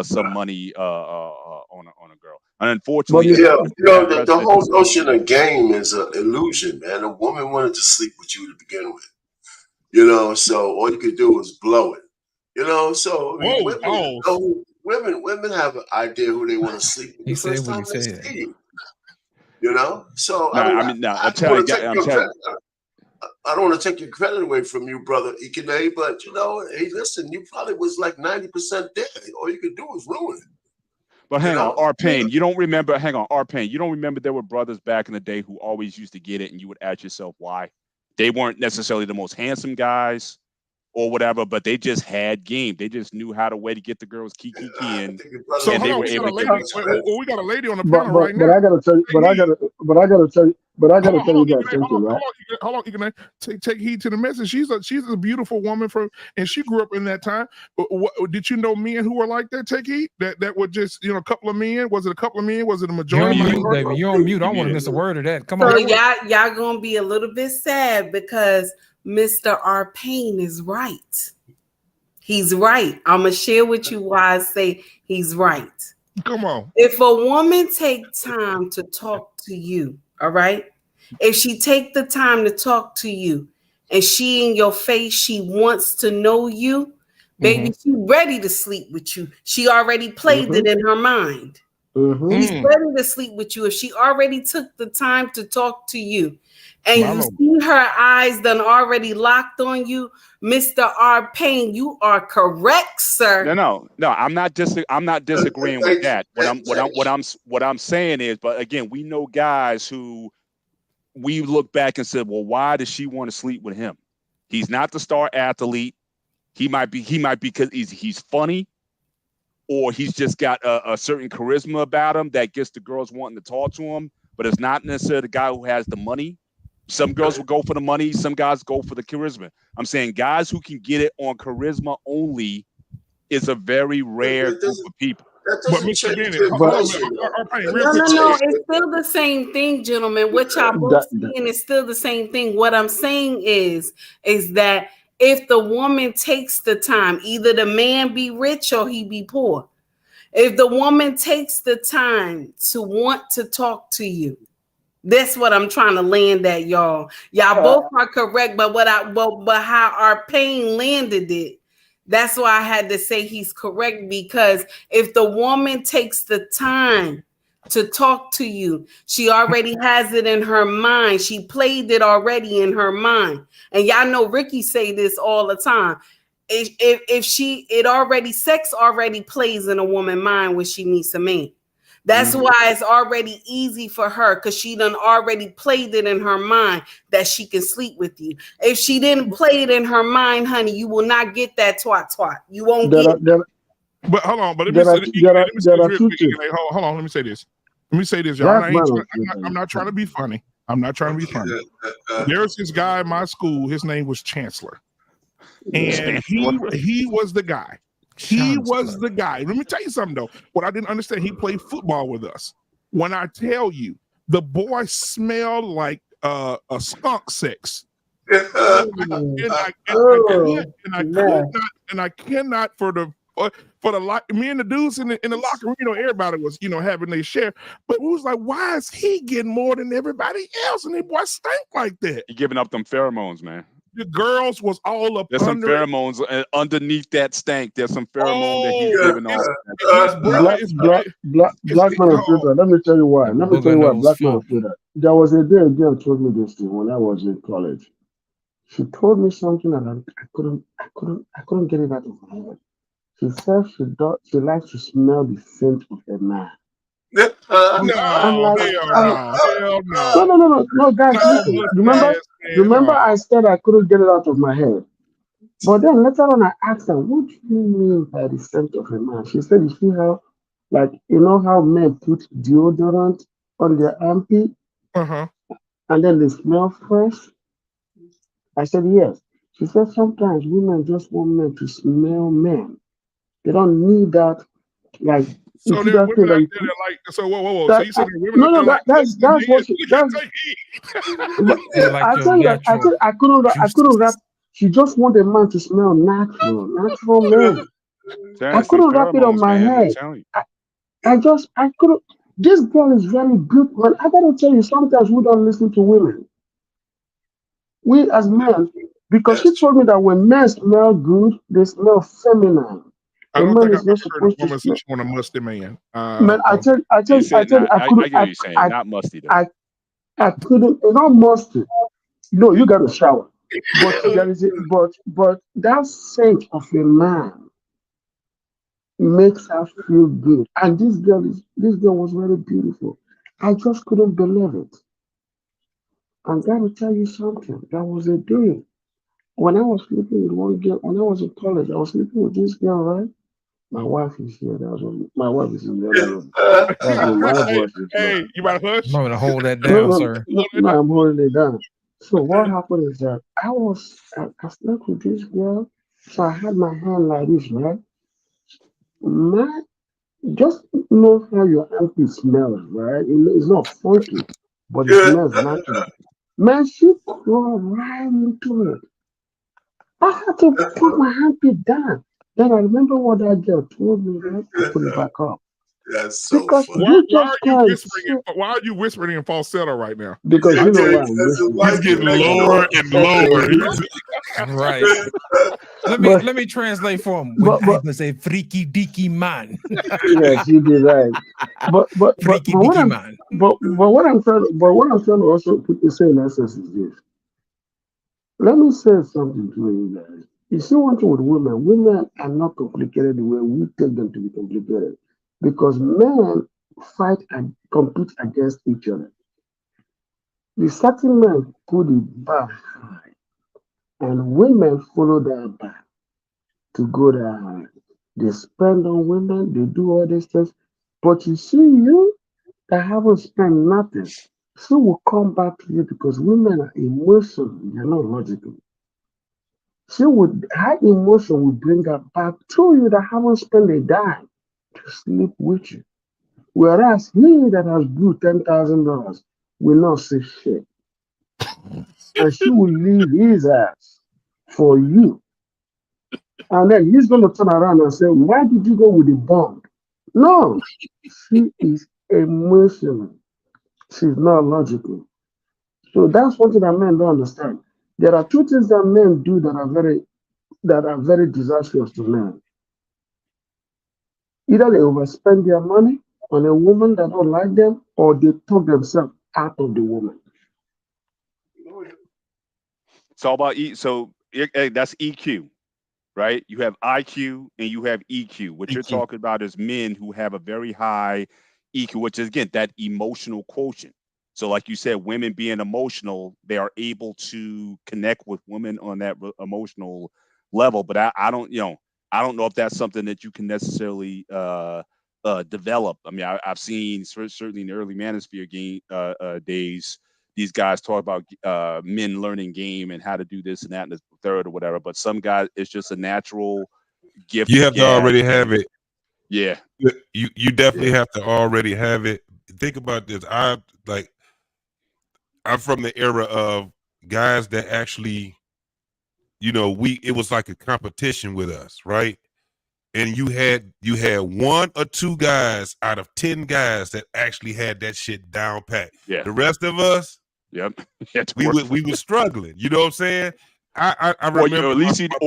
some money on a girl. And unfortunately, Yeah, the precedent whole is- notion of game is an illusion, man. A woman wanted to sleep with you to begin with, you know. So all you could do was blow it, you know. So I mean, women have an idea who they want to sleep with He the said first what time he they said. see you, you know. So Nah, I I mean, mean, nah, I I'm don't want telling to you, take I'm your telling. credit. I don't want to take your credit away from you, brother Ikene, but you know, hey, listen, you probably was like 90% there. All you could do was ruin it. But hang on, know? R-Pain, you don't remember, hang on, R-Pain, you don't remember there were brothers back in the day who always used to get it, and you would ask yourself why? They weren't necessarily the most handsome guys or whatever, but they just had game. They just knew how to way to get the girls kiki in, So and hold they on, were we able got a to lady. get it. We got a lady on the But panel right but now. I gotta tell you, but I gotta tell you guys something, right? Hold on, Ikene. Take heed to the message. She's a beautiful woman and she grew up in that time. Did you know men who were like that? Take heed. That were just a couple of men. Was it a couple of men? Was it a You're majority? on mute, baby. You're on mute. I don't want to miss a word of that. Come So on. y'all gonna be a little bit sad because Mr. R. Payne is right. He's right. I'm gonna share with you why I say he's right. Come on. If a woman take time to talk to you, all right? If she take the time to talk to you and she in your face, she wants to know you, baby, she ready to sleep with you. She already played it in her mind. She's ready to sleep with you if she already took the time to talk to you. And you see her eyes done already locked on you, Mr. R. Payne. You are correct, sir. No. I'm not disagreeing with that. What I'm saying is, but again, we know guys who we look back and said, well, why does she want to sleep with him? He's not the star athlete. He might be because he's funny, or he's just got a certain charisma about him that gets the girls wanting to talk to him. But it's not necessarily the guy who has the money. Some girls will go for the money. Some guys go for the charisma. I'm saying guys who can get it on charisma only is a very rare group of people. But Mr. Bennett, No. It's still the same thing, gentlemen. What y'all both saying is still the same thing. What I'm saying is that if the woman takes the time, either the man be rich or he be poor. If the woman takes the time to want to talk to you, that's what I'm trying to land at, y'all. Y'all both are correct, but but how our Payne landed it, that's why I had to say he's correct, because if the woman takes the time to talk to you, she already has it in her mind. She played it already in her mind. And y'all know Ricky say this all the time. Sex already plays in a woman's mind when she meets a man. That's why it's already easy for her, because she done already played it in her mind that she can sleep with you. If she didn't play it in her mind, honey, you will not get that twat. You won't get it. But hold on, but let me say this real quick. Hold on, let me say this. Y'all. I'm not trying to be funny. There's this guy in my school. His name was Chancellor, and he was the guy. Let me tell you something though. What I didn't understand, he played football with us. When I tell you, the boy smelled like a skunk sex. And I cannot for the me and the dudes in the locker room, everybody was having their share, but we was like, why is he getting more than everybody else? And the boy stank like that. You're giving up them pheromones, man. the girls was all up There's some under it. pheromones underneath that stank. There's some pheromone that he's Oh, giving off. Black man on filter. Let me tell you why. Let me tell you why. Black man on filter. There was a day a girl told me this thing when I was in college. She told me something and I couldn't get it out of my head. She said she likes to smell the scent of a man. I'm like, hell no. No, guys, listen. Remember, I said I couldn't get it out of my head. But then later on, I asked her, "What do you mean by the scent of a man?" She said, "You see how, like, you know how men put deodorant on their armpit, and then they smell fresh." I said, "Yes." She said, "Sometimes women just want men to smell men. They don't need that, like." So there are women out there that like. So whoa. So you said women out there like. That's what she. I tell you that I couldn't wrap. She just want a man to smell natural men. I couldn't wrap it on my head. I couldn't. This girl is very good, man. I gotta tell you, sometimes we don't listen to women. We as men, because she told me that when men smell good, they smell feminine. I don't think I've ever heard a woman say she want a musty man. Man, I tell you, I couldn't. I get what you're saying. Not musty though. I couldn't. It's not musty. No, you got to shower. But there is but that scent of a man makes her feel good. And this girl was very beautiful. I just couldn't believe it. I'm gonna tell you something. There was a day when I was sleeping with one girl. When I was in college, I was sleeping with this girl, right? My wife is here. My wife is in the other room. That's when my voice is. Hey, you better hush. I'm gonna hold that down, sir. No, I'm holding it down. So what happened is that I slept with this girl. So I had my hand like this, right? Just know how your armpit smells, right? It's not funky, but it smells natural. Man, she crawled right into it. I had to put my armpit down. Then I remember what that girl told me, right? I put it back up. That's so because funny. Why are you whispering in falsetto right now? Because you know why I'm whispering. He's getting lower and lower. Right. Let me translate for him. When I was a freaky deaky man. Yes, you did right. But what I'm trying to also put to say in essence is this. Let me say something to you guys. You see one thing with women are not complicated the way we take them to be complicated. Because men fight and compete against each other. The certain men put the bar high, and women follow that bar to go that high. They spend on women, they do all these things. But you see, you that haven't spent nothing, she will come back to you because women are emotional, they're not logical. Her emotion will bring her back to you that haven't spent a dime to sleep with you. Whereas he that has blew $10,000 will not say shit. And she will leave his ass for you. And then he's going to turn around and say, why did you go with the bond? No, she is emotional. She's not logical. So that's one thing that men don't understand. There are two things that men do that are very disastrous to men. Either they overspend their money on a woman that don't like them, or they talk themselves out of the woman. It's all about that's EQ, right? You have IQ and you have EQ. What you're talking about is men who have a very high EQ, which is again that emotional quotient. So, like you said, women being emotional, they are able to connect with women on that emotional level. But I don't know if that's something that you can necessarily develop. I mean, I've seen certainly in the early manosphere days, these guys talk about men learning game and how to do this and that and the third or whatever. But some guys, it's just a natural gift. You have to already have it. Yeah, you definitely have to already have it. Think about this. I'm from the era of guys that actually, it was like a competition with us, right? And you had one or two guys out of 10 guys that actually had that shit down pat. Yeah. The rest of us, yep, we were struggling. You know what I'm saying? I Or remember. at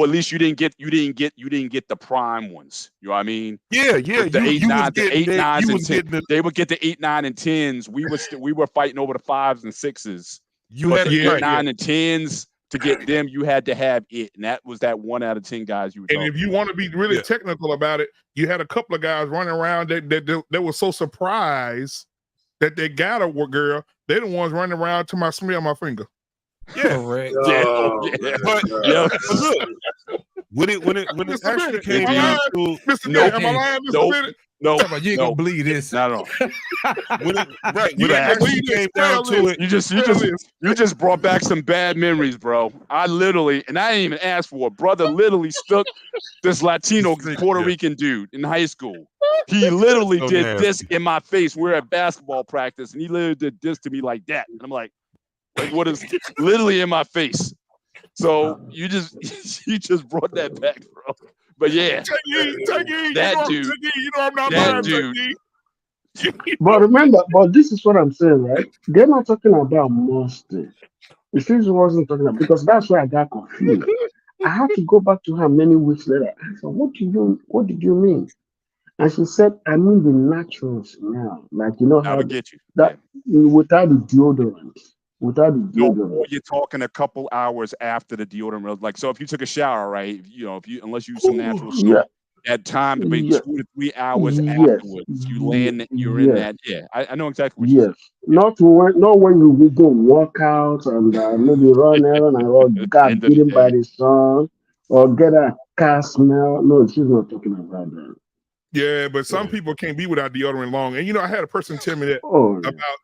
least you didn't get the prime ones. You know what I mean? Yeah. The eight nines and 10. They would get the 8, 9, and 10s. We were fighting over the 5s and 6s. You But had the it 8, right. 9, and 10s to get them. You had to have it, and that was that 1 out of 10 guys you were. And if you want to be really technical about it, you had a couple of guys running around that were so surprised that they got a girl. They're the ones running around to my smell my finger. Yeah, correct. But look, when it actually came down to No, you ain't gonna believe this. No. When it actually came down to it, you just brought back some bad memories, bro. I didn't even ask for it. Brother literally stuck this Latino Puerto Rican dude in high school. He literally did this in my face. We're at basketball practice, and he literally did this to me like that. And I'm like what is literally in my face? So you just brought that back, bro. But yeah, that dude. You know I'm not lying, dude. But remember, this is what I'm saying, right? They're not talking about mustard. The season wasn't talking about, because that's where I got confused. I had to go back to her many weeks later. I said, what did you mean? And she said, I mean the naturals now. Like, you know how that without the deodorant. No, you're talking a couple hours after the deodorant. Like, so if you took a shower, right? Unless you use some natural soap, at time to be 2 to 3 hours afterwards, you land. You're in that. Yeah, I know exactly what you're saying. Not when you go work out and maybe run errand and all got beaten by the sun or get a car smell. No, she's not talking about that. Yeah, but some people can't be without deodorant long. And I had a person tell me that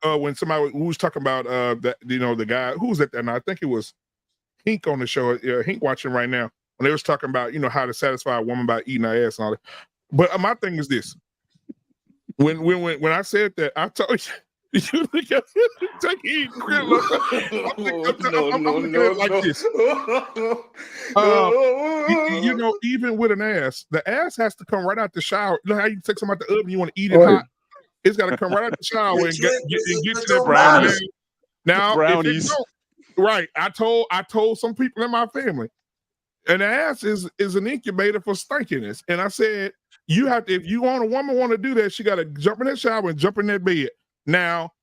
about when somebody who was talking about that the guy who was that night. I think it was Hink on the show. Hink watching right now when they was talking about how to satisfy a woman by eating her ass and all that. But my thing is this: when I said that, I told you. Take heed. I'm looking at it like this. Even with an ass, the ass has to come right out the shower. You know how you take some out the oven, you want to eat it hot? It's got to come right out the shower and get to that brownies. Now, brownies. Right. I told some people in my family, an ass is an incubator for stinkiness. And I said, you have to, if you want a woman want to do that, she got to jump in that shower and jump in that bed. Now,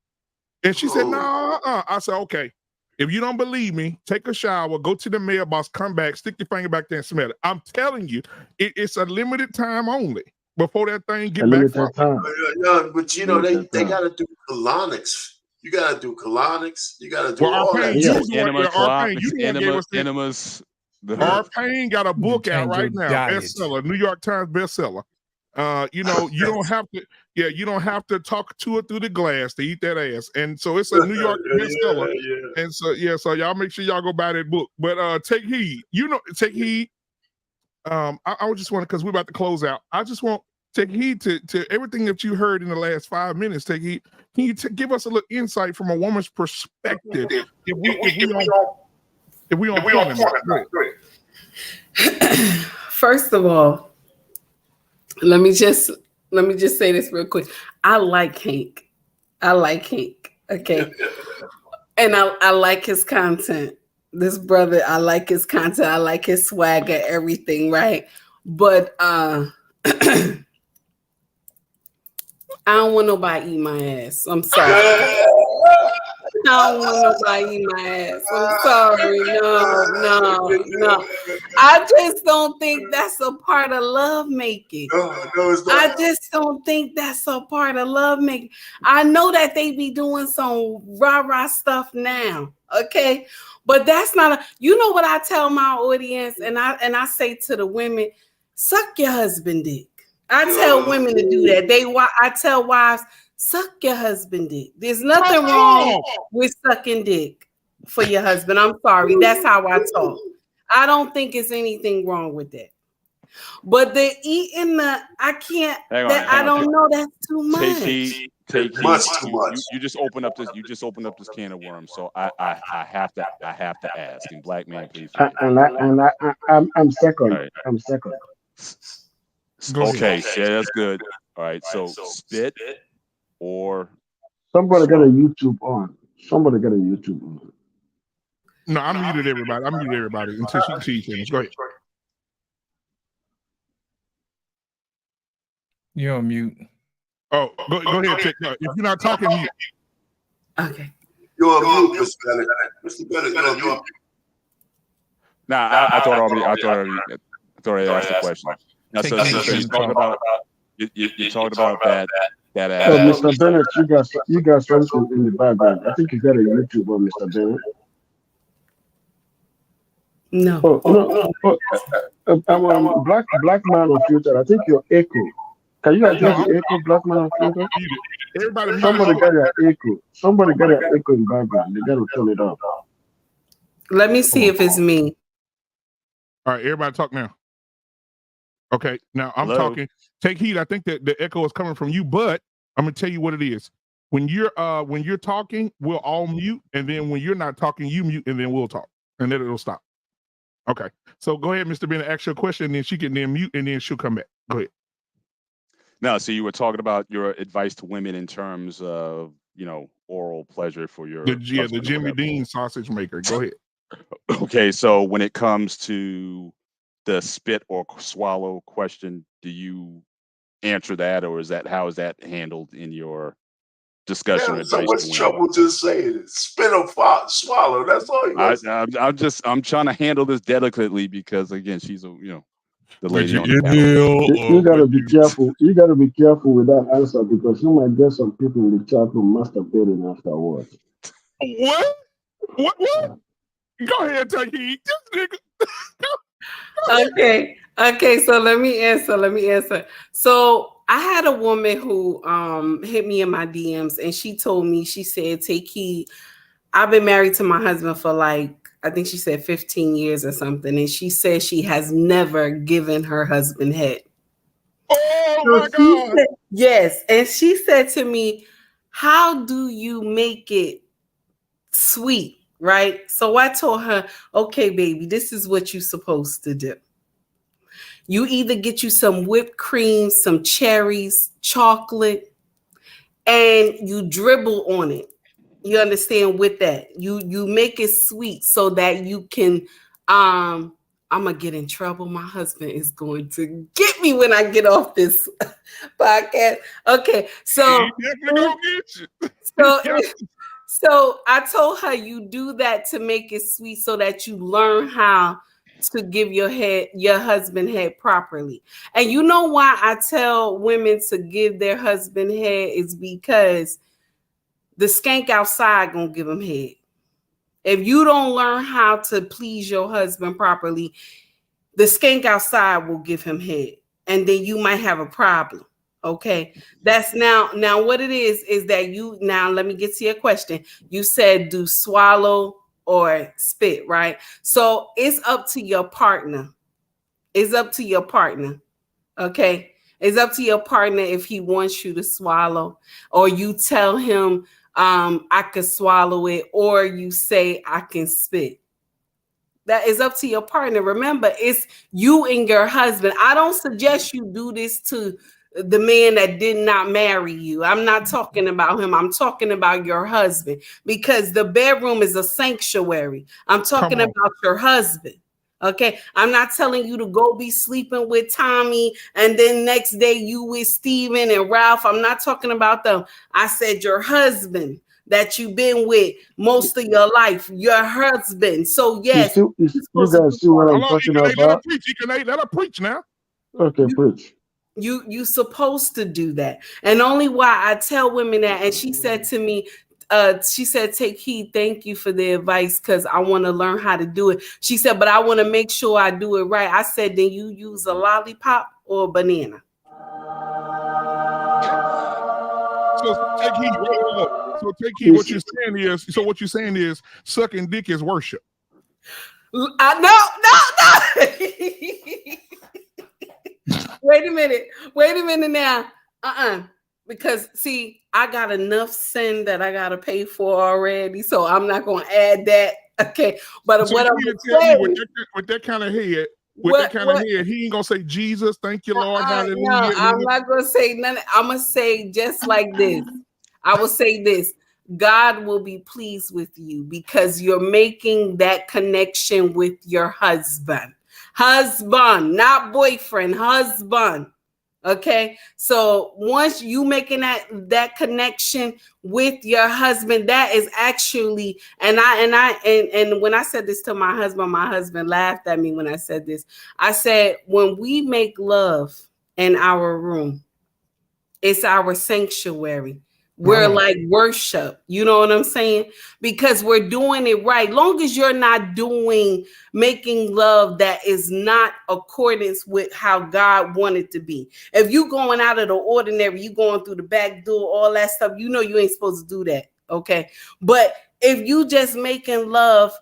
and she said, no, I said, okay. If you don't believe me, take a shower, go to the mailbox, come back, stick your finger back there and smell it. I'm telling you, it's a limited time only before that thing get back. But they got to do colonics. You got to do colonics. You got to do all that. Enemas. Our Pain got a book out right now, bestseller, New York Times bestseller. You don't have to. Yeah, you don't have to talk to it through the glass to eat that ass. And so it's a New York bestseller. And so so y'all make sure y'all go buy that book. But take heed. Take heed. I just want to, because we're about to close out. I just want take heed to everything that you heard in the last 5 minutes. Take heed. Can you give us a little insight from a woman's perspective? If we don't First of all, let me just say this real quick. I like Hank. Okay. And I like his content. This brother, I like his content. I like his swagger, everything, right? But I don't want nobody eat my ass. I'm sorry. I don't want nobody eat my ass. I'm sorry. No. I just don't think that's a part of lovemaking. No, it's not. I just don't think that's a part of lovemaking. I know that they be doing some rah-rah stuff now, okay? But that's not what I tell my audience, and I say to the women, suck your husband dick. I tell women to do that. I tell wives, suck your husband dick. There's nothing wrong with sucking dick for your husband. I'm sorry. That's how I talk. I don't think it's anything wrong with that. But the eating I can't. I don't know. That's too much. Take heed. Much too much. You just open up this. You just open up this can of worms. So I have to ask. And black man, please. I'm second. Right. I'm second. Okay. Yeah, that's good. All right. So spit. Or somebody got a YouTube on. No, I muted everybody. I muted everybody until she finished. Go ahead. You're on mute. Oh, go ahead, check. No, if you're not talking, mute. Okay. You're on mute, Mr. Bennett. Mr. Bennett, you're on mute. Nah, I thought already. I thought I asked the question. Now, so you talked about you talked about that. Oh, Mr. Bennett, you got something in the background. I think you got a YouTube on Mr. Bennett. No. I'm a black man on filter. I think you're echo. Can you address the echo, black man on filter? Somebody got an echo. Somebody got an echo in the background. They got to turn it off. Let me see if it's me. All right, everybody talk now. Okay, now I'm Hello? talking. Take heed. I think that the echo is coming from you, but I'm gonna tell you what it is. When you're talking, we'll all mute, and then when you're not talking, you mute, and then we'll talk, and then it'll stop. Okay, so go ahead, Mr. Bennett, ask your question, and then she can then mute, and then she'll come back. Go ahead. No, so you were talking about your advice to women in terms of, oral pleasure for your The Jimmy Dean sausage maker. Go ahead. Okay, so when it comes to the spit or swallow question, do you answer that, or how is that handled in your discussion or So advice much to women? trouble just saying it. Spit or swallow. That's all you want. I'm trying to handle this delicately because again, she's the Would lady you on the panel. inhale? You gotta be careful. You gotta be careful with that answer because you might get some people in the chat room masturbating afterwards. What? Go ahead, take heed. This nigga. Okay. So let me answer. So I had a woman who hit me in my DMs, and she told me, she said, "Take heed. I've been married to my husband for I think she said 15 years or something, and she said she has never given her husband head." Oh my God! Yes, and she said to me, "How do you make it sweet?" Right? So I told her, "Okay, baby, this is what you're supposed to do. You either get you some whipped cream, some cherries, chocolate, and you dribble on it. You understand? With that, you make it sweet so that you can I'm gonna get in trouble. My husband is going to get me when I get off this podcast." Okay, so He definitely gonna get you. So I told her, you do that to make it sweet so that you learn how to give your husband head properly. And you know why I tell women to give their husband head is because the skank outside gonna give him head. If you don't learn how to please your husband properly, the skank outside will give him head, and then you might have a problem. Okay, that's now what it is that you, now let me get to your question. You said do swallow or spit, right? So it's up to your partner. It's up to your partner. Okay, it's up to your partner if he wants you to swallow, or you tell him I could swallow it, or you say I can spit. That is up to your partner. Remember, it's you and your husband. I don't suggest you do this to the man that did not marry you. I'm not talking about him. I'm talking about your husband, because the bedroom is a sanctuary. I'm talking about your husband. Okay, I'm not telling you to go be sleeping with Tommy and then next day you with Steven and Ralph. I'm not talking about them. I said your husband that you've been with most of your life, your husband. So yes, you guys see what I'm talking about? Let her preach now. Okay, preach. You supposed to do that. And only why I tell women that, and she said to me, she said, "Take heed, thank you for the advice, because I want to learn how to do it." She said, "But I want to make sure I do it right." I said, "Then you use a lollipop or a banana?" So take heed. So take heed. What you're saying is sucking dick is worship. No. Wait a minute now. Because see, I got enough sin that I gotta pay for already, so I'm not gonna add that. Okay, but so what I'm saying with that kind of head, he ain't gonna say Jesus, thank you, Lord, hallelujah. No, I'm not gonna say nothing. I'm gonna say just like this. I will say this: God will be pleased with you because you're making that connection with your husband. Husband, not boyfriend, husband. Okay, so once you making that connection with your husband, that is actually, and when I said this to my husband laughed at me when I said this. I said, when we make love in our room, it's our sanctuary. We're like worship. You know what I'm saying? Because we're doing it right. Long as you're not making love that is not accordance with how God wanted to be. If you going out of the ordinary, you going through the back door, all that stuff, you know you ain't supposed to do that. Okay. But if you just making love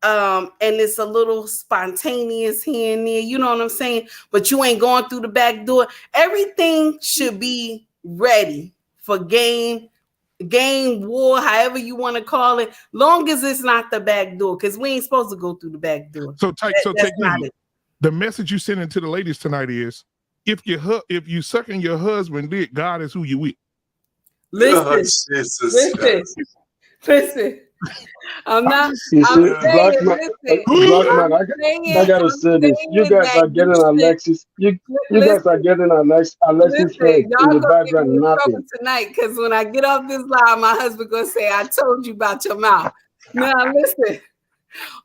and it's a little spontaneous here and there, you know what I'm saying? But you ain't going through the back door. Everything should be ready for game, war, however you want to call it, long as it's not the back door, because we ain't supposed to go through the back door. So take the message you sending to the ladies tonight is, if you sucking your husband dick, God is who you with. Listen. I'm not. You see, I'm saying, black man, I gotta say this. You guys are getting Alexis. You guys are getting Alexis head in the background napping tonight, because when I get off this live, my husband gonna say, "I told you about your mouth." Now listen.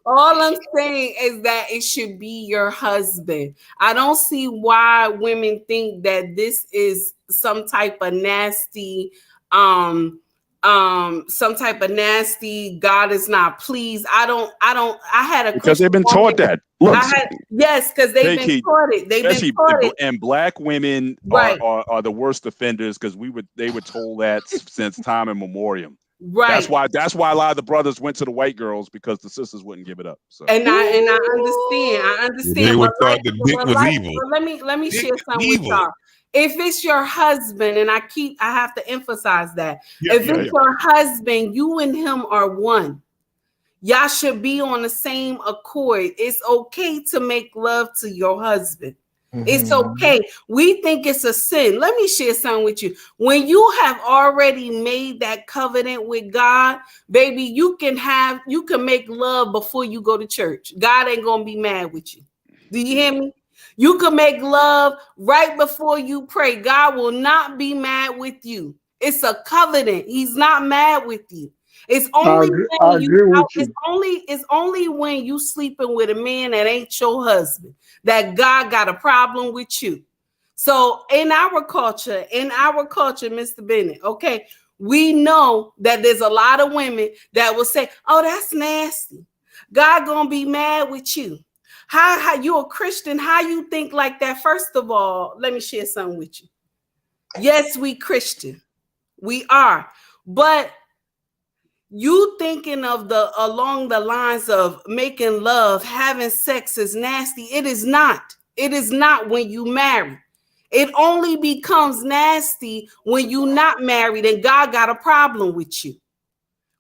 All I'm saying is that it should be your husband. I don't see why women think that this is some type of nasty. Some type of nasty, God is not pleased. I had a because they've been taught that. Look, yes, because they've been taught it. They've been taught it. And black women are the worst offenders because they were told that since time immemorial. Right. That's why a lot of the brothers went to the white girls, because the sisters wouldn't give it up. So. And I understand. They were thought the dick was evil. Let me share something with y'all. If it's your husband, and I have to emphasize that. If it's your husband, you and him are one. Y'all should be on the same accord. It's okay to make love to your husband. Mm-hmm. It's okay. We think it's a sin. Let me share something with you. When you have already made that covenant with God, baby, you can make love before you go to church. God ain't gonna be mad with you. Do you hear me? You can make love right before you pray. God will not be mad with you. It's a covenant. He's not mad with you. It's only it's only when you sleeping with a man that ain't your husband that God got a problem with you. So in our culture, Mr. Bennett, okay, we know that there's a lot of women that will say, "Oh, that's nasty. God gonna be mad with you. How you a Christian? How you think like that?" First of all, let me share something with you. Yes, we Christian. We are. But you thinking of along the lines of making love, having sex is nasty. It is not. It is not when you marry. It only becomes nasty when you not married and God got a problem with you.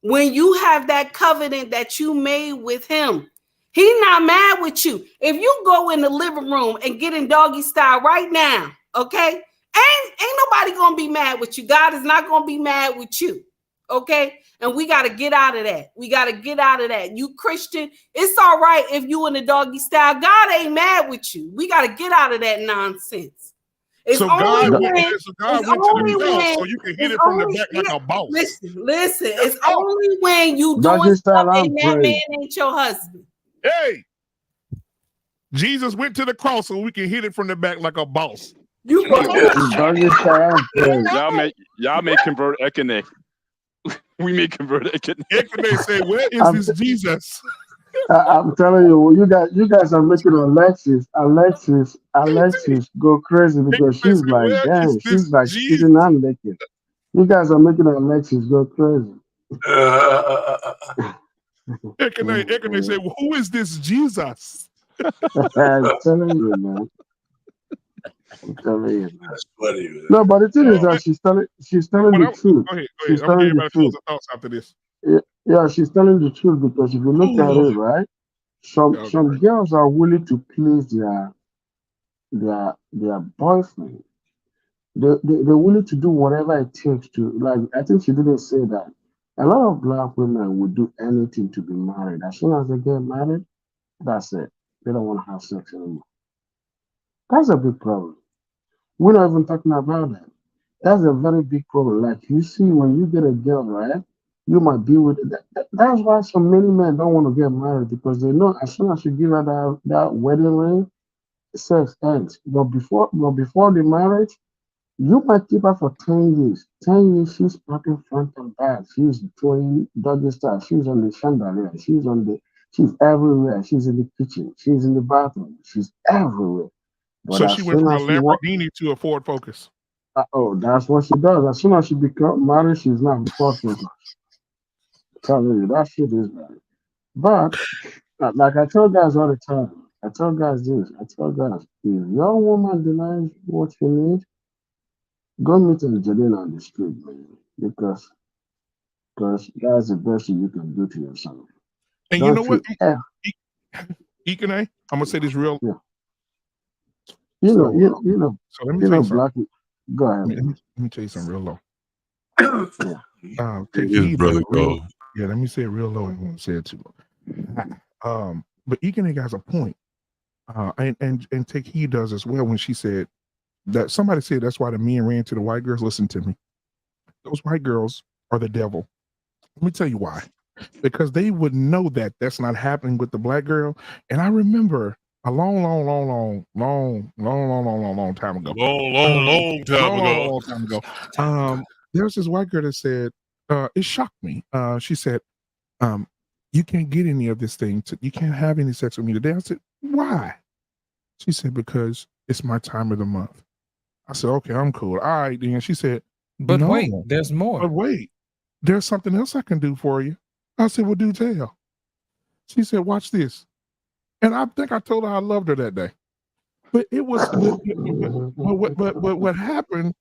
When you have that covenant that you made with him, he's not mad with you. If you go in the living room and get in doggy style right now, okay, ain't nobody gonna be mad with you. God is not gonna be mad with you, okay? And we gotta get out of that. We gotta get out of that. You Christian, it's all right if you in the doggy style. God ain't mad with you. We gotta get out of that nonsense. It's so only God when, went to the cross so you can hit it from the back like a boss. Listen, it's only when you doing stuff and that man ain't your husband. Hey, Jesus went to the cross so we can hit it from the back like a boss. You y'all may convert Ekene. We may convert Ekene. Ekene say, "Where is this Jesus?" I'm telling you, you guys are making Alexis go crazy because she's like, damn, she's like sitting and licking. You guys are making Alexis go crazy. Ekene say, well, "Who is this Jesus?" I'm telling you, man. That's funny, man. No, but the thing is that she's telling the truth. Go ahead. She's I'm telling the truth. Thoughts after this. Yeah, she's telling the truth because if you look at it, right, some girls are willing to please their boyfriend. They're willing to do whatever it takes to, like, I think she didn't say that. A lot of black women would do anything to be married. As soon as they get married, that's it. They don't want to have sex anymore. That's a big problem. We're not even talking about that. That's a very big problem. Like you see, when you get a girl, right? You might be with that's why so many men don't want to get married because they know as soon as you give her that wedding ring, sex ends. But before the marriage, you might keep her for 10 years. 10 years, she's packing front and back. She's throwing doggy style. She's on the chandelier. She's everywhere. She's in the kitchen. She's in the bathroom. She's everywhere. But So she as went soon from a as she walks, Lamborghini to a Ford Focus. oh, that's what she does. As soon as she become married, she's now Ford Focus. Telling you, that shit is bad. But, like I tell guys all the time, I tell guys this, I tell guys, if your woman denies what you need, go meet Angelina on the street, man. Because that's the best thing you can do to yourself. And you know Don't what? you ever, Ikene, I'm gonna say this real. yeah. So, let me tell you something. Black. Go ahead. Let me tell you something real low. Yeah. Take His heed, brother real, called. yeah, let me say it real low. I won't say it too low. But Ikene has a point. And Take Heed does as well when she said that somebody said that's why the men ran to the white girls. Listen to me. Those white girls are the devil. Let me tell you why. Because they would know that that's not happening with the black girl. And I remember a long time ago. Long time ago. There was this white girl that said, it shocked me. She said, you can't get any of this thing. You can't have any sex with me today. I said, why? She said, because it's my time of the month. I said, okay, I'm cool. All right, then. She said, But no, wait, there's more. But wait, there's something else I can do for you. I said, well, do tell. She said, watch this. And I think I told her I loved her that day. But it was, but what happened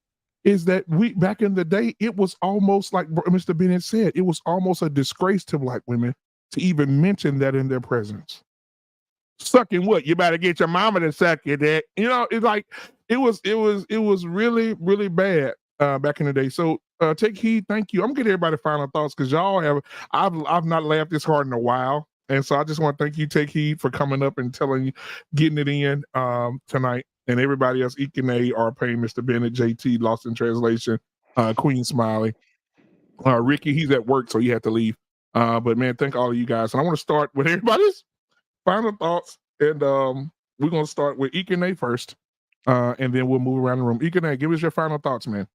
is that we back in the day, it was almost like Mr. Bennett said, it was almost a disgrace to black women to even mention that in their presence. Sucking what? You better get your mama to suck your dick. You know, it's like it was really, really bad back in the day. So Take Heed, thank you. I'm gonna get everybody final thoughts because y'all have I've not laughed this hard in a while. And so I just want to thank you, Take Heed, for coming up and getting it in tonight. And everybody else, Ikene, R-Pain, Mr. Bennett, JT, Lost in Translation, Queen Smiley. Ricky, he's at work, so he had to leave. But man, thank all of you guys. And I want to start with everybody's final thoughts. And we're going to start with Ikene first. And then we'll move around the room. Ikene, give us your final thoughts, man.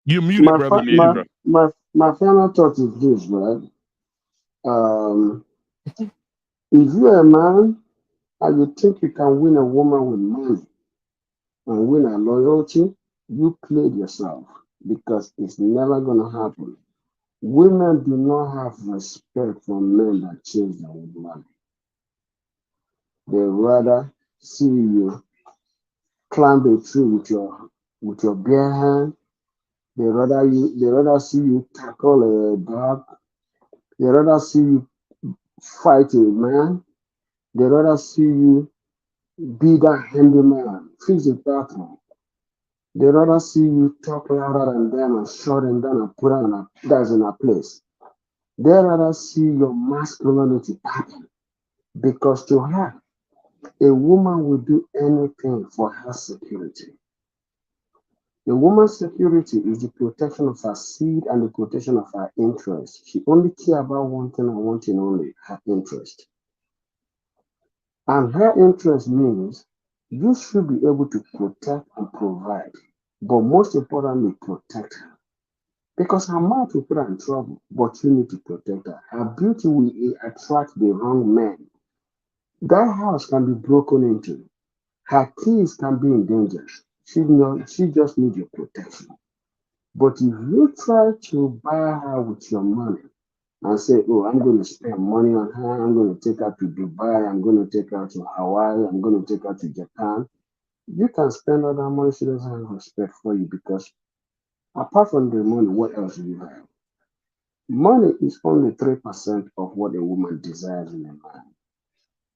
You're muted, brother. My final thought is this, right? If you're a man and you think you can win a woman with money and win her loyalty, you played yourself because it's never going to happen. Women do not have respect for men that chase them with money. They rather see you climb a tree with your bare hand. They rather see you tackle a dog. They rather see you fight a man. They rather see you be that handyman, fix the bathroom. They rather see you talk louder than them and shut them down and put them in a place. They rather see your masculinity happen because to her, a woman will do anything for her security. The woman's security is the protection of her seed and the protection of her interest. She only cares about one thing and one thing only, her interest. And her interest means you should be able to protect and provide, but most importantly, protect her. Because her mouth will put her in trouble, but you need to protect her. Her beauty will attract the wrong men. That house can be broken into. Her keys can be in danger. She just needs your protection. But if you try to buy her with your money and say, oh, I'm going to spend money on her, I'm going to take her to Dubai, I'm going to take her to Hawaii, I'm going to take her to Japan, you can spend all that money. She doesn't have respect for you because apart from the money, what else do you have? Money is only 3% of what a woman desires in a man.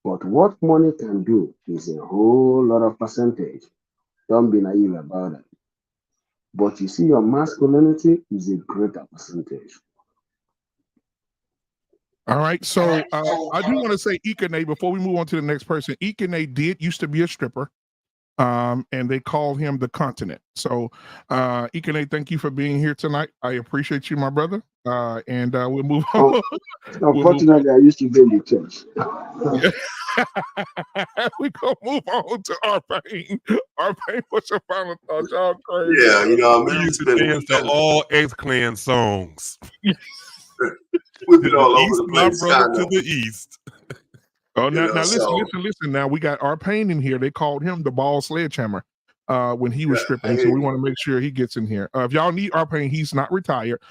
But what money can do is a whole lot of percentage. Don't be naive about it. But you see, your masculinity is a greater percentage. All right. So I do want to say Ikene before we move on to the next person. Ikene used to be a stripper. And they called him the continent. So Ikene, thank you for being here tonight. I appreciate you, my brother. And we'll move on. Unfortunately, I used to be in the church. We gonna move on to Arpain. Arpain, what's your final thoughts? Y'all crazy. Yeah, you know, We used to dance to all X-Clan songs. We've been all over the My place. brother kinda. to the east. Oh, You now, know, now listen, so- listen. Now we got Arpain in here. They called him the ball sledgehammer when he was Yeah, stripping. So we want to make sure he gets in here. If y'all need Arpain, he's not retired.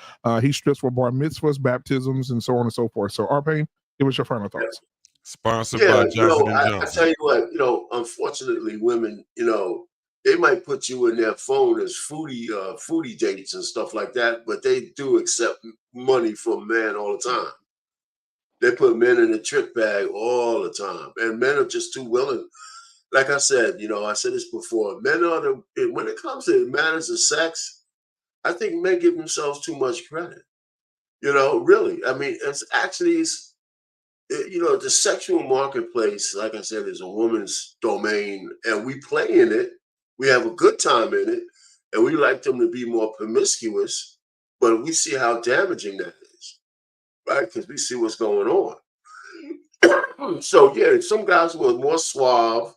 He strips for bar mitzvahs, baptisms, and so on and so forth. So Arpain, give us your final thoughts. Sponsored Yeah, by you Johnson know, and I Johnson. tell you what, you know, unfortunately, women, you know, they might put you in their phone as foodie dates and stuff like that, but they do accept money from men all the time. They put men in the trick bag all the time, and men are just too willing. Like I said, you know, I said this before. Men are when it comes to matters of sex, I think men give themselves too much credit. You know, really. I mean, you know, the sexual marketplace, like I said, is a woman's domain, and we play in it. We have a good time in it, and we like them to be more promiscuous, but we see how damaging that is, right? Because we see what's going on. So yeah, some guys were more suave.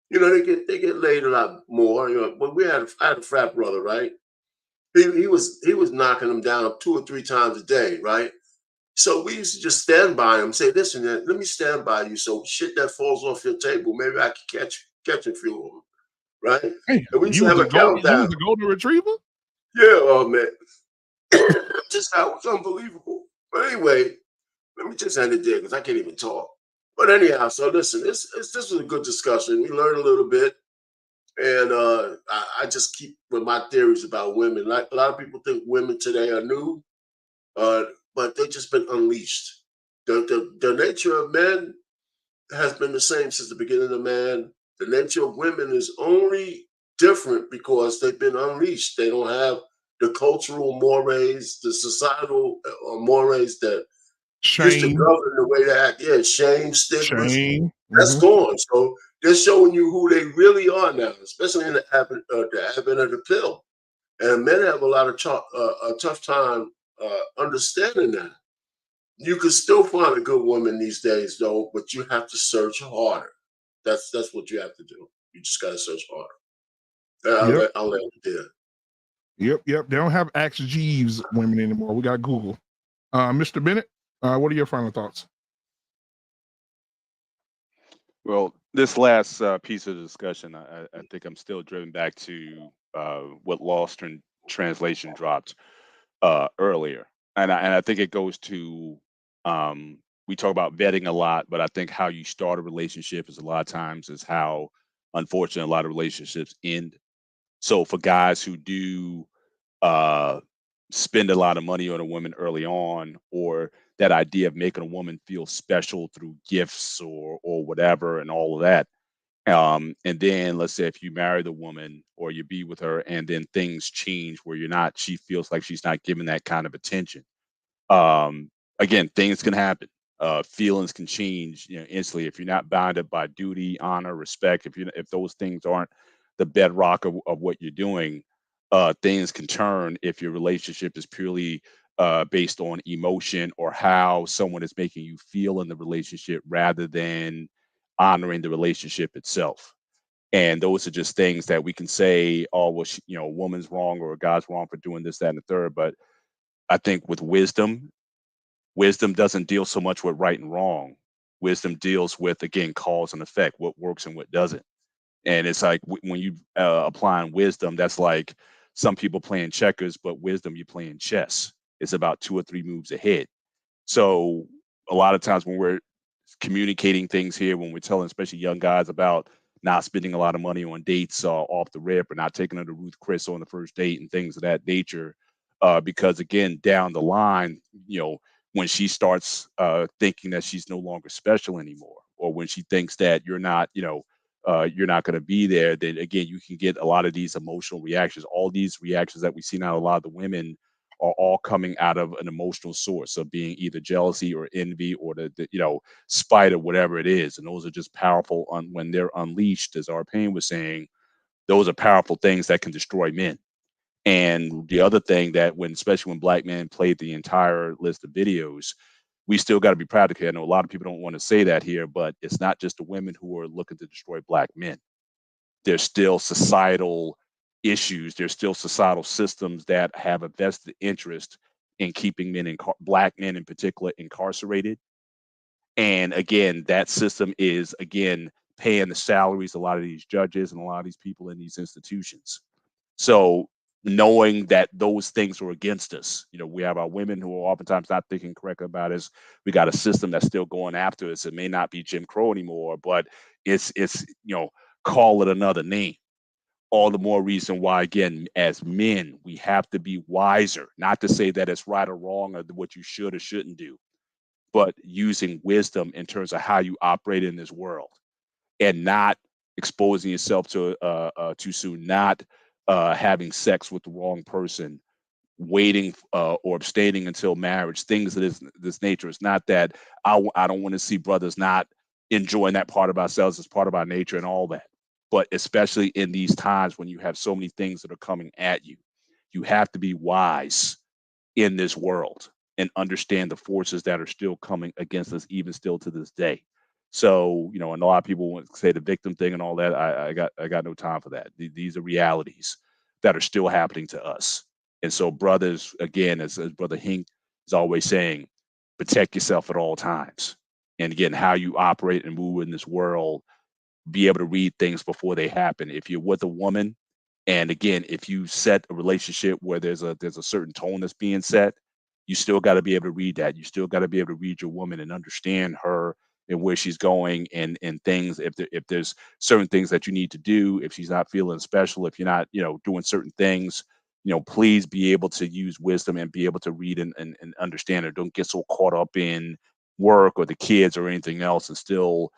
You know, they get laid a lot more. You know, but I had a frat brother, right? He was knocking them down 2 or 3 times a day, right? So we used to just stand by him, say, "Listen, let me stand by you. So shit that falls off your table, maybe I can catch a few of them, right?" Hey, And we used to you have was a a golden countdown. golden retriever? Yeah, oh man, just that was unbelievable. But anyway, let me just end it there because I can't even talk. But anyhow, so listen, this was a good discussion. We learned a little bit, and I just keep with my theories about women. Like a lot of people think women today are new, but they've just been unleashed. The nature of men has been the same since the beginning of man. The nature of women is only different because they've been unleashed. They don't have the cultural mores, the societal mores that used to Shame. govern the way they act. Yeah, shame, stigmas. Shame. That's gone. So they're showing you who they really are now, especially in the advent of the pill. And men have a lot of a tough time understanding that. You can still find a good woman these days, though, but you have to search harder. That's what you have to do. You just got to search harder. Yep. I'll let it there. Yep. They don't have Axe Jeeves women anymore. We got Google. Mr. Bennett, what are your final thoughts? Well, this last piece of the discussion, I think I'm still driven back to what Lost in Translation dropped earlier, and I think it goes to we talk about vetting a lot, but I think how you start a relationship is a lot of times is how, unfortunately, a lot of relationships end. So for guys who do spend a lot of money on a woman early on, or that idea of making a woman feel special through gifts or whatever and all of that. And then let's say if you marry the woman or you be with her and then things change where she feels like she's not giving that kind of attention. Again, things can happen. Feelings can change, instantly if you're not bounded by duty, honor, respect. If those things aren't the bedrock of what you're doing, things can turn if your relationship is purely based on emotion or how someone is making you feel in the relationship rather than honoring the relationship itself. And those are just things that we can say, oh, well, a woman's wrong or a guy's wrong for doing this, that, and the third. But I think with wisdom doesn't deal so much with right and wrong. Wisdom deals with, again, cause and effect, what works and what doesn't. And it's like when you applying wisdom, that's like some people playing checkers, but wisdom, you playing chess. It's about 2 or 3 moves ahead. So a lot of times when we're communicating things here, when we're telling especially young guys about not spending a lot of money on dates off the rip or not taking her to Ruth Chris on the first date and things of that nature, because again, down the line, when she starts thinking that she's no longer special anymore, or when she thinks that you're not, you're not going to be there, then again, you can get a lot of these emotional reactions. All these reactions that we see now, a lot of the women are all coming out of an emotional source of being either jealousy or envy or the spite or whatever it is. And those are just powerful when they're unleashed, as our pain was saying. Those are powerful things that can destroy men. And the other thing that especially when Black men played the entire list of videos, we still got to be proud of it. I know a lot of people don't want to say that here, but it's not just the women who are looking to destroy Black men. There's still societal issues. There's still societal systems that have a vested interest in keeping Black men in particular incarcerated. And again, that system is, again, paying the salaries of a lot of these judges and a lot of these people in these institutions. So knowing that those things are against us, we have our women who are oftentimes not thinking correctly about us. We got a system that's still going after us. It may not be Jim Crow anymore, but it's call it another name. All the more reason why, again, as men, we have to be wiser. Not to say that it's right or wrong or what you should or shouldn't do, but using wisdom in terms of how you operate in this world, and not exposing yourself to too soon, not having sex with the wrong person, waiting or abstaining until marriage, things of this nature. It's not that I don't want to see brothers not enjoying that part of ourselves as part of our nature and all that. But especially in these times when you have so many things that are coming at you, you have to be wise in this world and understand the forces that are still coming against us, even still to this day. So, and a lot of people want to say the victim thing and all that. I got no time for that. These are realities that are still happening to us. And so, brothers, again, as Brother Hink is always saying, protect yourself at all times. And again, how you operate and move in this world, be able to read things before they happen. If you're with a woman, and again, if you set a relationship where there's a certain tone that's being set, you still got to be able to read that. You still got to be able to read your woman and understand her and where she's going and things. If there's certain things that you need to do, if she's not feeling special, if you're not doing certain things, please be able to use wisdom and be able to read and understand her. Don't get so caught up in work or the kids or anything else, and still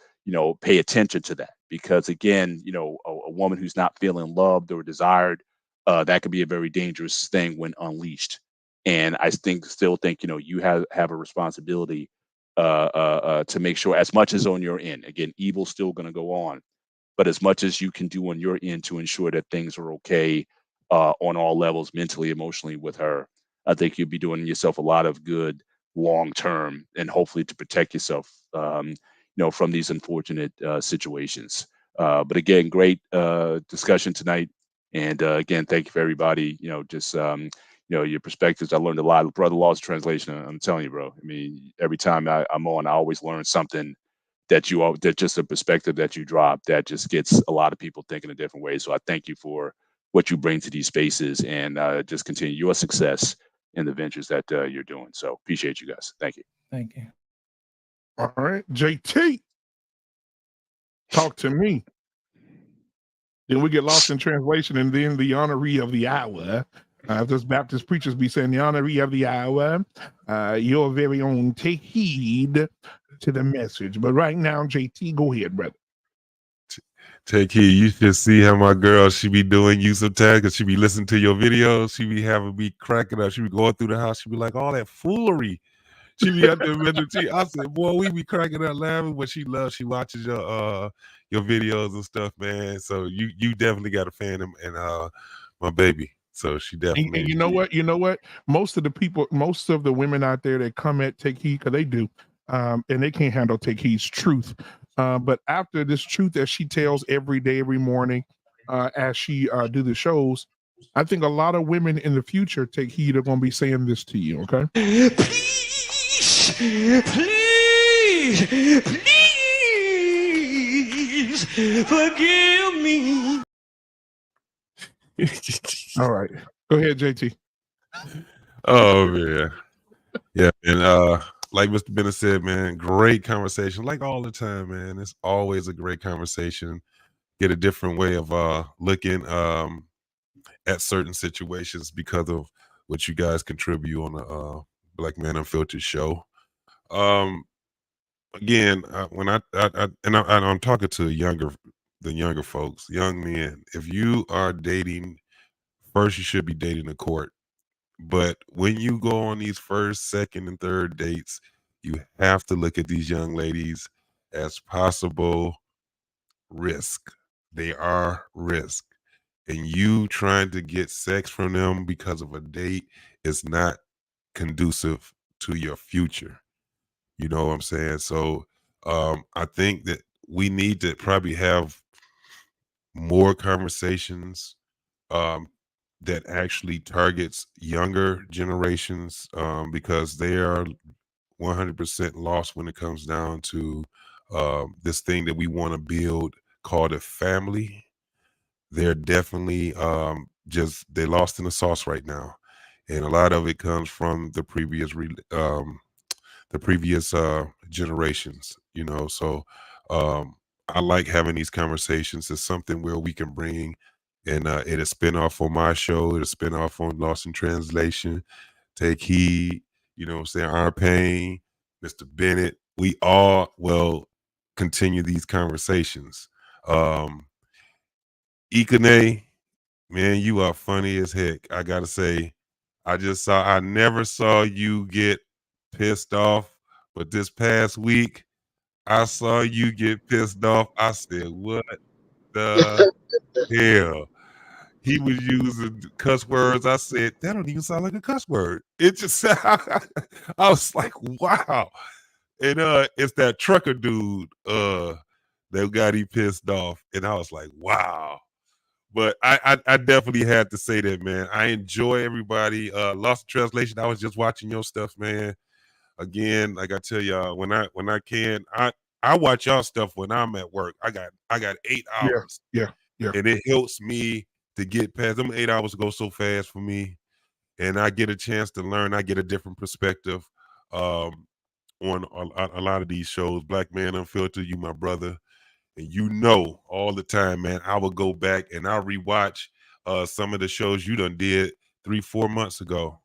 pay attention to that, because again, a woman who's not feeling loved or desired, that could be a very dangerous thing when unleashed. And I still think you have a responsibility to make sure, as much as on your end, again, evil's still going to go on, but as much as you can do on your end to ensure that things are okay on all levels, mentally, emotionally, with her, I think you'll be doing yourself a lot of good long term, and hopefully to protect yourself from these unfortunate situations. But again, great discussion tonight. And again, thank you for everybody, your perspectives. I learned a lot of Brother Law's translation. I'm telling you, bro. I mean, every time I'm on, I always learn something that just a perspective that you drop that just gets a lot of people thinking a different way. So I thank you for what you bring to these spaces, and just continue your success in the ventures that you're doing. So appreciate you guys. Thank you. Thank you. All right, JT, talk to me. Then we get lost in translation, and then the honoree of the hour. Those Baptist preachers be saying the honoree of the hour. Your very own, take heed to the message. But right now, JT, go ahead, brother. Take heed. You should see how my girl, she be doing you sometimes, because she be listening to your videos. She be having me cracking up. She be going through the house. She be like, all that foolery. She be out there with the tea. I said, boy, we be cracking up laughing, but she watches your videos and stuff, man. So you definitely got a fan and my baby. So she definitely. And you know what? Most of the women out there that come at Take Heed, because they do, and they can't handle Take Heed's truth. But after this truth that she tells every day, every morning, as she do the shows, I think a lot of women in the future, Take Heed, are going to be saying this to you. Okay. Please forgive me. All right, go ahead, JT. Oh man, yeah, and like Mr. Bennett said, man, great conversation. Like all the time, man, it's always a great conversation. Get a different way of looking at certain situations because of what you guys contribute on the Black Man Unfiltered show. Again, when I'm talking to younger the younger folks, young men, if you are dating, first you should be dating a court. But when you go on these first, second, and third dates, you have to look at these young ladies as possible risk. They are risk. And you trying to get sex from them because of a date is not conducive to your future. You know what I'm saying? So I think that we need to probably have more conversations that actually targets younger generations because they are 100% lost when it comes down to this thing that we want to build called a family. They're definitely they're lost in the sauce right now, and a lot of it comes from the previous generations. You know, so I like having these conversations. It's something where we can bring, and it'll spin off on my show. It'll spin off on Lost in Translation. Take heed. You know what I'm saying? Our Pain, Mr. Bennett. We all will continue these conversations. Ikane, man, you are funny as heck. I gotta say, I never saw you get pissed off, but this past week, I saw you get pissed off. I said, what the hell? He was using cuss words. I said, that don't even sound like a cuss word. It just I was like, wow. And it's that trucker dude that got he pissed off. And I was like, wow. But I definitely had to say that, man. I enjoy everybody. Lost in Translation. I was just watching your stuff, man. Again, like I tell y'all, when I can, I watch y'all stuff when I'm at work. I got 8 hours. Yeah. And it helps me to get past them. 8 hours go so fast for me. And I get a chance to learn. I get a different perspective on a lot of these shows. Black Man Unfiltered, you my brother. And you know, all the time, man, I will go back and I'll rewatch some of the shows you done did 3-4 months ago.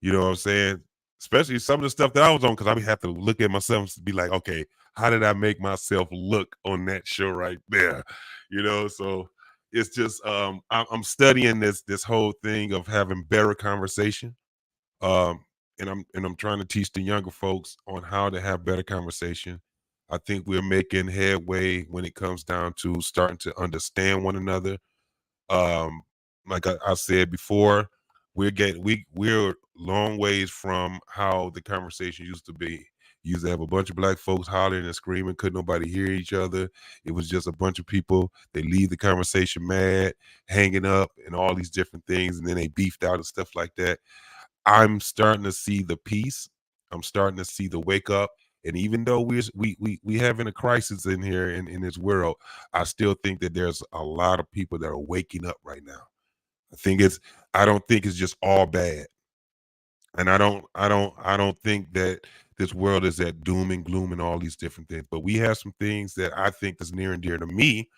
You know what I'm saying? Especially some of the stuff that I was on, because I have to look at myself and be like, okay, how did I make myself look on that show right there? You know, so it's just I'm studying this whole thing of having better conversation. And I'm trying to teach the younger folks on how to have better conversation. I think we're making headway when it comes down to starting to understand one another. Like I said before, we're long ways from how the conversation used to be. You used to have a bunch of black folks hollering and screaming, couldn't nobody hear each other. It was just a bunch of people. They leave the conversation mad, hanging up, and all these different things, and then they beefed out and stuff like that. I'm starting to see the peace. I'm starting to see the wake up. And even though we having a crisis in here in this world, I still think that there's a lot of people that are waking up right now. I don't think it's just all bad. And I don't think that this world is at doom and gloom and all these different things. But we have some things that I think is near and dear to me,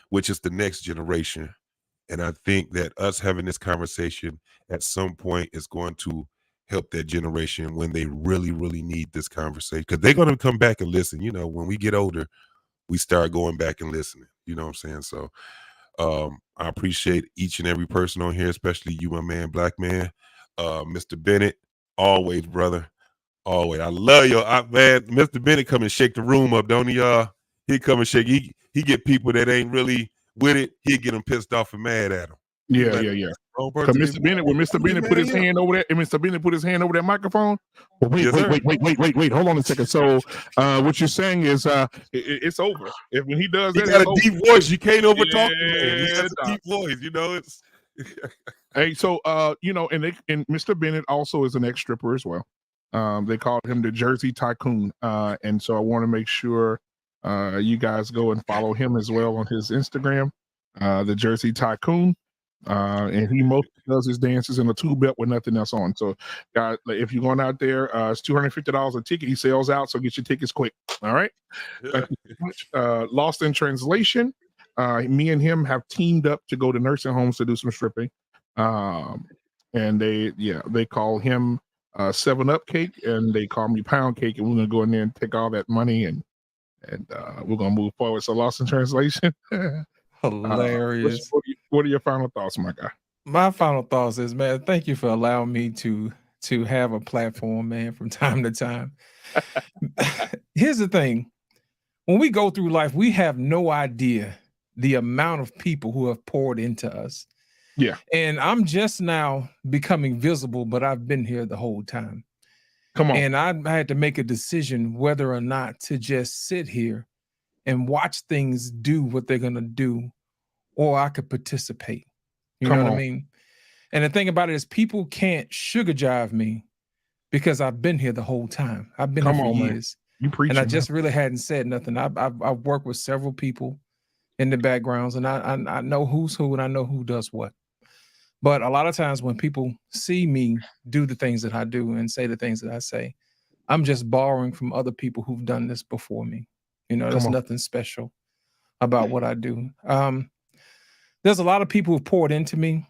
which is the next generation. And I think that us having this conversation at some point is going to help that generation when they really, really need this conversation. Because they're going to come back and listen. You know, when we get older, we start going back and listening. You know what I'm saying? So I appreciate each and every person on here, especially you, my man, Black Man. Mr. Bennett, always, brother. Always. I love you. Man, Mr. Bennett come and shake the room up, don't he? He come and shake. He get people that ain't really with it. He get them pissed off and mad at him. Yeah. Because Mr. Bennett, when Mr. Bennett put his hand over that, and Mr. Bennett put his hand over that microphone. Well, wait. Hold on a second. So, what you're saying is, it's over. When he does that, he got a deep voice. You can't over talk him, man. He has Yeah, a deep voice. You know, it's. Hey, so you know, and Mr. Bennett also is an ex-stripper as well. They called him the Jersey Tycoon, and so I want to make sure you guys go and follow him as well on his Instagram, the Jersey Tycoon. And he mostly does his dances in a tube belt with nothing else on. So, guys, if you're going out there, it's $250 a ticket. He sells out, so get your tickets quick. All right. Thank you so much. Lost in Translation. Me and him have teamed up to go to nursing homes to do some stripping. And they call him 7-Up Cake, and they call me Pound Cake, and we're gonna go in there and take all that money and And we're gonna move forward. So, lost in translation. Hilarious. What are your final thoughts, my guy? My final thoughts is, man, thank you for allowing me to have a platform, man, from time to time. Here's the thing. When we go through life, we have no idea the amount of people who have poured into us. Yeah. And I'm just now becoming visible, but I've been here the whole time. Come on. And I had to make a decision whether or not to just sit here and watch things do what they're going to do, or I could participate. You know what I mean? And the thing about it is people can't sugar jive me because I've been here the whole time. I've been here for years. You preaching, and I just really hadn't said nothing. I've worked with several people in the backgrounds, and I know who's who and I know who does what. But a lot of times when people see me do the things that I do and say the things that I say, I'm just borrowing from other people who've done this before me. You know, there's nothing special about what I do. There's a lot of people who've poured into me,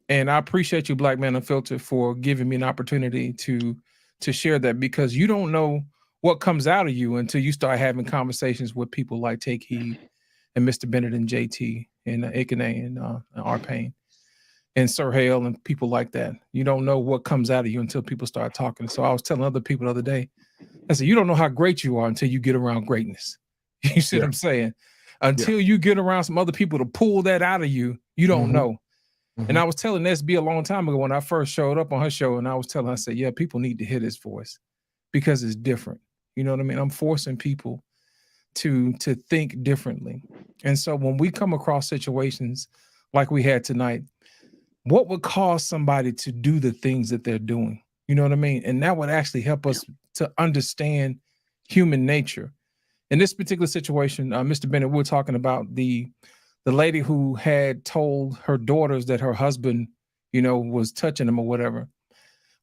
and I appreciate you, Black Man Unfiltered, for giving me an opportunity to share that, because you don't know what comes out of you until you start having conversations with people like Take Heed and Mr. Bennett and JT and Ikene and Arpain and Sir Hale and people like that. You don't know what comes out of you until people start talking. So I was telling other people the other day, I said, you don't know how great you are until you get around greatness. You see what I'm saying? Until you get around some other people to pull that out of you, you don't know. And I was telling SB a long time ago when I first showed up on her show, and I was telling her, I said, yeah, people need to hear this voice because it's different. You know what I mean? I'm forcing people to think differently. And so when we come across situations like we had tonight, what would cause somebody to do the things that they're doing? You know what I mean? And that would actually help us to understand human nature. In this particular situation, Mr. Bennett, we're talking about the lady who had told her daughters that her husband, you know, was touching them or whatever.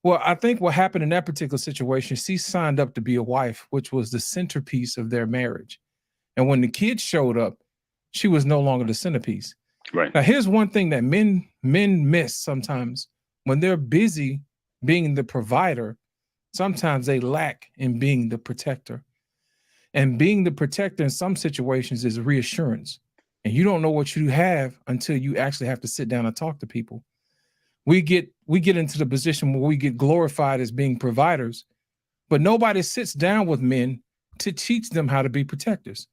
Well, I think what happened in that particular situation, she signed up to be a wife, which was the centerpiece of their marriage. And when the kids showed up, she was no longer the centerpiece. Right. Now, here's one thing that men miss sometimes. When they're busy being the provider, sometimes they lack in being the protector. And being the protector in some situations is reassurance. And you don't know what you have until you actually have to sit down and talk to people. We get into the position where we get glorified as being providers, but nobody sits down with men to teach them how to be protectors.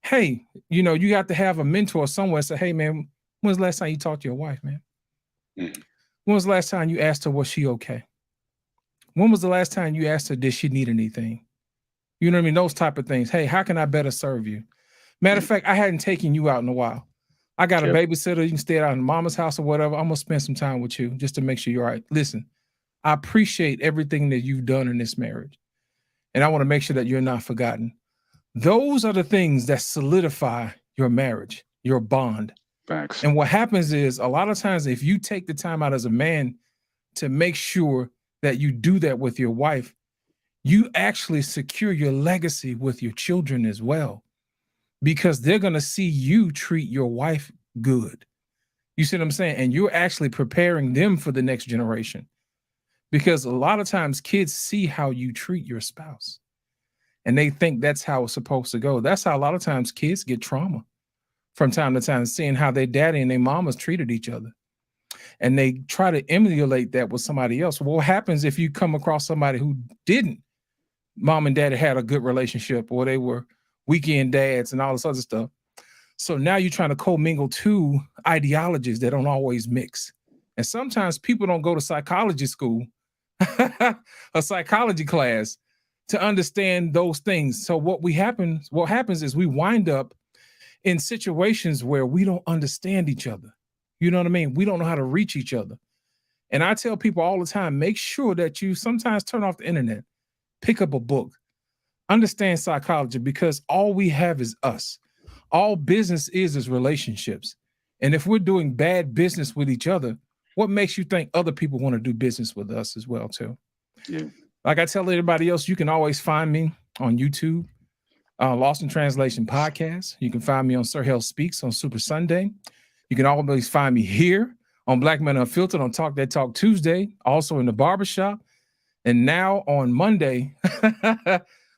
Hey, you know, you have to have a mentor somewhere say, hey, man, when's the last time you talked to your wife, man? When was the last time you asked her, was she okay? When was the last time you asked her, did she need anything? You know what I mean? Those type of things. Hey, how can I better serve you? Matter of fact, I hadn't taken you out in a while. I got a babysitter. You can stay out in mama's house or whatever. I'm going to spend some time with you just to make sure you're all right. Listen, I appreciate everything that you've done in this marriage. And I want to make sure that you're not forgotten. Those are the things that solidify your marriage, your bond. Facts. And what happens is a lot of times if you take the time out as a man to make sure that you do that with your wife, you actually secure your legacy with your children as well, because they're going to see you treat your wife good. You see what I'm saying? And you're actually preparing them for the next generation, because a lot of times kids see how you treat your spouse and they think that's how it's supposed to go. That's how a lot of times kids get trauma from time to time, seeing how their daddy and their mamas treated each other. And they try to emulate that with somebody else. Well, what happens if you come across somebody who didn't? Mom and daddy had a good relationship, or they were weekend dads and all this other stuff. So now you're trying to commingle two ideologies that don't always mix. And sometimes people don't go to psychology school, a psychology class, to understand those things. So what happens is we wind up in situations where we don't understand each other. You know what I mean? We don't know how to reach each other. And I tell people all the time, make sure that you sometimes turn off the internet, pick up a book, understand psychology, because all we have is us. All business is relationships. And if we're doing bad business with each other, what makes you think other people want to do business with us as well, too? Yeah. Like I tell everybody else, you can always find me on YouTube, Lost in Translation podcast. You can find me on Sir Hell Speaks on Super Sunday. You can always find me here on Black Men Unfiltered on Talk That Talk Tuesday, also in the barbershop. And now on Monday,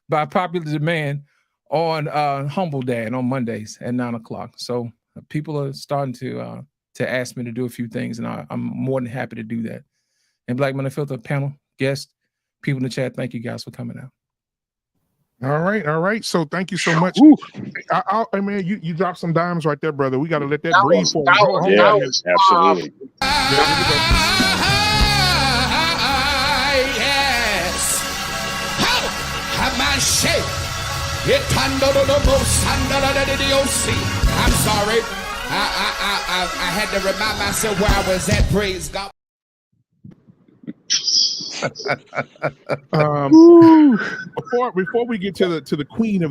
by popular demand, on Humble Dad on Mondays at 9:00. So people are starting to ask me to do a few things, and I'm more than happy to do that. And Black Men Unfiltered panel, guests, people in the chat, thank you guys for coming out. All right. So thank you so much. I mean, you dropped some dimes right there, brother. We got to let that breathe for you. Yes, absolutely. Yes. Have my shape. I'm sorry. I had to remind myself where I was at. Praise God. Before we get to the queen I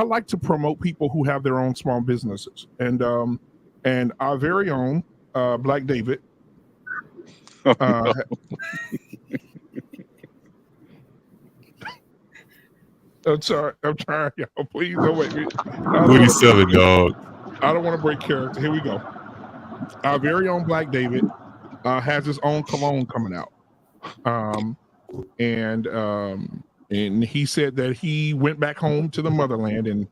like to promote people who have their own small businesses, and our very own Black David I'm sorry, y'all. Please don't wait. What are you selling, dog? I don't want to break character. Here we go. Our very own Black David has his own cologne coming out, and he said that he went back home to the motherland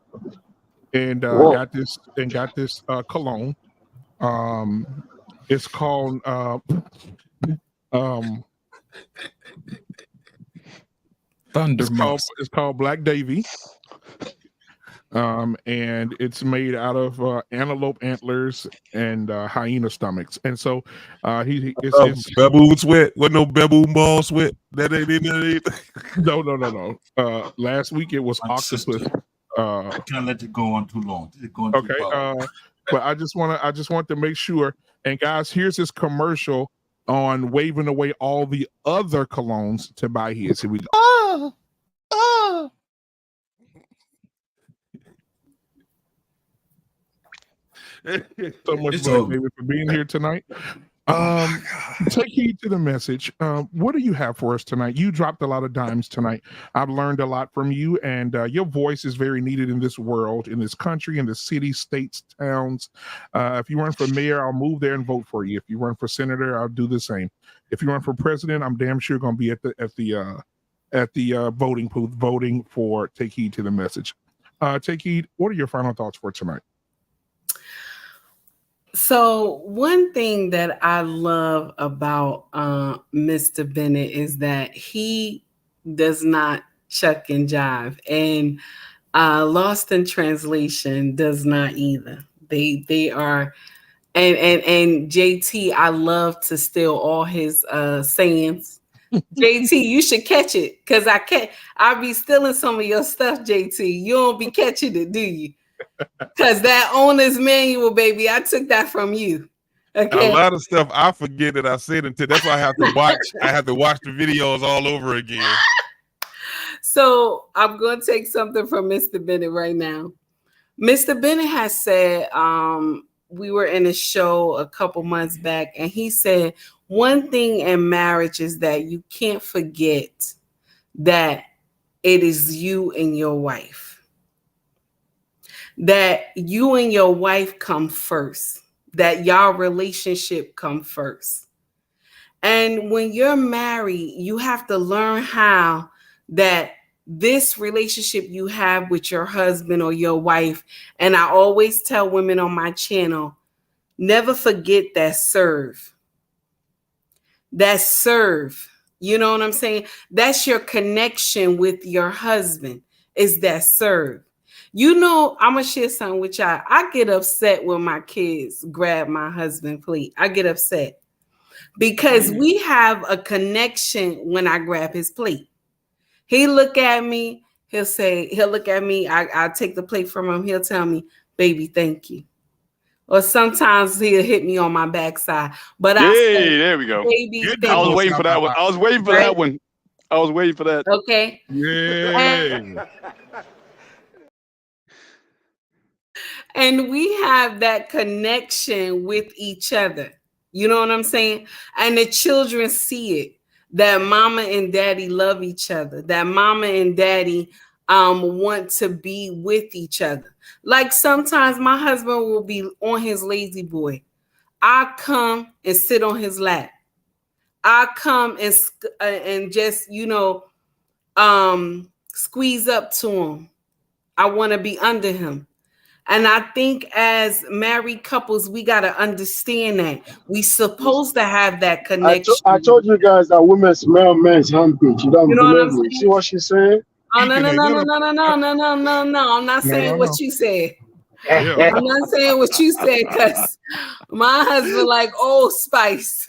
and got this cologne. It's called Thunder. It's called Black Davy. And it's made out of antelope antlers and hyena stomachs, and so it's baboon sweat. What no baboon ball sweat? That ain't in there. No. Last week it was octopus. I can't let it go on too long. Okay. But I just want to make sure. And guys, here's his commercial on waving away all the other colognes to buy his. Here we go. So much, Black David, for being here tonight. Take heed to the message. What do you have for us tonight? You dropped a lot of dimes tonight. I've learned a lot from you, and your voice is very needed in this world, in this country, in the cities, states, towns. If you run for mayor, I'll move there and vote for you. If you run for senator, I'll do the same. If you run for president, I'm damn sure going to be at the voting booth voting for Take Heed to the Message. Take Heed, what are your final thoughts for tonight? So one thing that I love about Mr. Bennett is that he does not chuck and jive, and Lost in Translation does not either. They are, and JT, I love to steal all his sayings. JT, you should catch it, because I'll be stealing some of your stuff, JT. You don't be catching it, do you? Because that owner's manual, baby, I took that from you. Okay. A lot of stuff I forget that I said until that's why I have to watch. I have to watch the videos all over again. So I'm going to take something from Mr. Bennett right now. Mr. Bennett has said, we were in a show a couple months back, and he said, one thing in marriage is that you can't forget that it is you and your wife. That you and your wife come first, that y'all relationship come first. And when you're married, you have to learn how that this relationship you have with your husband or your wife, and I always tell women on my channel, never forget that serve. That serve. You know what I'm saying? That's your connection with your husband, is that serve. You know, I'm going to share something with y'all. I get upset when my kids grab my husband's plate. I get upset because we have a connection when I grab his plate. He look at me. He'll look at me. I'll take the plate from him. He'll tell me, baby, thank you. Or sometimes he'll hit me on my backside. But there we go. Baby, I was waiting for that one. I was waiting for that one. I was waiting for that. Okay. Yeah. And we have that connection with each other. You know what I'm saying? And the children see it, that mama and daddy love each other, that mama and daddy want to be with each other. Like sometimes my husband will be on his lazy boy. I come and sit on his lap. I come and just, squeeze up to him. I want to be under him. And I think as married couples, we got to understand that we supposed to have that connection. I told you guys that women smell men's handprints. You don't You know what I'm believe me. saying? See what she's saying? Oh, no. I'm not saying what you said. Yeah. I'm not saying what you said because my husband like Old Spice.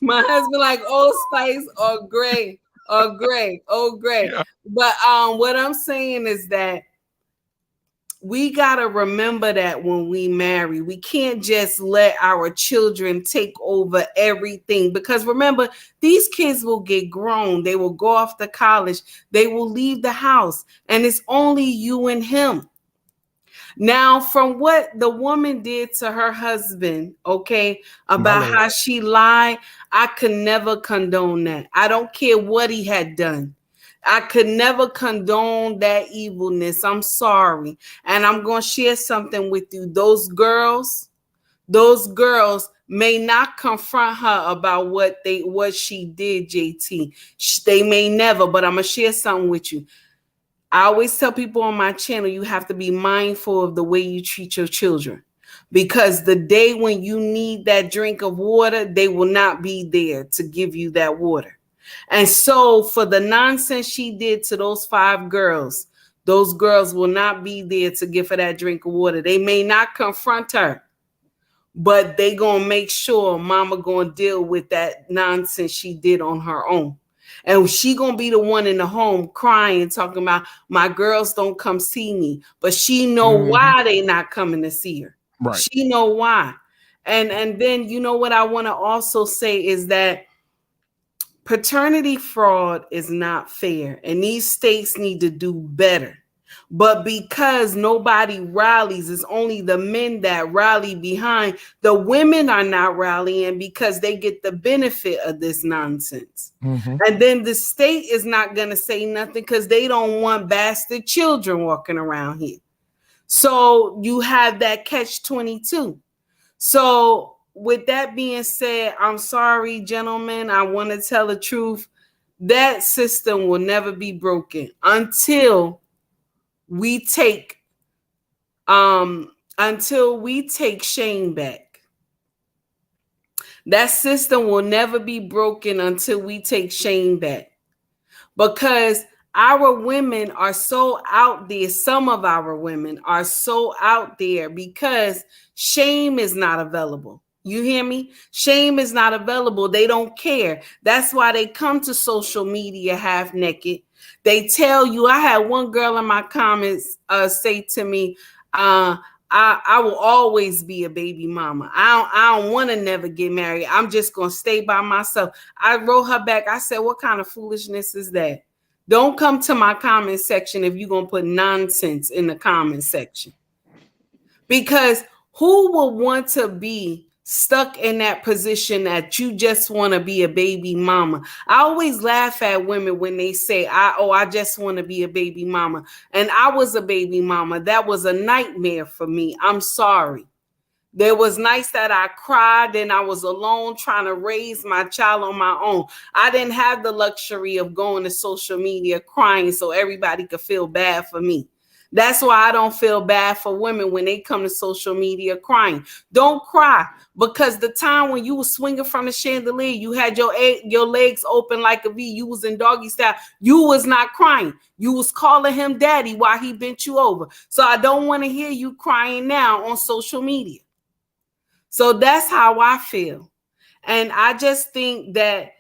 My husband like Old Spice or gray. Yeah. But what I'm saying is that we got to remember that when we marry, we can't just let our children take over everything, because remember, these kids will get grown. They will go off to college. They will leave the house, and it's only you and him. Now, from what the woman did to her husband, okay, about how she lied, I could never condone that. I don't care what he had done. I could never condone that evilness. I'm sorry. And I'm going to share something with you. Those girls may not confront her about what she did, JT. They may never, but I'm going to share something with you. I always tell people on my channel, you have to be mindful of the way you treat your children, because the day when you need that drink of water, they will not be there to give you that water. And so for the nonsense she did to those 5 girls, those girls will not be there to give her that drink of water. They may not confront her, but they gonna make sure mama gonna deal with that nonsense she did on her own. And she gonna be the one in the home crying, talking about my girls don't come see me, but she know why they not coming to see her. Right. She know why. And then you know what I want to also say is that paternity fraud is not fair, and these states need to do better. But because nobody rallies, it's only the men that rally behind. The women are not rallying because they get the benefit of this nonsense. And then the state is not going to say nothing because they don't want bastard children walking around here. So you have that catch-22. So with that being said, I'm sorry, gentlemen. I want to tell the truth. That system will never be broken until we take Shane back. That system will never be broken until we take Shane back, because our women are so out there. Some of our women are so out there because shame is not available. You hear me? Shame is not available. They don't care. That's why they come to social media half naked. They tell you, I had one girl in my comments say to me, I will always be a baby mama. I don't want to never get married. I'm just going to stay by myself. I wrote her back. I said, what kind of foolishness is that? Don't come to my comment section if you're going to put nonsense in the comment section. Because who will want to be stuck in that position that you just want to be a baby mama? I always laugh at women when they say, I just want to be a baby mama. And I was a baby mama. That was a nightmare for me. I'm sorry. There was nights that I cried and I was alone trying to raise my child on my own. I didn't have the luxury of going to social media crying so everybody could feel bad for me. That's why I don't feel bad for women when they come to social media crying. Don't cry, because the time when you were swinging from the chandelier, you had your legs open like a V, you was in doggy style, you was not crying. You was calling him daddy while he bent you over. So I don't want to hear you crying now on social media. So that's how I feel. And I just think that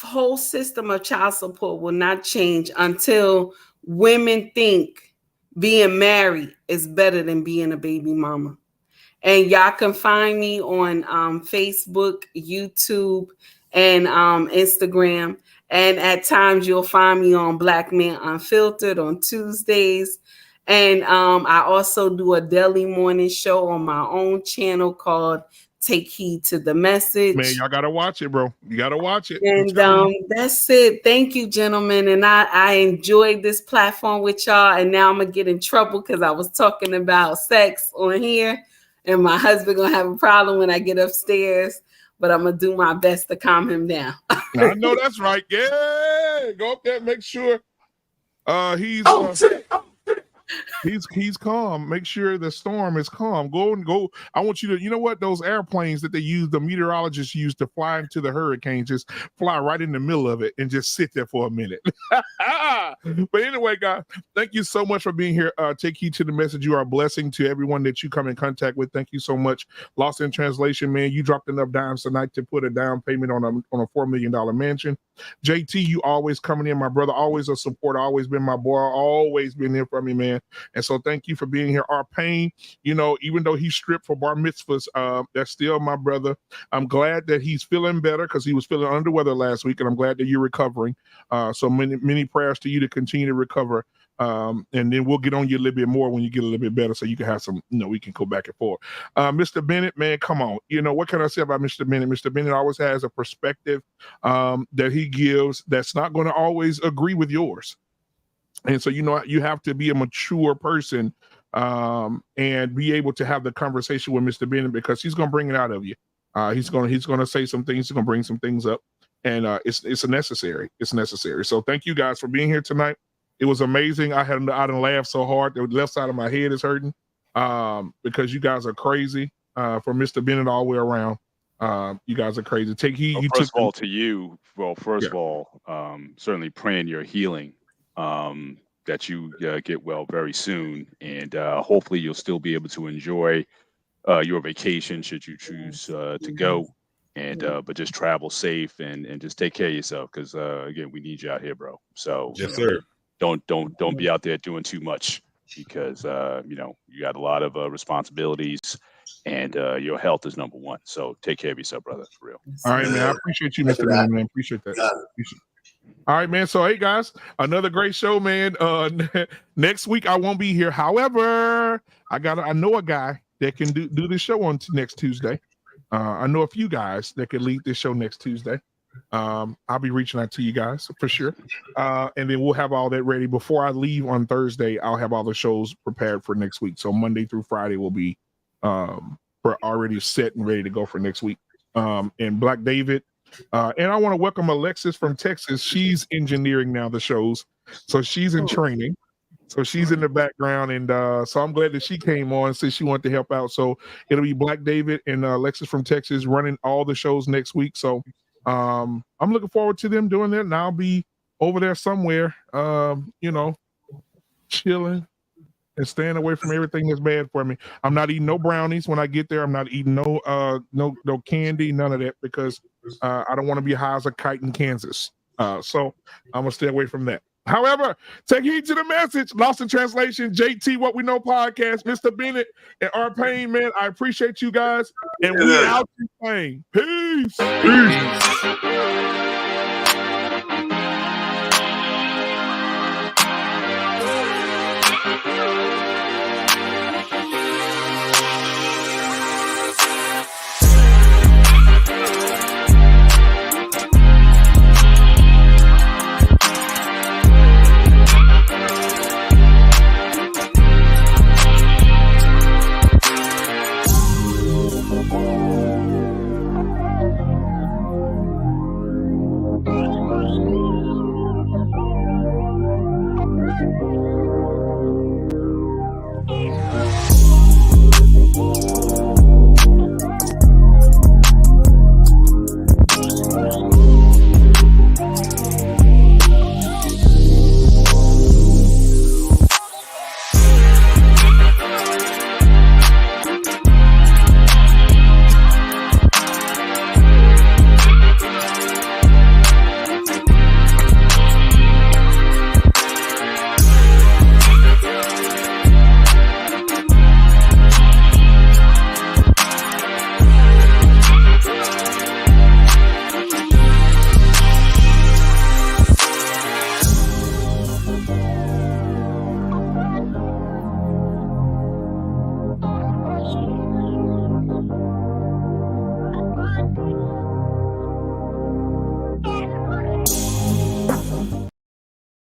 whole system of child support will not change until women think being married is better than being a baby mama. And y'all can find me on Facebook, YouTube, and Instagram. And at times you'll find me on Black Men Unfiltered on Tuesdays. And I also do a daily morning show on my own channel called Take Heed to the Message. Man, y'all gotta watch it, bro. You gotta watch it. And that's it. Thank you, gentlemen. And I enjoyed this platform with y'all. And now I'm gonna get in trouble because I was talking about sex on here, and my husband gonna have a problem when I get upstairs. but I'm gonna do my best to calm him down. I know that's right. Yeah, go up there, make sure he's calm. Make sure the storm is calm. Go. I want you to, you know what, those airplanes that they use, the meteorologists use to fly into the hurricane, just fly right in the middle of it and just sit there for a minute. But anyway, guys, thank you so much for being here. Take heed to the message. You are a blessing to everyone that you come in contact with. Thank you so much. Lost in translation, man. You dropped enough dimes tonight to put a down payment on a $4 million mansion. JT, you always coming in, my brother, always a supporter, always been my boy, always been here for me, man. And so thank you for being here. Our Pain, you know, even though he stripped for bar mitzvahs, that's still my brother. I'm glad that he's feeling better because he was feeling under the weather last week, and I'm glad that you're recovering. So many prayers to you to continue to recover. And then we'll get on you a little bit more when you get a little bit better, so you can have some, you know, we can go back and forth. Mr. Bennett, man, come on. You know, what can I say about Mr. Bennett? Mr. Bennett always has a perspective that he gives that's not going to always agree with yours. And so, you know, you have to be a mature person and be able to have the conversation with Mr. Bennett, because he's going to bring it out of you. He's going to say some things. He's going to bring some things up, and it's necessary. It's necessary. So thank you guys for being here tonight. It was amazing. I done laughed so hard. The left side of my head is hurting because you guys are crazy. For Mr. Bennett all the way around, you guys are crazy. Take heed. Well, first of all, to you. Well, first of all, certainly praying your healing. That you get well very soon, and hopefully you'll still be able to enjoy your vacation should you choose to go, and but just travel safe and just take care of yourself, because again, we need you out here, bro. So yes, sir. Don't be out there doing too much, because you know, you got a lot of responsibilities, and your health is number one. So take care of yourself, brother, for real. All right, man. I appreciate you, Mr. Bennett, man. Appreciate that. All right, man. So, hey, guys, another great show, man. Next week I won't be here. However, I know a guy that can do this show on next Tuesday. I know a few guys that can lead this show next Tuesday. I'll be reaching out to you guys for sure. And then we'll have all that ready before I leave on Thursday. I'll have all the shows prepared for next week. So Monday through Friday will be already set and ready to go for next week. And Black David. And I want to welcome Alexis from Texas. She's engineering now the shows, so she's in training. So she's in the background, and so I'm glad that she came on since she wanted to help out. So it'll be Black David and Alexis from Texas running all the shows next week. So I'm looking forward to them doing that, and I'll be over there somewhere, you know, chilling and staying away from everything that's bad for me. I'm not eating no brownies when I get there. I'm not eating no candy, none of that, because I don't want to be high as a kite in Kansas. So I'm gonna stay away from that. However, take heed to the message. Lost in Translation, JT What We Know podcast, Mr. Bennett and our Pain, man. I appreciate you guys, and we out to Pain. Peace.